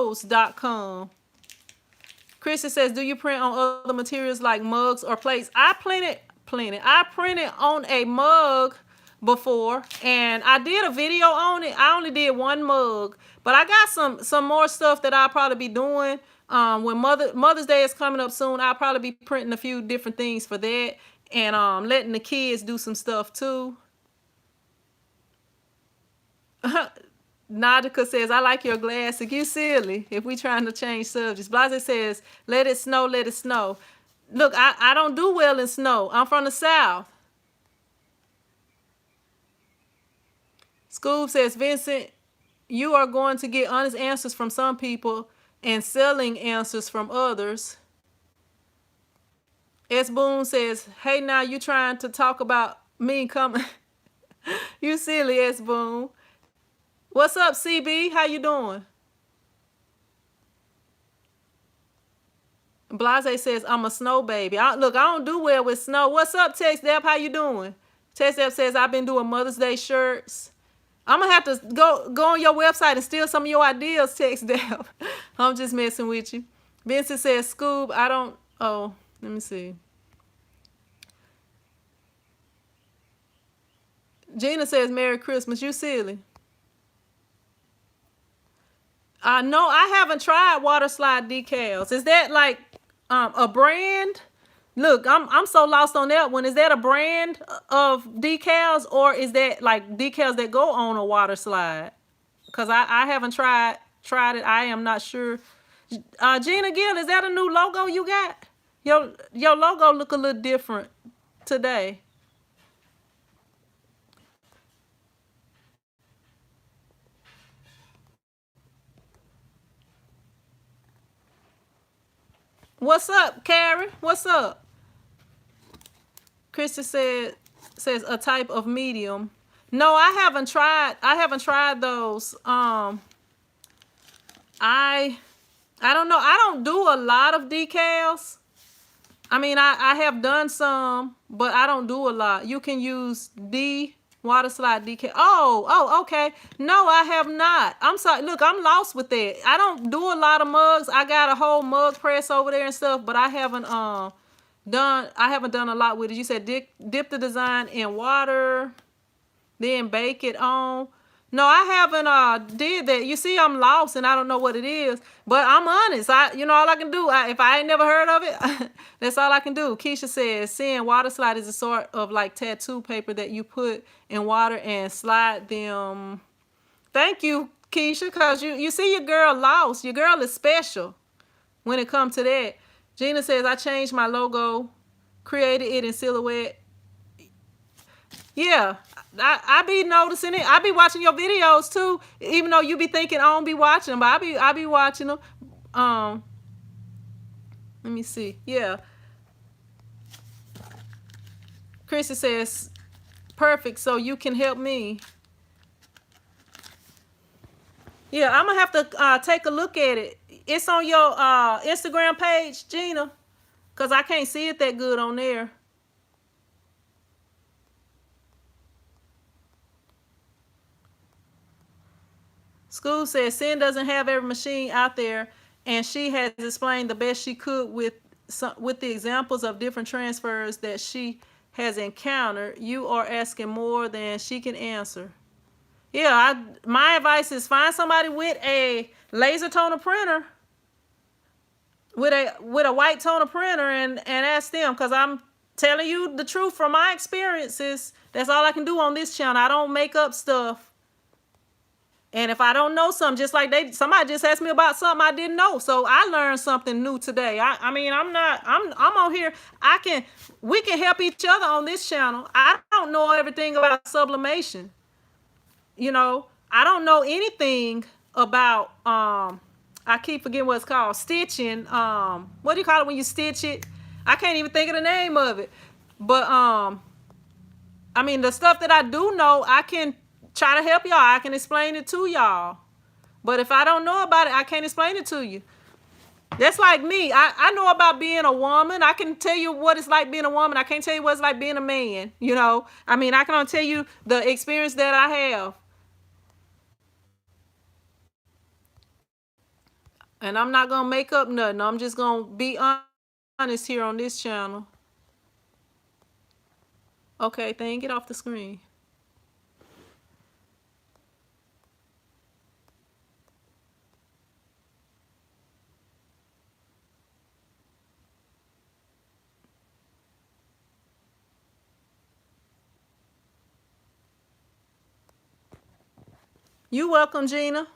A: Krista says, do you print on other materials like mugs or plates? I printed on a mug before, and I did a video on it. I only did one mug, but I got some more stuff that I'll probably be doing. When Mother's Day is coming up soon, I'll probably be printing a few different things for that, and letting the kids do some stuff too. Nadika says, I like your glasses. You silly. If we trying to change subjects. Blase says, let it snow, let it snow. Look, I don't do well in snow. I'm from the South. Scoob says, Vincent, you are going to get honest answers from some people and selling answers from others. S. Boone says, hey, now you trying to talk about me coming. You silly, S. Boone. What's up, CB? How you doing? Blase says, I'm a snow baby. Look, I don't do well with snow. What's up, Tex Deb? How you doing? Tex Deb says, I've been doing Mother's Day shirts. I'm going to have to go on your website and steal some of your ideas, Tex Deb. I'm just messing with you. Vincent says, Scoob, I don't... Oh, let me see. Gina says, Merry Christmas. You silly. No, I haven't tried water slide decals. Is that like a brand? Look, I'm so lost on that one. Is that a brand of decals, or is that like decals that go on a water slide? Because I haven't tried it. I am not sure. Gina Gill, is that a new logo you got? Your logo look a little different today. What's up, Carrie? What's up? Krista says a type of medium. No, I haven't tried those. I don't know. I don't do a lot of decals. I mean, I have done some, but I don't do a lot. You can use water slide decal. Oh, okay. No, I have not. I'm sorry. Look, I'm lost with that. I don't do a lot of mugs. I got a whole mug press over there and stuff, but I haven't done a lot with it. You said dip the design in water, then bake it on. No, I haven't did that. You see, I'm lost and I don't know what it is. But I'm honest. All I can do, if I ain't never heard of it, that's all I can do. Keisha says, seeing water slide is a sort of like tattoo paper that you put in water and slide them. Thank you, Keisha, because you see your girl lost. Your girl is special when it comes to that. Gina says, I changed my logo, created it in silhouette. Yeah, I be noticing it. I be watching your videos too, even though you be thinking I don't be watching them, but I be watching them. Let me see. Yeah. Chrissy says, perfect, so you can help me. Yeah, I'm gonna have to take a look at it. It's on your Instagram page, Gina, because I can't see it that good on there. School says Sin doesn't have every machine out there, and she has explained the best she could with the examples of different transfers that she has encountered. You are asking more than she can answer. Yeah, my advice is find somebody with a laser toner printer, with a white toner printer, and ask them, because I'm telling you the truth from my experiences. That's all I can do on this channel. I don't make up stuff. And if I don't know something, just like somebody just asked me about something I didn't know, so I learned something new today. I mean, I'm on here. We can help each other on this channel. I don't know everything about sublimation. I don't know anything about I keep forgetting what it's called, stitching. What do you call it when you stitch it? I can't even think of the name of it. But I mean, the stuff that I do know, I can try to help y'all. I can explain it to y'all. But if I don't know about it, I can't explain it to you. That's like me. I know about being a woman. I can tell you what it's like being a woman. I can't tell you what it's like being a man. I mean, I can only tell you the experience that I have. And I'm not going to make up nothing. I'm just going to be honest here on this channel. Okay, thing, get off the screen. You welcome, Gina.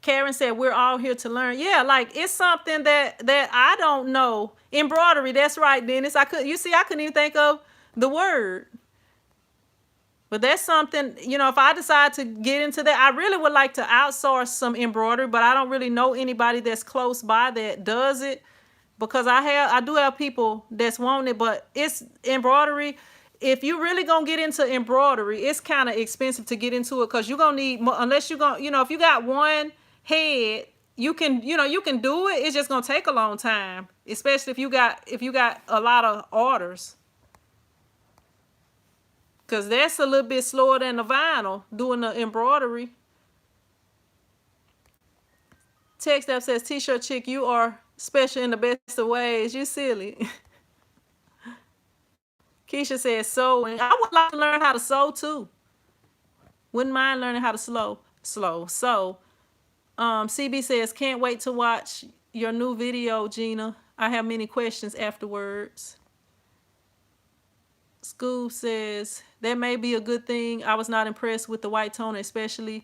A: Karen said, we're all here to learn. Yeah, like it's something that I don't know. Embroidery, that's right, Dennis. I couldn't even think of the word. But that's something, you know, if I decide to get into that, I really would like to outsource some embroidery, but I don't really know anybody that's close by that does it, because I do have people that's want it, but it's embroidery. If you really gonna get into embroidery, it's kind of expensive to get into it, because you're gonna need more, unless you're gonna, you know, if you got one head, you can, you know, you can do it. It's just gonna take a long time, especially if you got a lot of orders. Because that's a little bit slower than the vinyl, doing the embroidery. Text that says, T-shirt chick, you are special in the best of ways. You silly. Keisha says sewing. I would like to learn how to sew too. Wouldn't mind learning how to sew. CB says, can't wait to watch your new video, Gina. I have many questions afterwards. School says, that may be a good thing. I was not impressed with the white toner, especially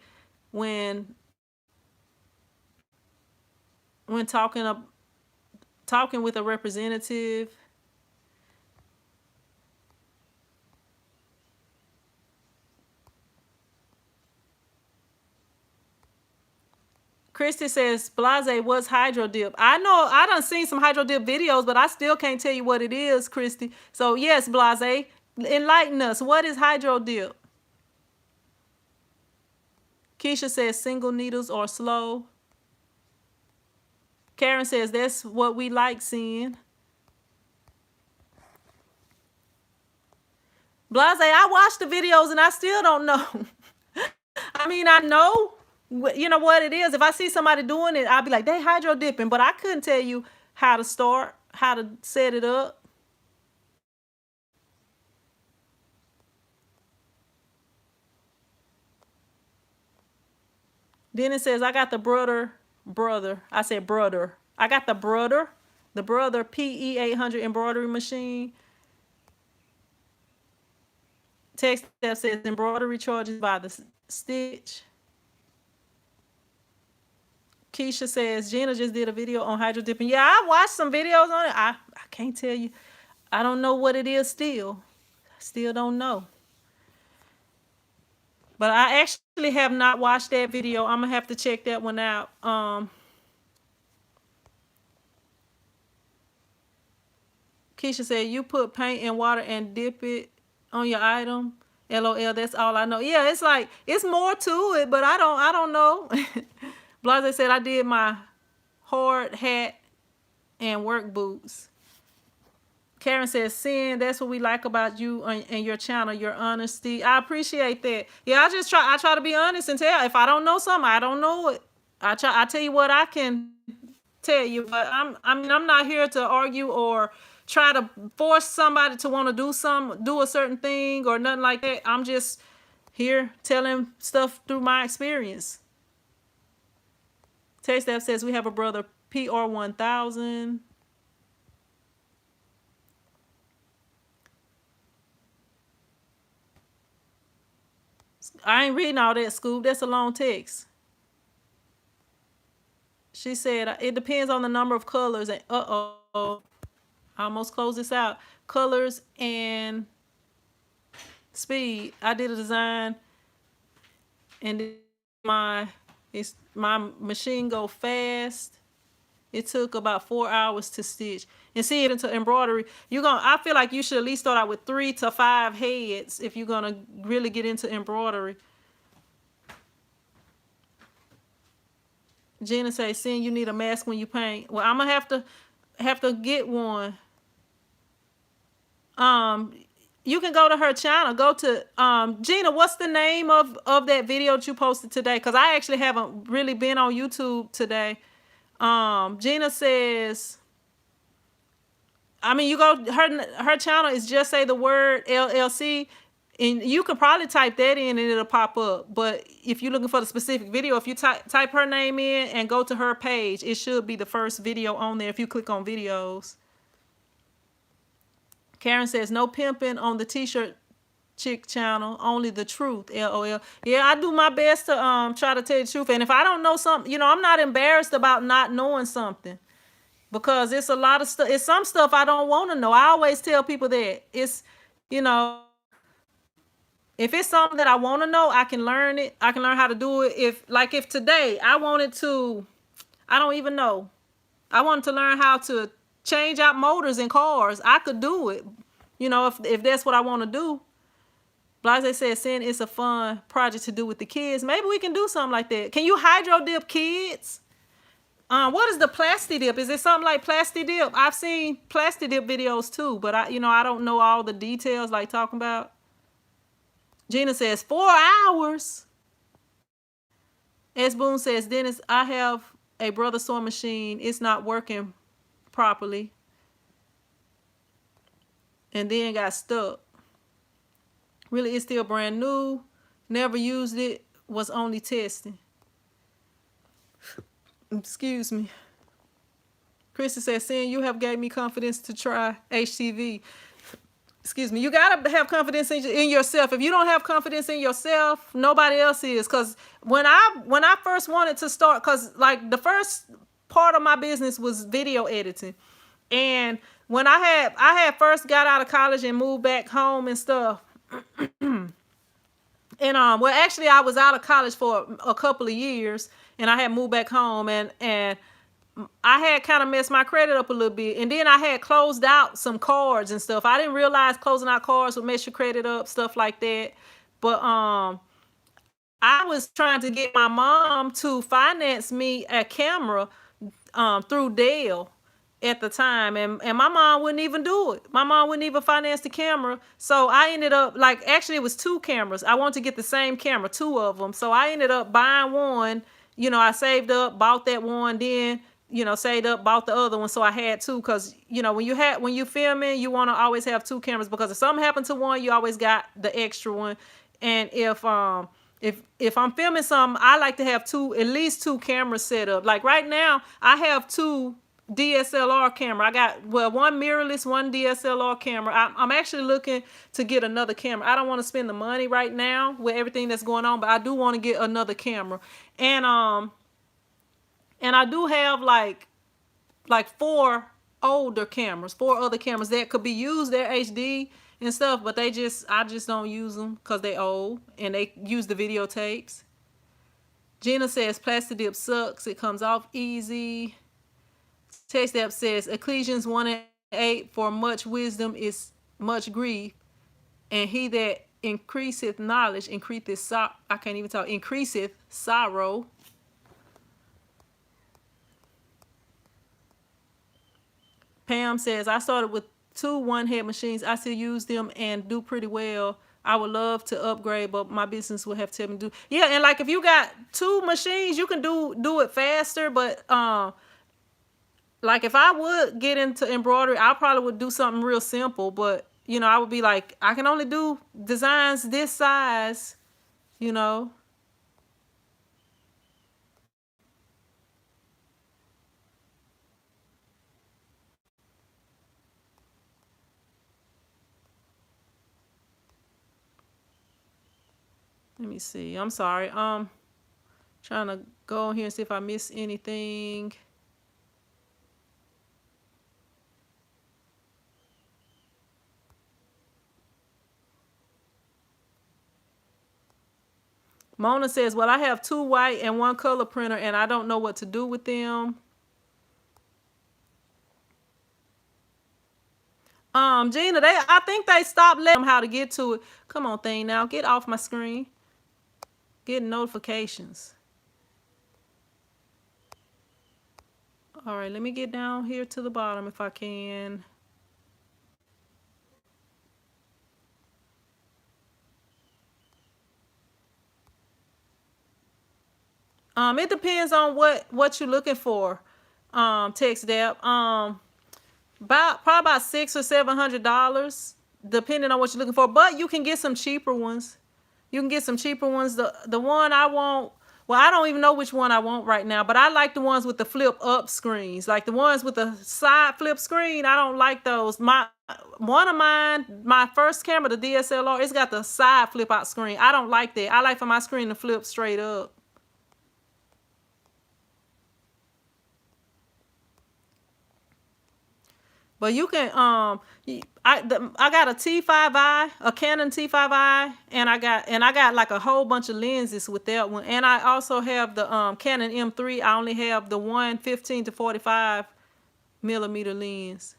A: when talking with a representative. Christy says, Blase, what's hydro dip? I know I done seen some hydro dip videos, but I still can't tell you what it is, Christy. So yes, Blase, enlighten us. What is hydro dip? Keisha says single needles or slow. Karen says that's what we like seeing. Blase, I watched the videos and I still don't know. I mean, I know, you know what it is. If I see somebody doing it, I'll be like, they hydro dipping, but I couldn't tell you how to start, how to set it up. Then it says, I got the brother. I said brother. I got the brother PE800 embroidery machine. Text that says embroidery charges by the stitch. Keisha says, Gina just did a video on hydro dipping. Yeah, I watched some videos on it. I can't tell you. I don't know what it is still. Still don't know. But I actually have not watched that video. I'm going to have to check that one out. Keisha said, you put paint in water and dip it on your item. LOL, that's all I know. Yeah, it's like, it's more to it, but I don't know. Blase said, I did my hard hat and work boots. Karen says, Sin, that's what we like about you and your channel, your honesty. I appreciate that. Yeah, I try to be honest and tell. If I don't know something, I don't know it. I tell you what I can tell you, but I'm not here to argue or try to force somebody to want to do a certain thing or nothing like that. I'm just here telling stuff through my experience. Text that says we have a brother PR1000. I ain't reading all that, Scoop. That's a long text. She said, it depends on the number of colors. And I almost close this out. Colors and speed. I did a design and my machine go fast. It took about 4 hours to stitch. And see it into embroidery. I feel like you should at least start out with 3 to 5 heads if you're gonna really get into embroidery. Gina says, Sin, you need a mask when you paint. Well, I'm gonna have to get one. You can go to her channel. Go to Gina, what's the name of that video that you posted today? Because I actually haven't really been on YouTube today. Gina says, I mean, you go, her channel is just say the word LLC, and you could probably type that in and it'll pop up. But if you're looking for the specific video, if you type her name in and go to her page, it should be the first video on there if you click on videos. Karen says, no pimping on the T-shirt chick channel, only the truth, LOL. Yeah, I do my best to try to tell you the truth. And if I don't know something, I'm not embarrassed about not knowing something, because it's a lot of stuff. It's some stuff I don't want to know. I always tell people that it's, If it's something that I want to know, I can learn it. I can learn how to do it. If today I wanted to, I don't even know. I wanted to learn how to change out motors in cars. I could do it. You know, if that's what I want to do. Blase said, "Sin is a fun project to do with the kids. Maybe we can do something like that. Can you hydro dip kids? What is the plasti dip? Is it something like plasti dip? I've seen plasti dip videos too, but I don't know all the details like talking about." Gina says 4 hours. S. Boone says, "Dennis, I have a brother sewing machine. It's not working properly, and then got stuck. Really, it's still brand new. Never used it. Was only testing." Excuse me. Krista says, "Sin, you have gave me confidence to try HTV." Excuse me. You gotta have confidence in yourself. If you don't have confidence in yourself, nobody else is. Cause when I first wanted to start, cause like the first part of my business was video editing, and when I had first got out of college and moved back home and stuff. And well, actually, I was out of college for a couple of years, and I had moved back home, and I had kind of messed my credit up a little bit, and then I had closed out some cards and stuff. I didn't realize closing out cards would mess your credit up, stuff like that. But I was trying to get my mom to finance me a camera through Dell at the time, and my mom wouldn't even do it. My mom wouldn't even finance the camera. So I ended up, like, actually it was 2 cameras. I wanted to get the same camera, 2 of them. So I ended up buying one. You know, I saved up, bought that one, then, you know, saved up, bought the other one. So I had 2, because, you know, when you filming, you want to always have 2 cameras, because if something happened to one, you always got the extra one. And if I'm filming something, I like to have at least 2 cameras set up. Like right now, I have 2 DSLR camera. I got, well, one mirrorless, one DSLR camera. I'm actually looking to get another camera. I don't want to spend the money right now with everything that's going on, but I do want to get another camera. And I do have like 4 older cameras, 4 other cameras that could be used. They're HD and stuff, but I just don't use them because they old and they use the videotapes. Gina says plastic dip sucks. It comes off easy. Text app says Ecclesians 1:8, for much wisdom is much grief, and he that increaseth knowledge increaseth sorrow. Pam says, I started with 2 one-head machines. I still use them and do pretty well. I would love to upgrade, but my business would have to tell me to do. Yeah, and like if you got 2 machines, you can do it faster, but like if I would get into embroidery, I probably would do something real simple, but you know, I would be like, I can only do designs this size, you know. Let me see. I'm sorry. Trying to go on here and see if I missed anything. Mona says, well, I have 2 white and 1 color printer, and I don't know what to do with them. Gina, I think they stopped letting them how to get to it. Come on, thing, now get off my screen. Get notifications. All right, let me get down here to the bottom if I can. It depends on what you're looking for. Text Dap. Probably about $600 or $700, depending on what you're looking for. But you can get some cheaper ones. You can get some cheaper ones. The one I want, well, I don't even know which one I want right now, but I like the ones with the flip up screens. Like the ones with the side flip screen, I don't like those. One of mine, my first camera, the DSLR, it's got the side flip out screen. I don't like that. I like for my screen to flip straight up. But you can I got a T5i, a Canon T5i, and I got like a whole bunch of lenses with that one. And I also have the Canon M3. I only have the 115 to 45 millimeter lens.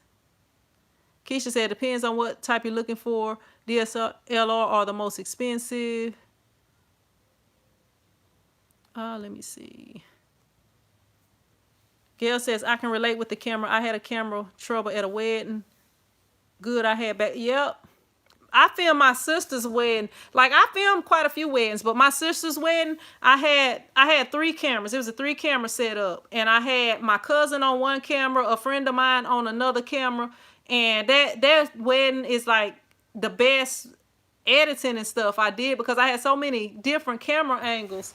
A: Keisha said depends on what type you're looking for. DSLR are the most expensive. Let me see. Gail says, I can relate with the camera. I had a camera trouble at a wedding. Good, I had back. Yep. I filmed my sister's wedding. Like, I filmed quite a few weddings, but my sister's wedding, I had 3 cameras. It was a 3-camera setup. And I had my cousin on one camera, a friend of mine on another camera. And that wedding is like the best editing and stuff I did because I had so many different camera angles.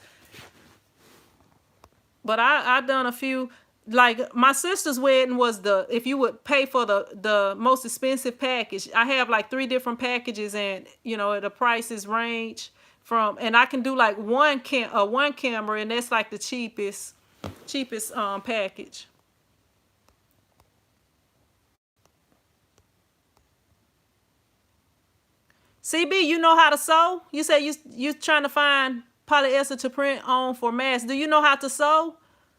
A: But I done a few. Like my sister's wedding was if you would pay for the most expensive package. I have like 3 different packages, and you know the prices range from, and I can do like one camera, and that's like the cheapest package. CB, you know how to sew? You say you trying to find polyester to print on for masks. Do you know how to sew,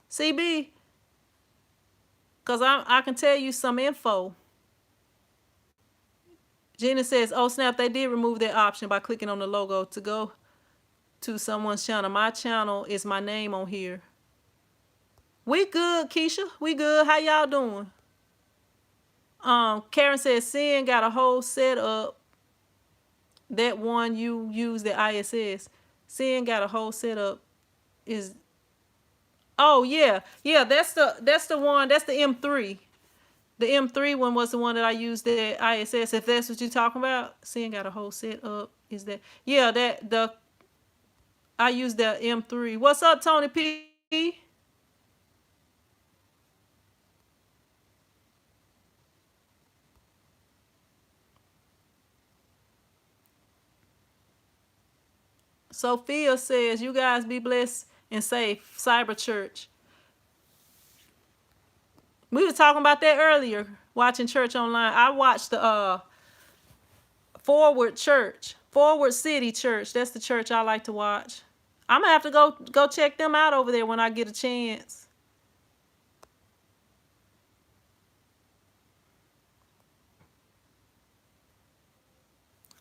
A: CB? Because I can tell you some info. Gina says, oh snap, they did remove that option by clicking on the logo to go to someone's channel. My channel is my name on here. We good, Keisha. We good. How y'all doing? Karen says, Sin got a whole setup. That one you use the ISS. Sin got a whole setup. Oh yeah, that's the one. That's the M3. The M3 one was the one that I used at ISS. If that's what you're talking about, Sin got a whole set up. Is that? Yeah, I used the M3. What's up, Tony P? Sophia says, you guys be blessed and safe. Cyber Church. We were talking about that earlier, watching church online. I watched the Forward City Church. That's the church I like to watch. I'm gonna have to go check them out over there when I get a chance.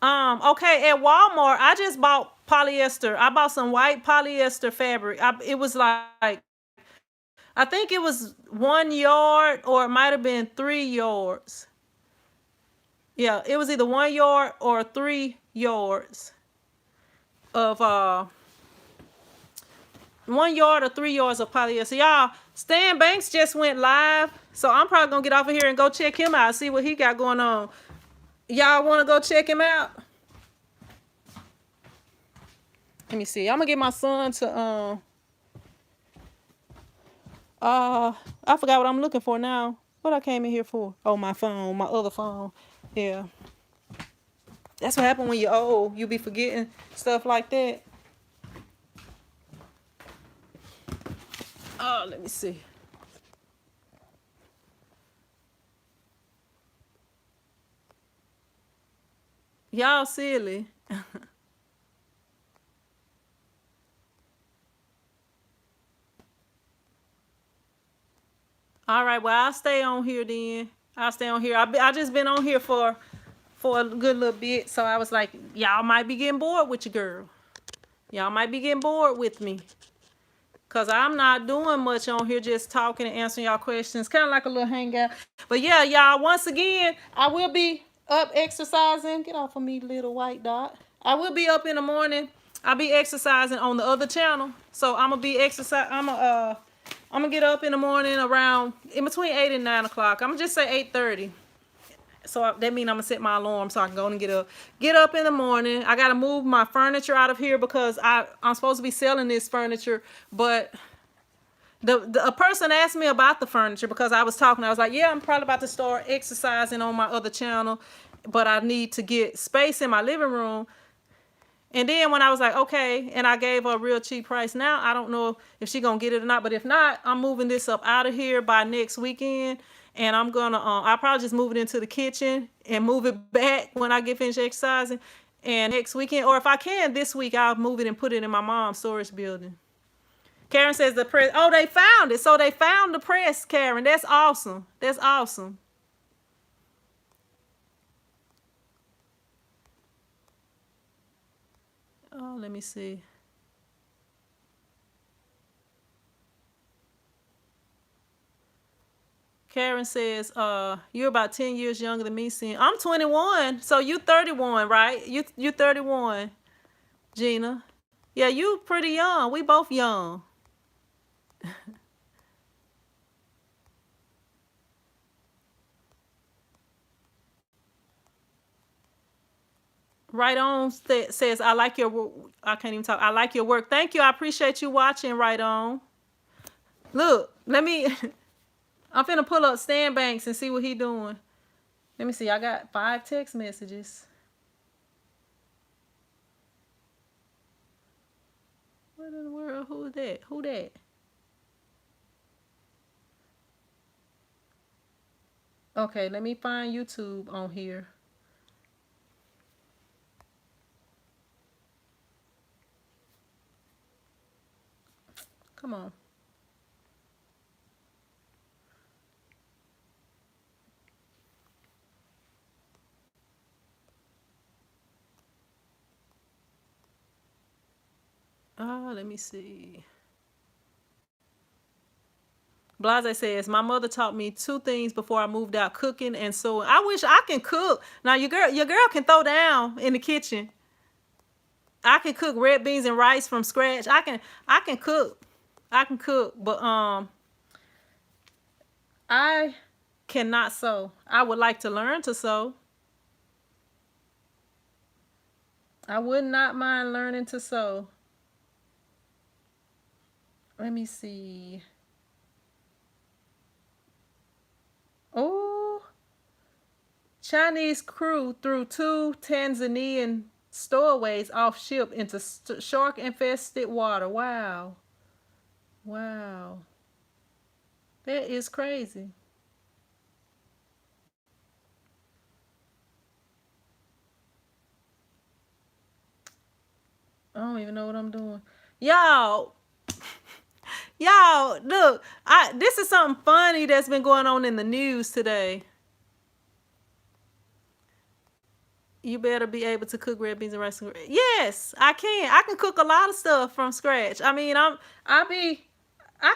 A: Okay, at Walmart, I just bought polyester. I bought some white polyester fabric. It was like, I think it was 1 yard or it might have been 3 yards. Yeah, it was either 1 yard or 3 yards of 1 yard or 3 yards of polyester. Y'all, Stan Banks just went live, so I'm probably gonna get off of here and go check him out, see what he got going on. Y'all want to go check him out? Let me see. I'm gonna get my son to I forgot what I'm looking for now. What I came in here for? Oh, my phone, my other phone. Yeah. That's what happened when you're old. You be forgetting stuff like that. Oh, let me see. Y'all silly. All right, well, I'll stay on here then. I'll stay on here. I just been on here for a good little bit, so I was like, y'all might be getting bored with your girl. Y'all might be getting bored with me. Because I'm not doing much on here, just talking and answering y'all questions. Kind of like a little hangout. But yeah, y'all, once again, I will be up exercising. Get off of me, little white dot. I will be up in the morning. I'll be exercising on the other channel. So I'm going to be exercising. I'm going to get up in the morning around, in between 8 and 9 o'clock. I'm going to just say 8:30. So that means I'm going to set my alarm so I can go and get up. Get up in the morning. I got to move my furniture out of here because I'm supposed to be selling this furniture. But a person asked me about the furniture because I was talking. I was like, yeah, I'm probably about to start exercising on my other channel. But I need to get space in my living room. And then when I was like, okay, and I gave her a real cheap price. Now, I don't know if she's going to get it or not. But if not, I'm moving this up out of here by next weekend. and I'm gonna I'll probably just move it into the kitchen and move it back when I get finished exercising. And next weekend, or if I can this week, I'll move it and put it in my mom's storage building. Karen says the press. Oh, they found it. So they found the press, Karen. That's awesome. That's awesome. Oh, let me see. Karen says, you're about 10 years younger than me, Sin. I'm 21, so you 31, right? You 31, Gina. Yeah, you pretty young. We both young. Right on says, I like your work. I can't even talk. I like your work. Thank you. I appreciate you watching. Right on. Look, let me, I'm finna pull up Stan Banks and see what he doing. Let me see. I got 5 text messages. What in the world? Who is that? Who that? Okay, let me find YouTube on here. Come on. Let me see. Blase says, my mother taught me 2 things before I moved out, cooking and sewing. I wish I can cook. Now your girl can throw down in the kitchen. I can cook red beans and rice from scratch. I can cook. I can cook, but I cannot sew. I would like to learn to sew. I would not mind learning to sew. Let me see. Oh, Chinese crew threw 2 Tanzanian stowaways off ship into shark-infested water. Wow. Wow. That is crazy. I don't even know what I'm doing. Y'all, look, this is something funny that's been going on in the news today. You better be able to cook red beans and rice. Yes, I can. I can cook a lot of stuff from scratch. I mean, I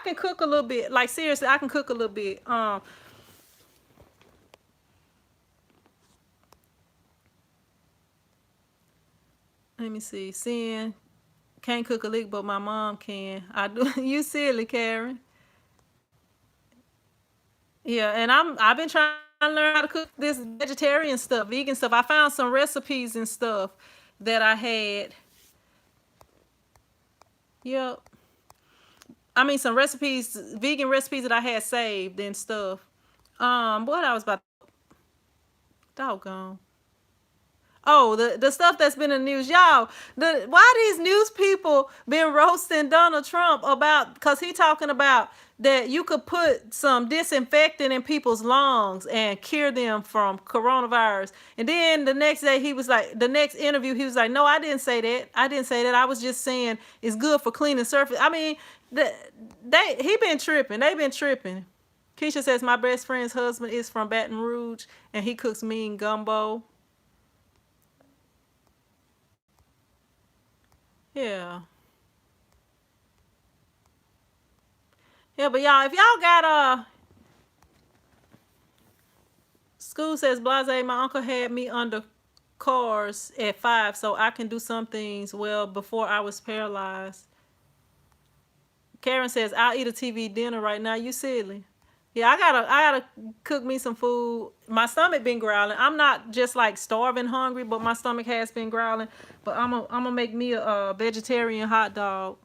A: can cook a little bit. Like seriously, I can cook a little bit. Let me see. Sin can't cook a lick, but my mom can. I do. You silly, Karen. Yeah, and I've been trying to learn how to cook this vegetarian stuff, vegan stuff. I found some recipes and stuff that I had. Yep. I mean some recipes, vegan recipes that I had saved and stuff. What I was about doggone. Oh, the stuff that's been in the news, y'all. Why these news people been roasting Donald Trump about? Because he talking about that you could put some disinfectant in people's lungs and cure them from coronavirus. And then the next day he was like, the next interview he was like, no, I didn't say that. I didn't say that. I was just saying it's good for cleaning surface. I mean, he been tripping. They been tripping. Keisha says my best friend's husband is from Baton Rouge and he cooks mean gumbo. Yeah. Yeah, but y'all, if y'all got school says Blase, my uncle had me under cars at 5, so I can do some things well before I was paralyzed. Karen says, I'll eat a TV dinner right now. You silly. Yeah, I gotta cook me some food. My stomach been growling. I'm not just like starving hungry, but my stomach has been growling. But I'm gonna make me a vegetarian hot dog.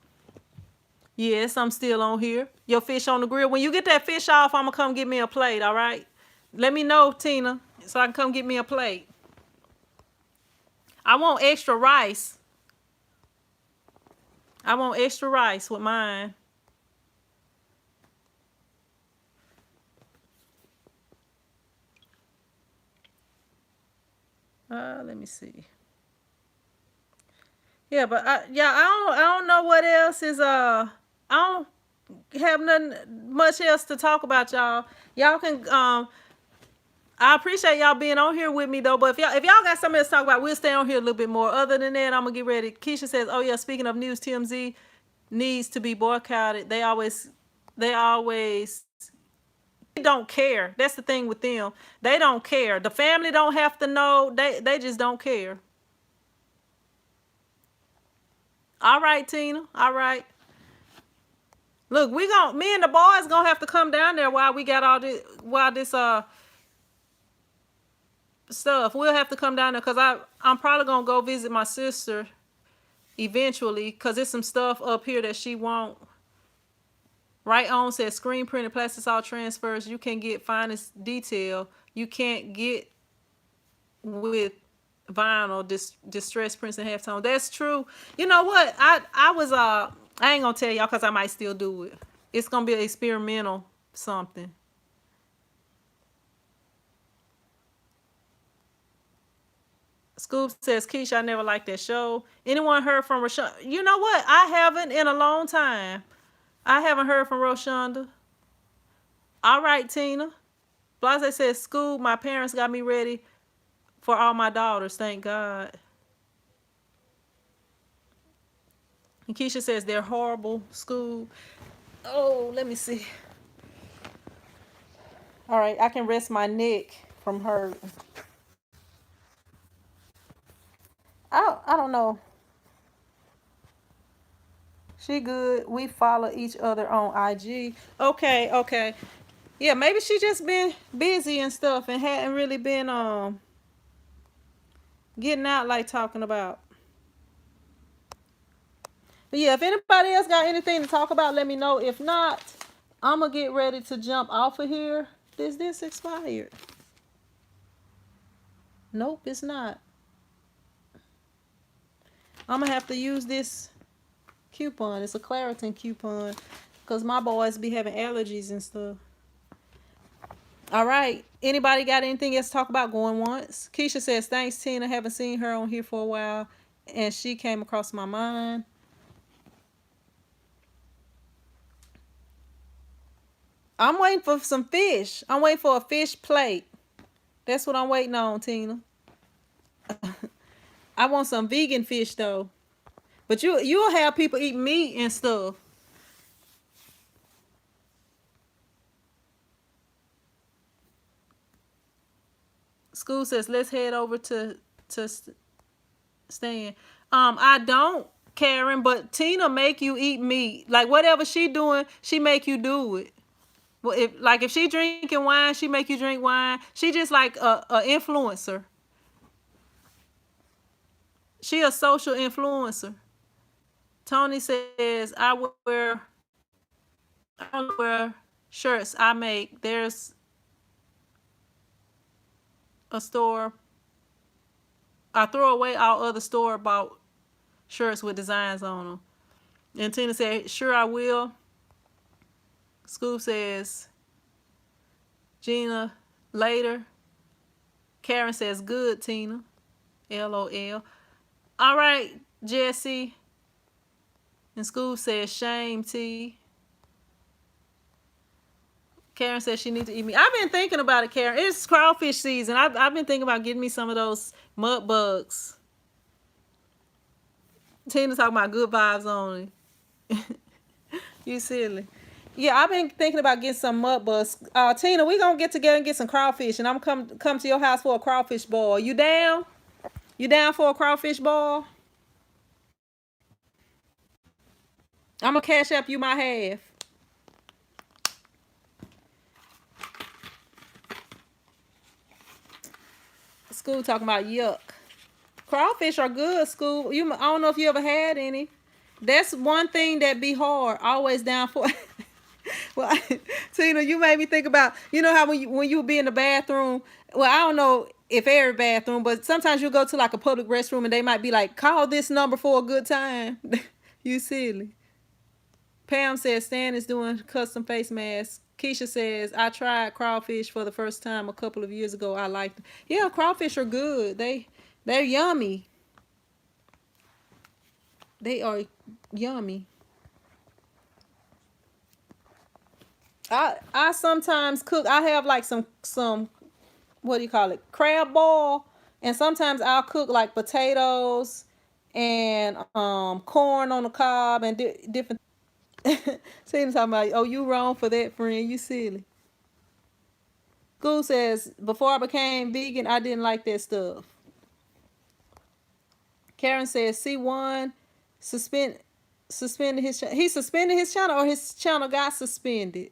A: Yes, I'm still on here. Your fish on the grill. When you get that fish off, I'm gonna come get me a plate, all right? Let me know, Tina, so I can come get me a plate. I want extra rice. I want extra rice with mine. Let me see. Yeah, but I don't know what else is I don't have nothing much else to talk about, y'all. Y'all can I appreciate y'all being on here with me though. But if y'all got something else to talk about, we'll stay on here a little bit more. Other than that, I'm gonna get ready. Keisha says, "Oh yeah, speaking of news, TMZ needs to be boycotted. They always don't care. That's the thing with them. They don't care. The family don't have to know. They just don't care." All right, Tina. All right. Look, me and the boys gonna have to come down there while we got all this stuff. We'll have to come down there because I'm probably gonna go visit my sister eventually because there's some stuff up here that she won't. Right on says screen printed plastisol transfers you can get finest detail. You can't get with vinyl distress prints and halftone. That's true. You know what? I ain't gonna tell y'all because I might still do it. It's gonna be an experimental something. Scoop says, Keisha, I never liked that show. Anyone heard from Rashonda? You know what? I haven't in a long time. I haven't heard from Rashonda. All right, Tina. Blase says, Scoop, my parents got me ready for all my daughters. Thank God. And Keisha says, they're horrible. Scoop. Oh, let me see. All right, I can rest my neck from her. I don't know. She good. We follow each other on IG. Okay. Yeah, maybe she just been busy and stuff and hadn't really been getting out like talking about. But yeah, if anybody else got anything to talk about, let me know. If not, I'm gonna get ready to jump off of here. Is this expired? Nope, it's not. I'm gonna have to use this coupon. It's a Claritin coupon because my boys be having allergies and stuff. All right. Anybody got anything else to talk about? Going once. Keisha says, thanks, Tina. Haven't seen her on here for a while. And she came across my mind. I'm waiting for some fish. I'm waiting for a fish plate. That's what I'm waiting on, Tina. I want some vegan fish, though. But you'll have people eat meat and stuff. School says, let's head over to Stan. I don't, Karen, but Tina make you eat meat. Like whatever she doing, she make you do it. Well, if she drinking wine, she make you drink wine. She just like a influencer. She a social influencer. Tony says, I don't wear shirts I make. There's a store. I throw away all other store-bought shirts with designs on them. And Tina said, sure I will. Scoop says, Gina, later. Karen says, good, Tina. LOL. All right, Jesse. And Scoop says, shame, T. Karen says she needs to eat me. I've been thinking about it, Karen. It's crawfish season. I've been thinking about getting me some of those mud bugs. Tina's talking about good vibes only. You silly. Yeah, I've been thinking about getting some mud bugs. Tina, we gonna get together and get some crawfish, and I'm come to your house for a crawfish boil. You down? You down for a crawfish boil? I'm gonna cash up you my half. School talking about yuck. Crawfish are good, School. I don't know if you ever had any. That's one thing that be hard. Always down for. Well, Tina, you made me think about, you know how when you be in the bathroom, well, I don't know if every bathroom, but sometimes you go to like a public restroom and they might be like, call this number for a good time. You silly. Pam says Stan is doing custom face masks. Keisha says, I tried crawfish for the first time a couple of years ago. I liked them. Yeah, crawfish are good. They're yummy. They are yummy. I sometimes cook. I have like some what do you call it, crab ball, and sometimes I'll cook like potatoes and corn on the cob and different. Seems talking about, oh, you wrong for that, friend. You silly. School says before I became vegan, I didn't like that stuff. Karen says C1 suspend suspended his he suspended his channel, or his channel got suspended.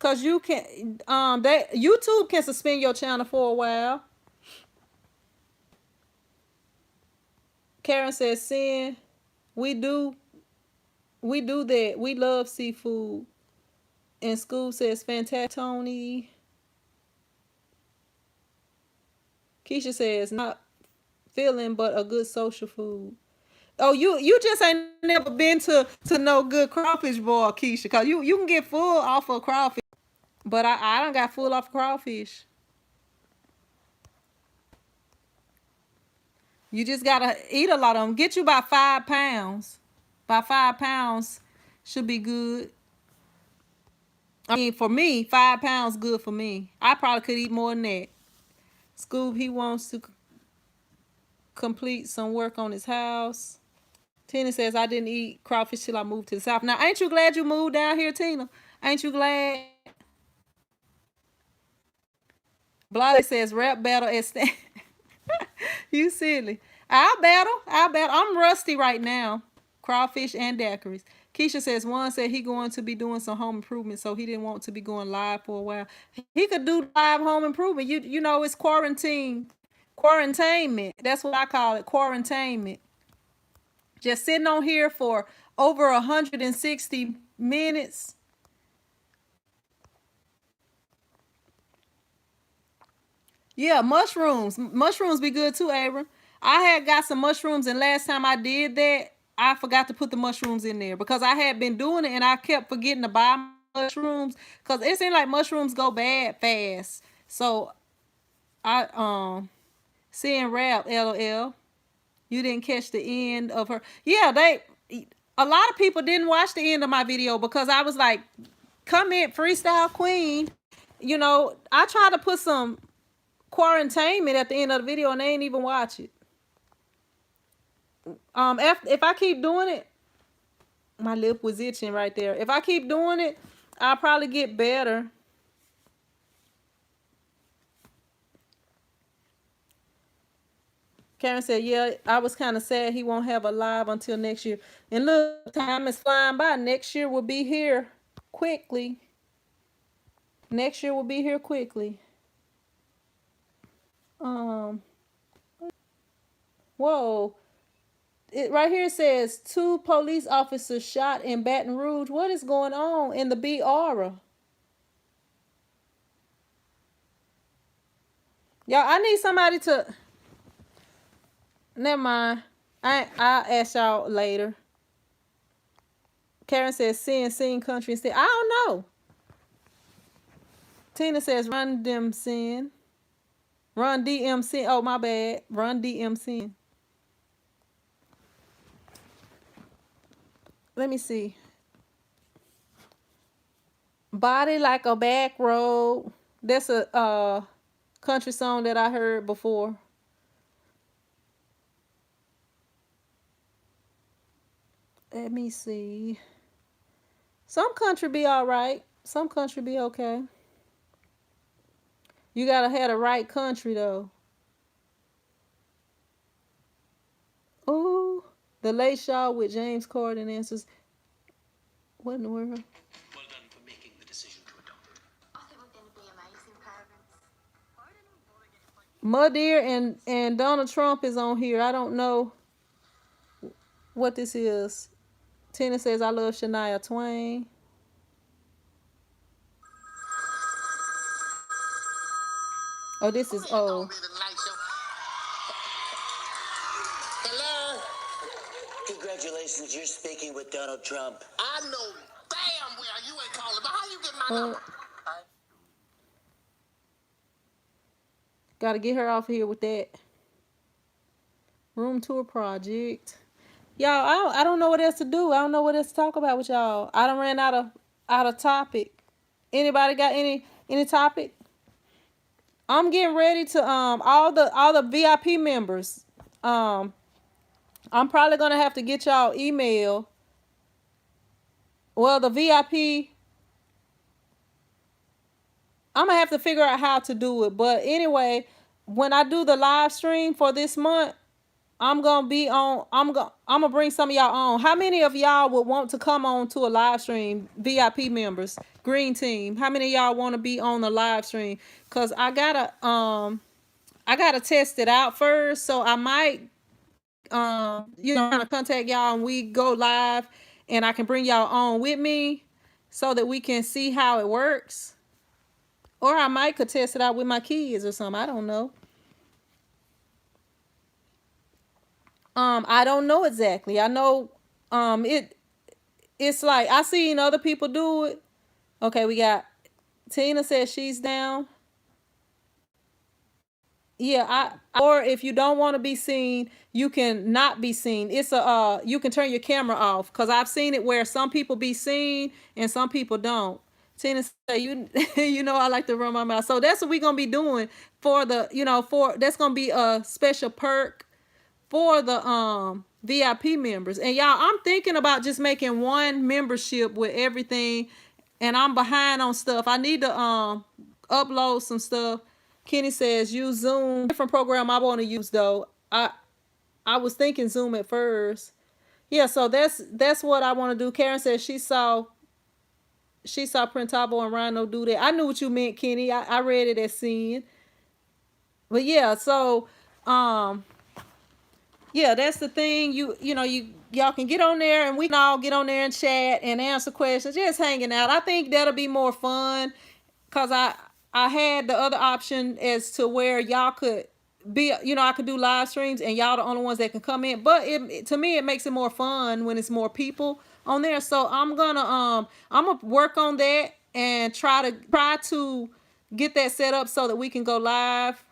A: Cause you can that YouTube can suspend your channel for a while. Karen says sin. We do that. We love seafood. And school says fantastic Tony. Keisha says not feeling but a good social food. Oh, you just ain't never been to no good crawfish boil, Keisha. Cause you can get full off of crawfish. But I done got full off crawfish. You just gotta eat a lot of them. Get you about 5 pounds. About 5 pounds should be good. I mean, for me, 5 pounds good for me. I probably could eat more than that. Scoob, he wants to complete some work on his house. Tina says, I didn't eat crawfish till I moved to the South. Now, ain't you glad you moved down here, Tina? Ain't you glad? Blase says, rap battle at Stan. You silly. I'll battle. I'm rusty right now. Crawfish and daiquiris. Keisha says, one said he going to be doing some home improvement, so he didn't want to be going live for a while. He could do live home improvement. You know, it's quarantainment. That's what I call it, quarantainment. Just sitting on here for over 160 minutes. Yeah, mushrooms. Mushrooms be good too, Abram. I had got some mushrooms, and last time I did that, I forgot to put the mushrooms in there because I had been doing it and I kept forgetting to buy mushrooms because it seemed like mushrooms go bad fast. So I seeing rap, LOL. You didn't catch the end of her. Yeah, a lot of people didn't watch the end of my video because I was like, comment freestyle queen. You know, I tried to put some quarantainment at the end of the video and they ain't even watch it. If I keep doing it, my lip was itching right there. If I keep doing it, I'll probably get better. Karen said, yeah, I was kind of sad he won't have a live until next year. And look, time is flying by. Next year will be here quickly. Next year will be here quickly. Whoa. It right here says 2 police officers shot in Baton Rouge. What is going on in the B Aura? Y'all, I need somebody to. Never mind. I'll ask y'all later. Karen says sin country instead. I don't know. Tina says run them sin. Run DMC. Oh, my bad. Run DMC. Let me see. Body like a back road. That's a country song that I heard before. Let me see. Some country be all right. Some country be okay. You gotta have the right country though. Ooh, The Late Show with James Corden answers. What in the world?
D: Well done for making the decision to adopt.
E: I think we're going to be amazing parents.
A: Muddeer and Donald Trump is on here. I don't know what this is. Tina says, I love Shania Twain. Oh, this is old.
D: Hello? Congratulations, you're speaking with Donald Trump.
E: I know damn well you ain't calling, but how you get my number?
A: Got to get her off here with that room tour project. Y'all, I don't know what else to do. I don't know what else to talk about with y'all. I done ran out of topic. Anybody got any topic? I'm getting ready to all the VIP members. I'm probably gonna have to get y'all email. Well, the VIP, I'm gonna have to figure out how to do it. But anyway, when I do the live stream for this month, I'm gonna bring some of y'all on. How many of y'all would want to come on to a live stream? VIP members, green team. How many of y'all want to be on the live stream? Cause I gotta test it out first. So I might kind of contact y'all and we go live, and I can bring y'all on with me so that we can see how it works. Or I might could test it out with my kids or something. I don't know. I don't know exactly. I know it's like I seen other people do it. Okay, we got Tina says she's down. Yeah, or if you don't want to be seen, you can not be seen. It's a you can turn your camera off, because I've seen it where some people be seen and some people don't. Tina say you know I like to run my mouth. So that's what we're gonna be doing for the for that's gonna be a special perk for the VIP members. And y'all, I'm thinking about just making one membership with everything, and I'm behind on stuff. I need to upload some stuff. Kenny says use Zoom. Different program I want to use though. I was thinking Zoom at first. Yeah, so that's what I want to do. Karen says she saw Printavo and Rhino do that. I knew what you meant, Kenny. I read it as seeing. But yeah, so yeah, that's the thing. Y'all can get on there and we can all get on there and chat and answer questions, just hanging out. I think that'll be more fun, because I had the other option as to where y'all could be, I could do live streams and y'all the only ones that can come in. But to me, it makes it more fun when it's more people on there. So I'm gonna work on that and try to get that set up so that we can go live.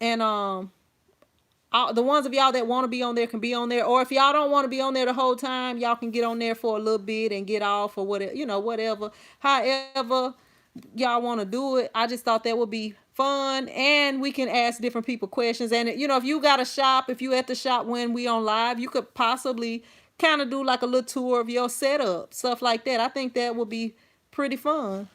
A: And the ones of y'all that want to be on there can be on there, or if y'all don't want to be on there the whole time, y'all can get on there for a little bit and get off, or whatever, whatever, however y'all want to do it. I just thought that would be fun, and we can ask different people questions. And if you got a shop, if you at the shop when we on live, you could possibly kind of do like a little tour of your setup, stuff like that. I think that would be pretty fun.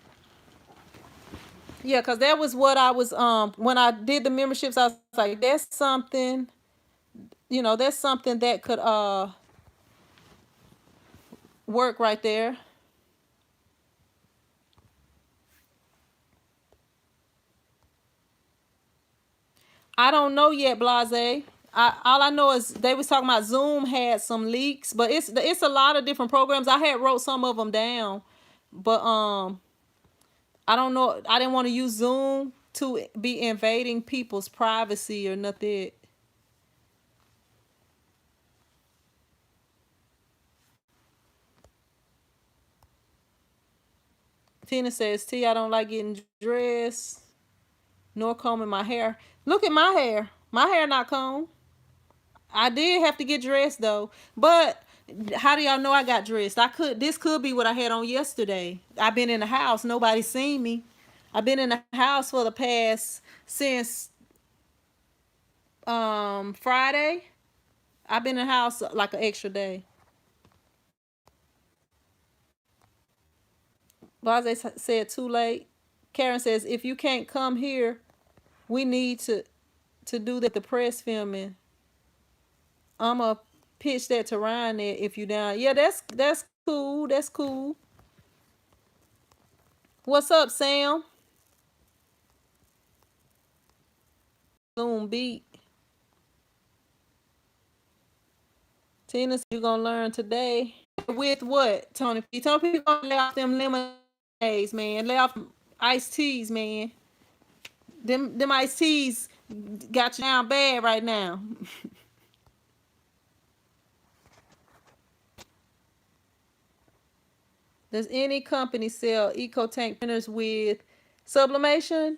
A: Yeah, because that was what I was when I did the memberships, I was like, that's something that could work right there. I don't know yet, Blase. All I know is they was talking about Zoom had some leaks, but it's a lot of different programs. I had wrote some of them down, but I don't know. I didn't want to use Zoom to be invading people's privacy or nothing. Tina says, T, I don't like getting dressed nor combing my hair. Look at my hair. My hair not combed. I did have to get dressed though. But how do y'all know I got dressed? This could be what I had on yesterday. I've been in the house. Nobody's seen me. I've been in the house for the past since Friday. I've been in the house like an extra day. Blase said too late. Karen says if you can't come here, we need to do the press filming. I'ma pitch that to Ryan there if you down. Yeah, that's cool. That's cool. What's up, Sam? Zoom beat. Tina, you're gonna learn today. With what, Tony P? Tony P gonna lay off them lemonades, man. Lay off iced teas, man. Them iced teas got you down bad right now. Does any company sell EcoTank printers with sublimation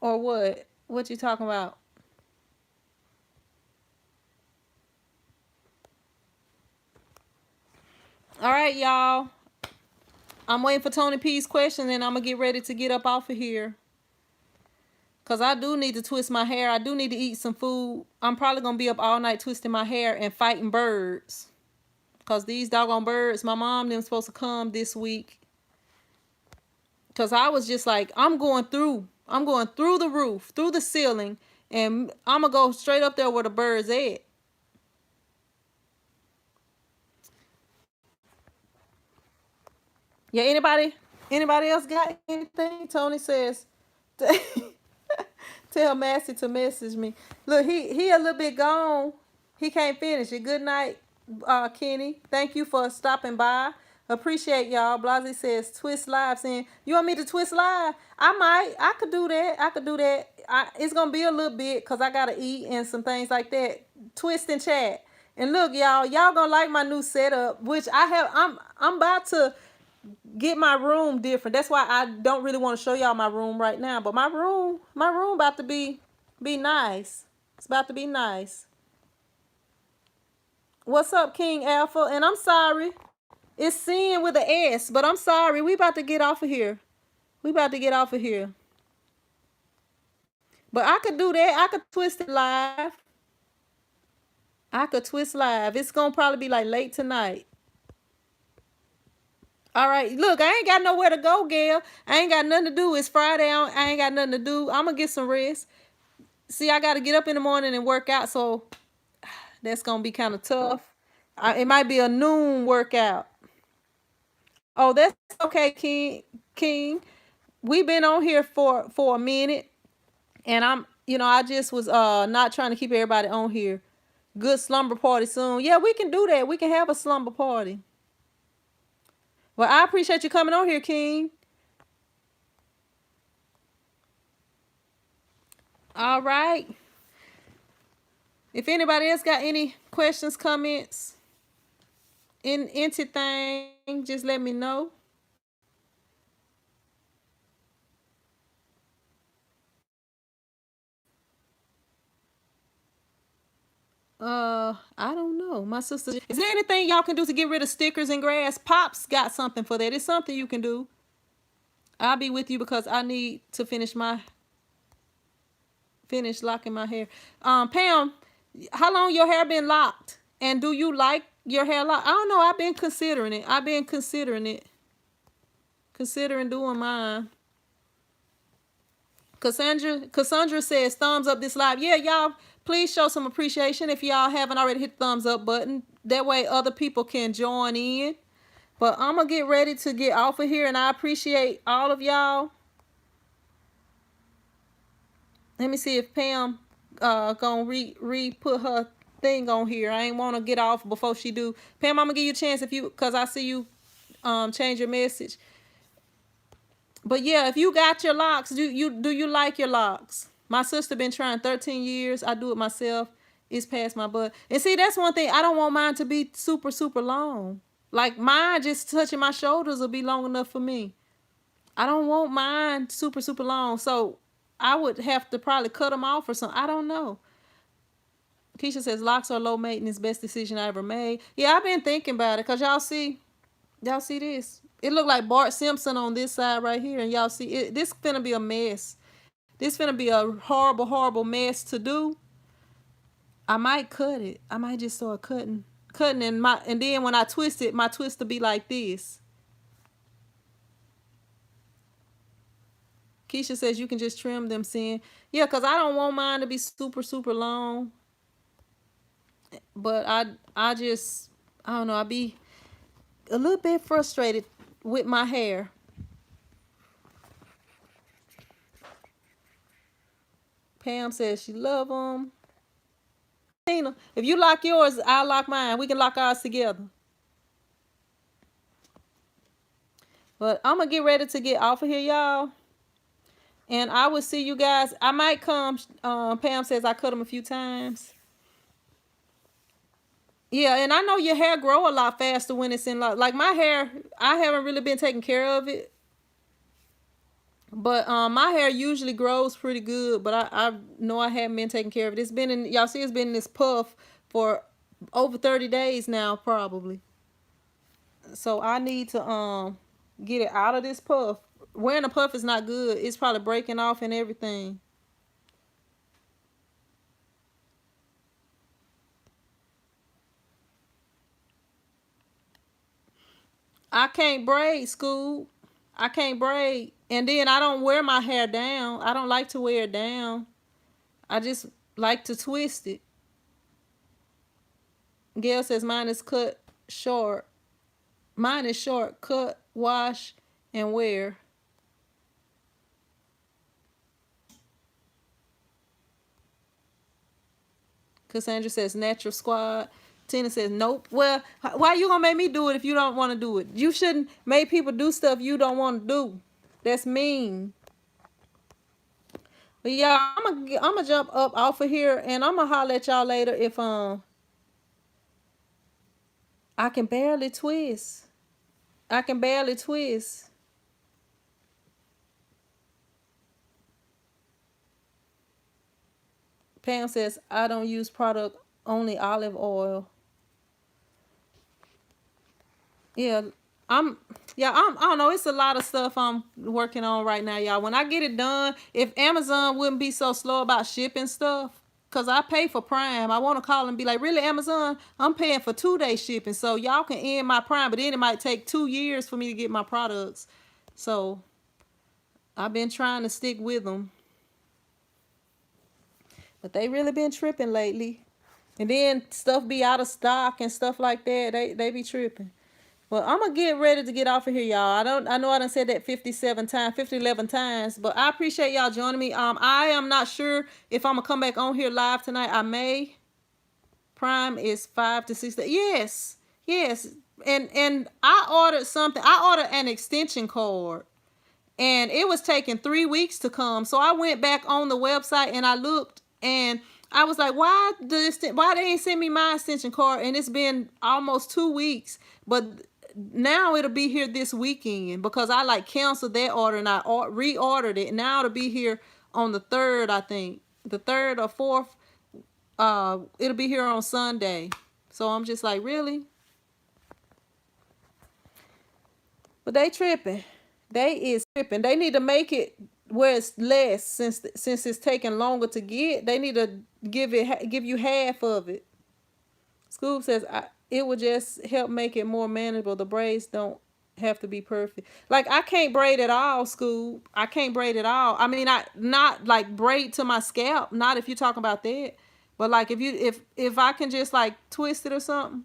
A: or what? What you talking about? All right, y'all. I'm waiting for Tony P's question, and I'm going to get ready to get up off of here. Because I do need to twist my hair. I do need to eat some food. I'm probably going to be up all night twisting my hair and fighting birds. Because these doggone birds, my mom them supposed to come this week. Because I was just like, I'm going through the roof, through the ceiling. And I'm going to go straight up there where the birds at. Yeah, anybody else got anything? Tony says, tell Massey to message me. Look, he a little bit gone. He can't finish it. Good night, Kenny. Thank you for stopping by. Appreciate y'all. Blasey says twist live, saying you want me to twist live? I could do that. It's gonna be a little bit because I gotta eat and some things like that. Twist and chat. And look, y'all gonna like my new setup, which I'm about to get my room different. That's why I don't really want to show y'all my room right now. But my room about to be nice. It's about to be nice. What's up, King Alpha? And I'm sorry. It's Sin with an S, but I'm sorry. We about to get off of here. But I could do that. I could twist it live. It's gonna probably be like late tonight. All right, look, I ain't got nowhere to go, Gail. I ain't got nothing to do. It's Friday. I ain't got nothing to do. I'm going to get some rest. See, I got to get up in the morning and work out, so that's going to be kind of tough. It might be a noon workout. Oh, that's okay, King. We've been on here for a minute, and I just was not trying to keep everybody on here. Good slumber party soon. Yeah, we can do that. We can have a slumber party. Well, I appreciate you coming on here, King. All right. If anybody else got any questions, comments, anything, just let me know. I don't know. My sister, is there anything y'all can do to get rid of stickers and grass? Pop's got something for that. It's something you can do. I'll be with you because I need to finish locking my hair. Pam, how long your hair been locked? And do you like your hair locked? I don't know. I've been considering it. Considering doing mine. Cassandra says thumbs up this live. Yeah, y'all, please show some appreciation if y'all haven't already hit the thumbs up button. That way other people can join in. But I'm going to get ready to get off of here, and I appreciate all of y'all. Let me see if Pam gonna re-put her thing on here. I ain't want to get off before she do. Pam, I'm going to give you a chance because I see you change your message. But yeah, if you got your locks, do you like your locks? My sister been trying 13 years. I do it myself. It's past my butt. And see, that's one thing. I don't want mine to be super, super long. Like mine just touching my shoulders will be long enough for me. I don't want mine super, super long. So I would have to probably cut them off or something. I don't know. Keisha says locks are low maintenance. Best decision I ever made. Yeah, I've been thinking about it because y'all see this. It look like Bart Simpson on this side right here. And y'all see it. This finna be a mess. This finna be a horrible, horrible mess to do. I might cut it. I might just start cutting and then when I twist it, my twist will be like this. Keisha says you can just trim them, Sin. Yeah, because I don't want mine to be super, super long. But I don't know. I be a little bit frustrated with my hair. Pam says she love them. Tina, if you lock yours, I'll lock mine. We can lock ours together. But I'm going to get ready to get off of here, y'all. And I will see you guys. I might come. Pam says I cut them a few times. Yeah, and I know your hair grow a lot faster when it's in like my hair. I haven't really been taking care of it. But my hair usually grows pretty good, but I know I haven't been taking care of it. It's been in, y'all see, it's been in this puff for over 30 days now, probably. So I need to get it out of this puff. Wearing a puff is not good. It's probably breaking off and everything. I can't braid, school. I can't braid. And then I don't wear my hair down. I don't like to wear it down. I just like to twist it. Gail says mine is cut short. Mine is short, cut, wash, and wear. Cassandra says natural squad. Tina says nope. Well, why you gonna make me do it if you don't want to do it? You shouldn't make people do stuff you don't want to do. That's mean. But yeah, I'm gonna jump up off of here and I'm gonna holler at y'all later if I can barely twist. I can barely twist. Pam says I don't use product, only olive oil. Yeah, I don't know. It's a lot of stuff I'm working on right now, y'all. When I get it done, if Amazon wouldn't be so slow about shipping stuff, cause I pay for Prime, I want to call and be like, really, Amazon? I'm paying for 2-day shipping, so y'all can end my Prime, but then it might take 2 years for me to get my products. So I've been trying to stick with them, but they really been tripping lately. And then stuff be out of stock and stuff like that. They be tripping. Well, I'm gonna get ready to get off of here, y'all. I know I done said that 11 times, but I appreciate y'all joining me. I am not sure if I'm gonna come back on here live tonight. I may. Prime is 5 to 6 days. Yes. And I ordered something. I ordered an extension cord, and it was taking 3 weeks to come. So I went back on the website and I looked, and I was like, why they ain't send me my extension cord? And it's been almost 2 weeks, but now it'll be here this weekend because I like canceled that order and I reordered it. Now it'll be here on the 3rd, I think. The 3rd or 4th. It'll be here on Sunday. So I'm just like, really? But they tripping. They is tripping. They need to make it where it's less since it's taking longer to get. They need to give you half of it. Scoob says it would just help make it more manageable. The braids don't have to be perfect. Like I can't braid at all, Scoob. I can't braid at all. I mean, I not like braid to my scalp. Not if you're talking about that. But like if I can just like twist it or something.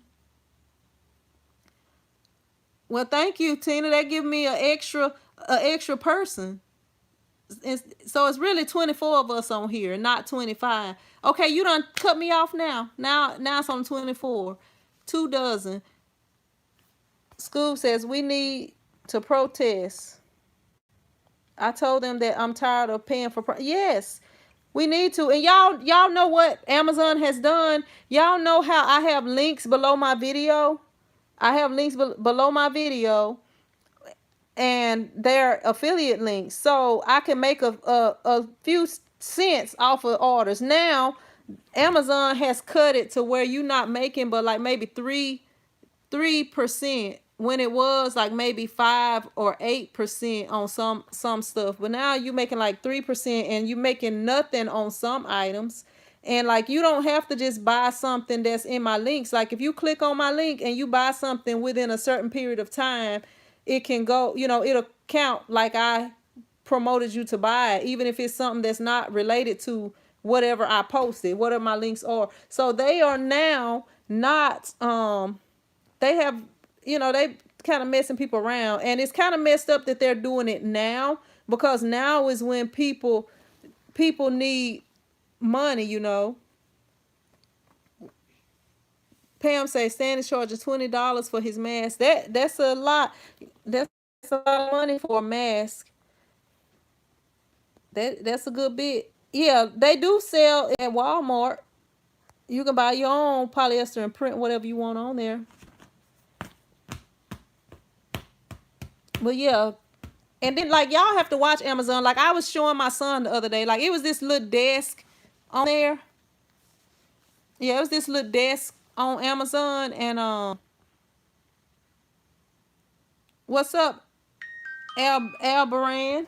A: Well, thank you, Tina. That give me an extra person. So it's really 24 of us on here, not 25. Okay, you done cut me off now. Now it's on 24. 2 dozen. Scoob says we need to protest. I told them that I'm tired of paying for. Yes, we need to. And y'all know what Amazon has done. Y'all know how I have links below my video. I have links below my video, and they're affiliate links, so I can make a few cents off of orders. Now, Amazon has cut it to where you're not making but like maybe 3% when it was like maybe 5 or 8% on some stuff. But now you're making like 3% and you're making nothing on some items. And like you don't have to just buy something that's in my links. Like if you click on my link and you buy something within a certain period of time, it can go, it'll count like I promoted you to buy it, even if it's something that's not related to whatever I posted, whatever my links are. So they are now not, they have, they kind of messing people around. And it's kind of messed up that they're doing it now, because now is when people need money, Pam says Stan is charging $20 for his mask. That's a lot. That's a lot of money for a mask. That's a good bit. Yeah, they do sell at Walmart. You can buy your own polyester and print whatever you want on there. But yeah, And then like y'all have to watch Amazon. Like I was showing my son the other day. Like it was this little desk on there. Yeah, it was this little desk on Amazon. And what's up, Albaran?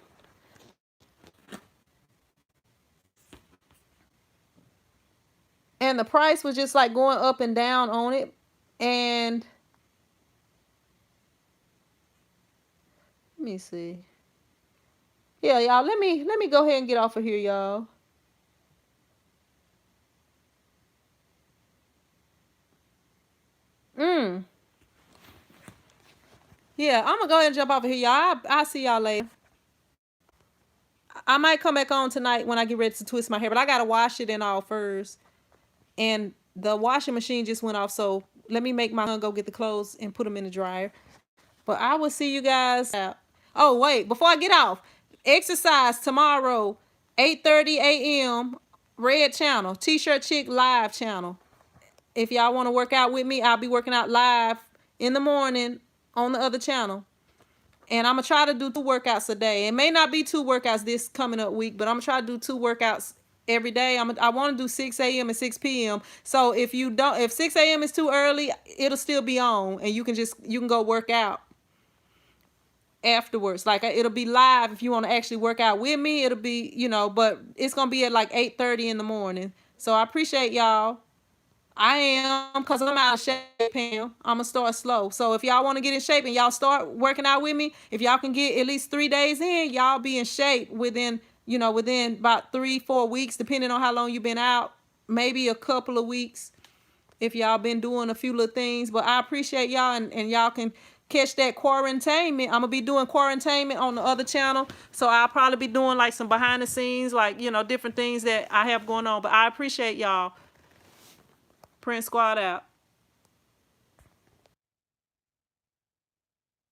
A: And the price was just like going up and down on it. And let me see. Yeah, y'all, let me go ahead and get off of here, y'all. Yeah, I'm gonna go ahead and jump off of here, y'all. I'll see y'all later. I might come back on tonight when I get ready to twist my hair, but I gotta wash it and all first. And the washing machine just went off, so let me make my son go get the clothes and put them in the dryer. But I will see you guys out. Oh, wait, before I get off, exercise tomorrow, 8:30 a.m. Red channel, T-shirt chick live channel. If y'all want to work out with me, I'll be working out live in the morning on the other channel. And I'm going to try to do 2 workouts a day. It may not be 2 workouts this coming up week, but I'm going to try to do 2 workouts every day. I want to do 6 a.m. and 6 p.m. So if 6 a.m. is too early, it'll still be on and you can go work out afterwards. Like it'll be live if you want to actually work out with me. It'll be, but it's going to be at like 8:30 in the morning. So I appreciate y'all. I am, because I'm out of shape, Pam. I'm going to start slow. So if y'all want to get in shape and y'all start working out with me, if y'all can get at least 3 days in, y'all be in shape within about 3-4 weeks, depending on how long you've been out, maybe a couple of weeks if y'all been doing a few little things. But I appreciate y'all, and y'all can catch that quarantainment. I'm going to be doing quarantainment on the other channel. So I'll probably be doing like some behind the scenes, like, different things that I have going on. But I appreciate y'all. Prince Squad out.